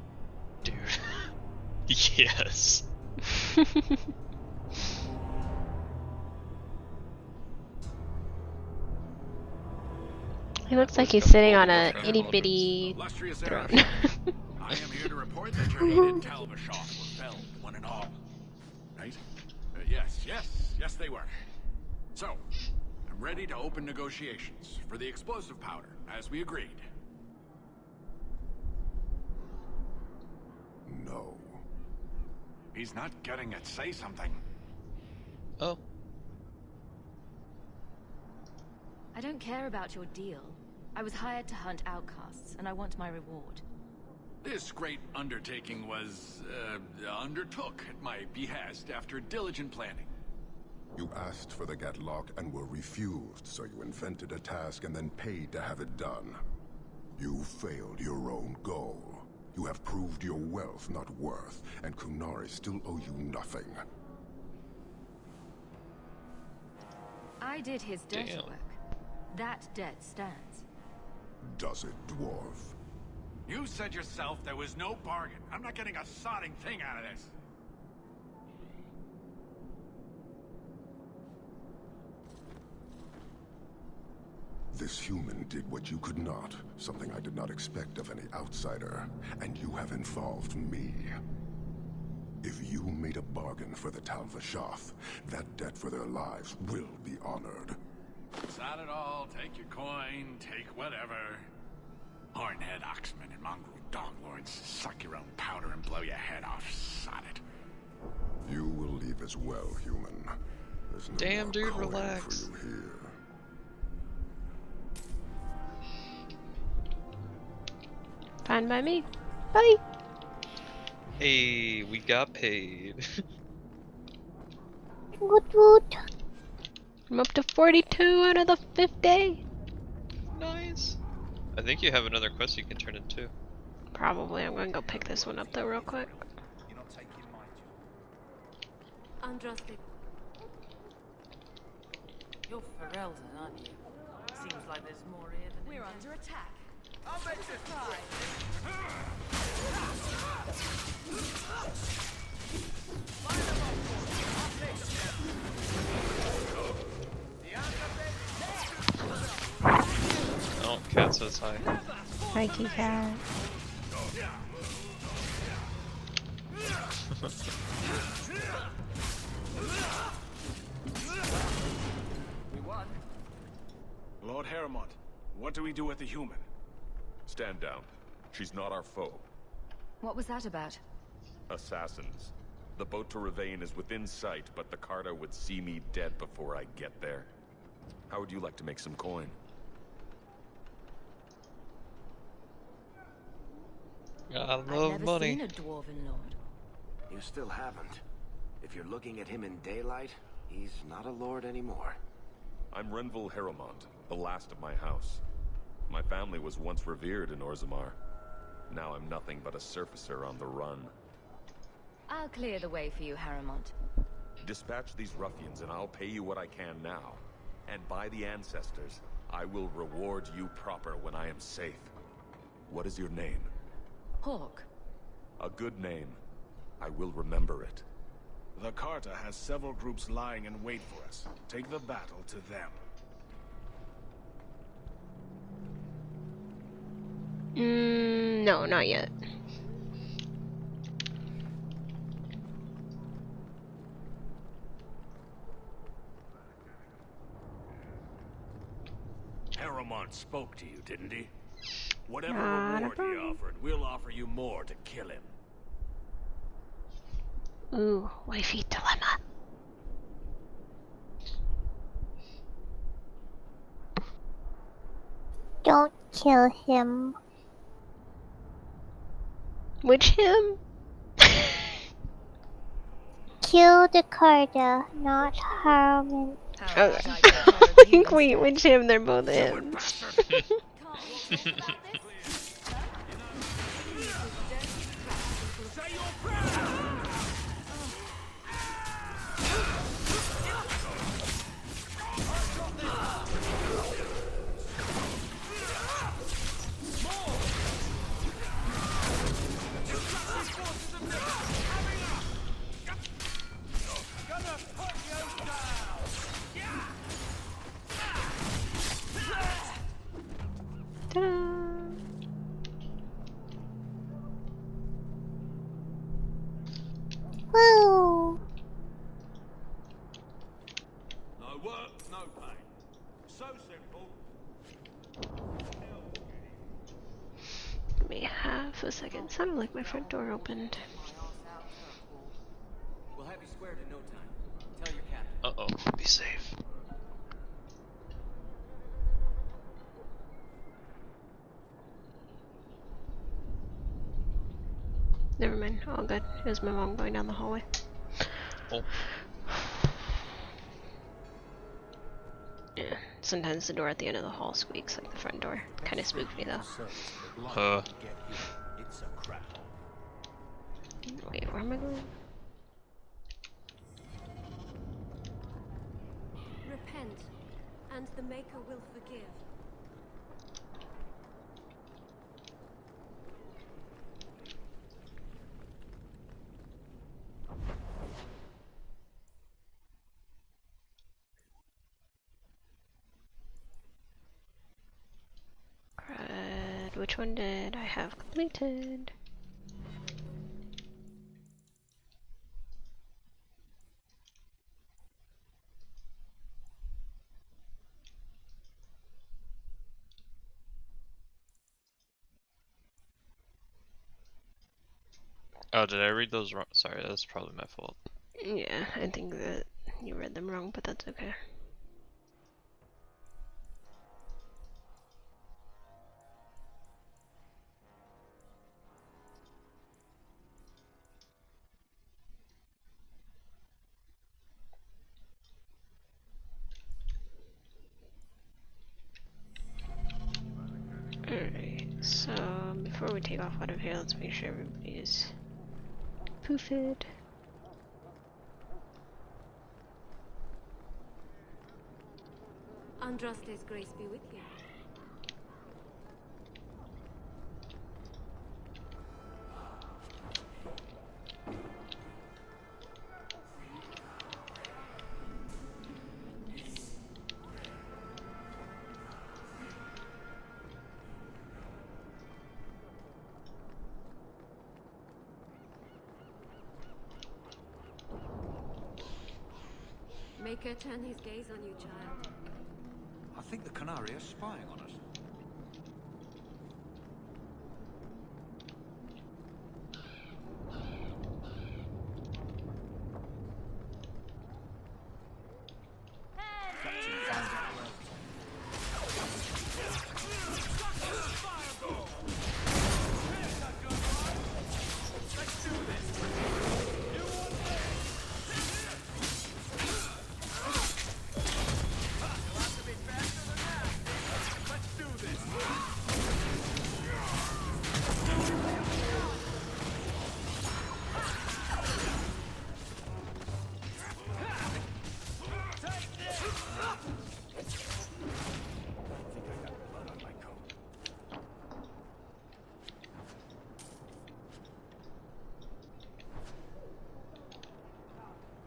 Dude. Yes. He looks like he's sitting on a itty bitty Illustrious throne. Arishak, I am here to report that your hated Talvashov were felled, one and all. Right? Yes, they were. So, I'm ready to open negotiations for the explosive powder, as we agreed. No. He's not getting it. Say something. Oh. I don't care about your deal. I was hired to hunt outcasts, and I want my reward. This great undertaking was, undertook at my behest after diligent planning. You asked for the Gatlock and were refused, so you invented a task and then paid to have it done. You failed your own goal. You have proved your wealth not worth, and Kunari still owe you nothing. I did his dirty Damn. work. That debt stands. Does it, dwarf? You said yourself there was no bargain. I'm not getting a sodding thing out of this. This human did what you could not, something I did not expect of any outsider, and you have involved me. If you made a bargain for the Tal Vashath, that debt for their lives will be honored. Sod it all, take your coin, take whatever. Hornhead Oxman and mongrel doglords, suck your own powder and blow your head off, sod it. You will leave as well, human. There's no Damn, more dude, coin relax. for you here. Fine by me. Bye. Hey, we got paid. Woot woot. I'm up to 42 out of the 50. Nice. I think you have another quest you can turn in too. Probably. I'm gonna go pick this one up though real quick. Andraste. You're Ferelden, aren't you? Seems like there's more here than we're under attack. I'll make this Oh, cat says hi. Mikey cat. Lord Heremont, what do we do with the human? Stand down. She's not our foe. What was that about? Assassins. The boat to Ravain is within sight, but the Carta would see me dead before I get there. How would you like to make some coin? I Oh, love I've never money. seen a dwarven lord. You still haven't. If you're looking at him in daylight, he's not a lord anymore. I'm Renville Heremont, the last of my house. My family was once revered in Orzammar. Now I'm nothing but a surfacer on the run. I'll clear the way for you, Heremont. Dispatch these ruffians and I'll pay you what I can now. And by the ancestors, I will reward you proper when I am safe. What is your name? Hawk. A good name. I will remember it. The Carta has several groups lying in wait for us. Take the battle to them. No, not yet. Belmont spoke to you, didn't he? Whatever Not a reward he problem. offered, we'll offer you more to kill him. Ooh, wifey dilemma. Don't kill him. Which him? Kill the Carter, not Harmon. Okay. Wait, which him? They're both him. Ta-da! Woo! No work, no pay. So simple. Give me half a second. Sounded like my front door opened. We'll have you squared in no time. Tell your captain. Uh-oh. Be safe. Never mind. All good. It was my mom going down the hallway. Oh. Yeah. Sometimes the door at the end of the hall squeaks like the front door. Kind of spooked me though. It's a crap. Wait, where am I going? Repent, and the Maker will forgive. Crud. Which one did I have completed? Oh, did I read those wrong? Sorry, that's probably my fault. Yeah, I think that you read them wrong, but that's okay. Alright, so before we take off out of here, let's make sure everybody's poofed. Andraste's grace be with you. Maker turn his gaze on you, child. I think the Canary is spying on us.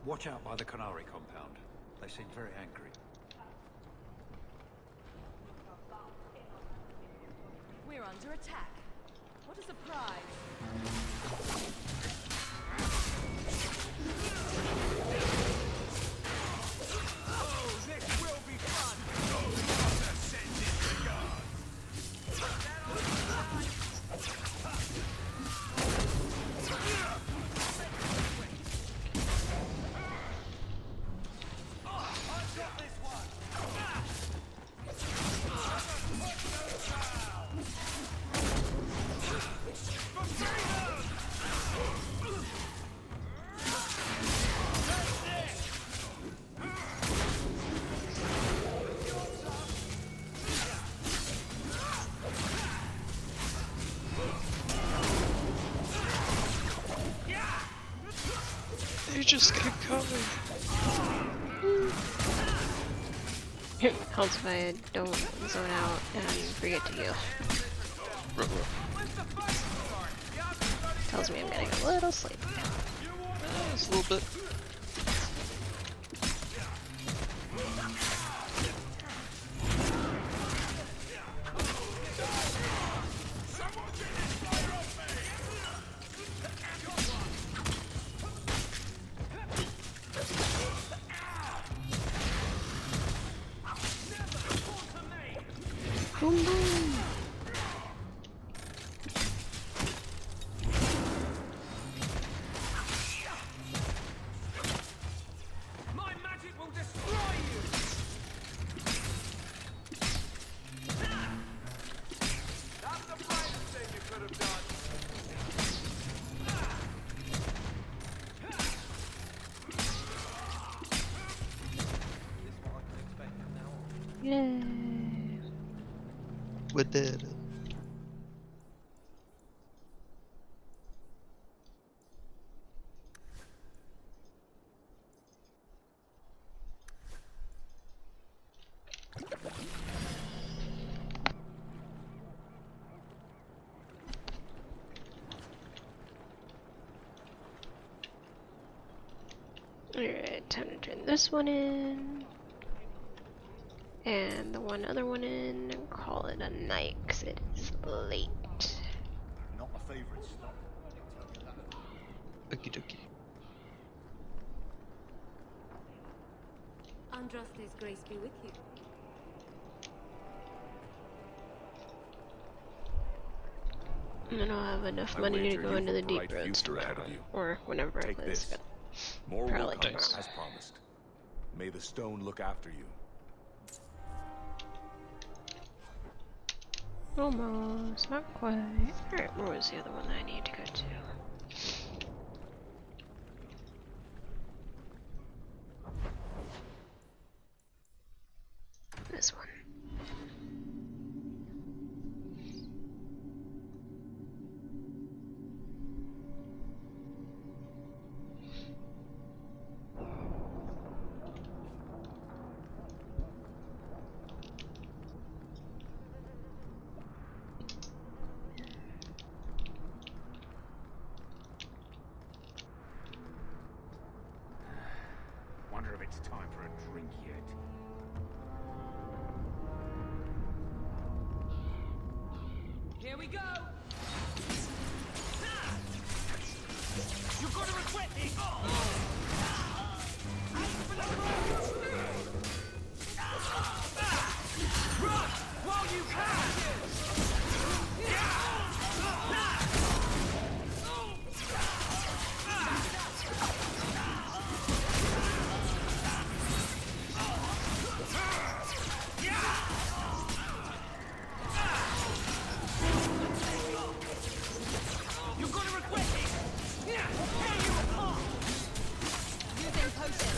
Watch out by the Canary compound. They seem very angry. We're under attack. What a surprise! Oh, this will be fun! Those that sent it to go! just keep coming. Helps if I don't zone out and forget to heal. Tells me I'm getting a little sleepy. Just a little bit. Boom boom. My magic will destroy you. That's the brightest thing you could have done. Yay. We did it. Alright, time to turn this one in. And the other one in, and call it a night, because it is late. Not my favorite stop. Okie dokie. Andraste's grace be with you. And then I'll have enough money to go into the deep roads tomorrow, or whenever I play this. More Probably will come tomorrow. as promised. May the stone look after you. Almost, not quite. Alright, where was the other one that I need to go to? This one. Wonder if it's time for a drink yet. Here we go. You're gonna regret this. Run while you can. You're gonna regret it. Here you are. Using potion.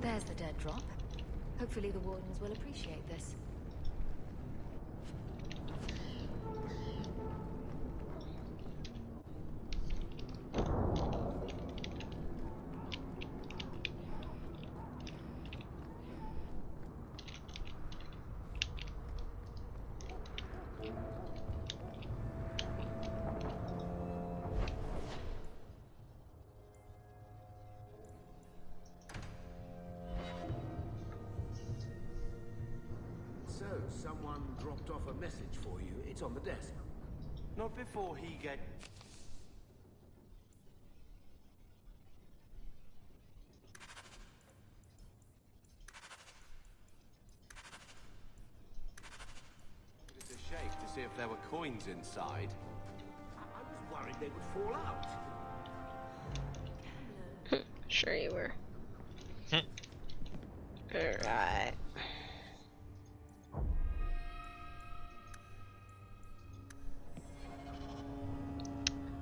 There's the dead drop. Hopefully the wardens will appreciate this. So, someone dropped off a message for you. It's on the desk. Not before he get... It's a shake to see if there coins inside. I was worried they would fall out. Sure you were. Alright.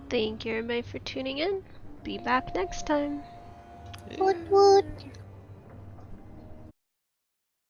Thank you everybody for tuning in. Be back next time. Woot woot.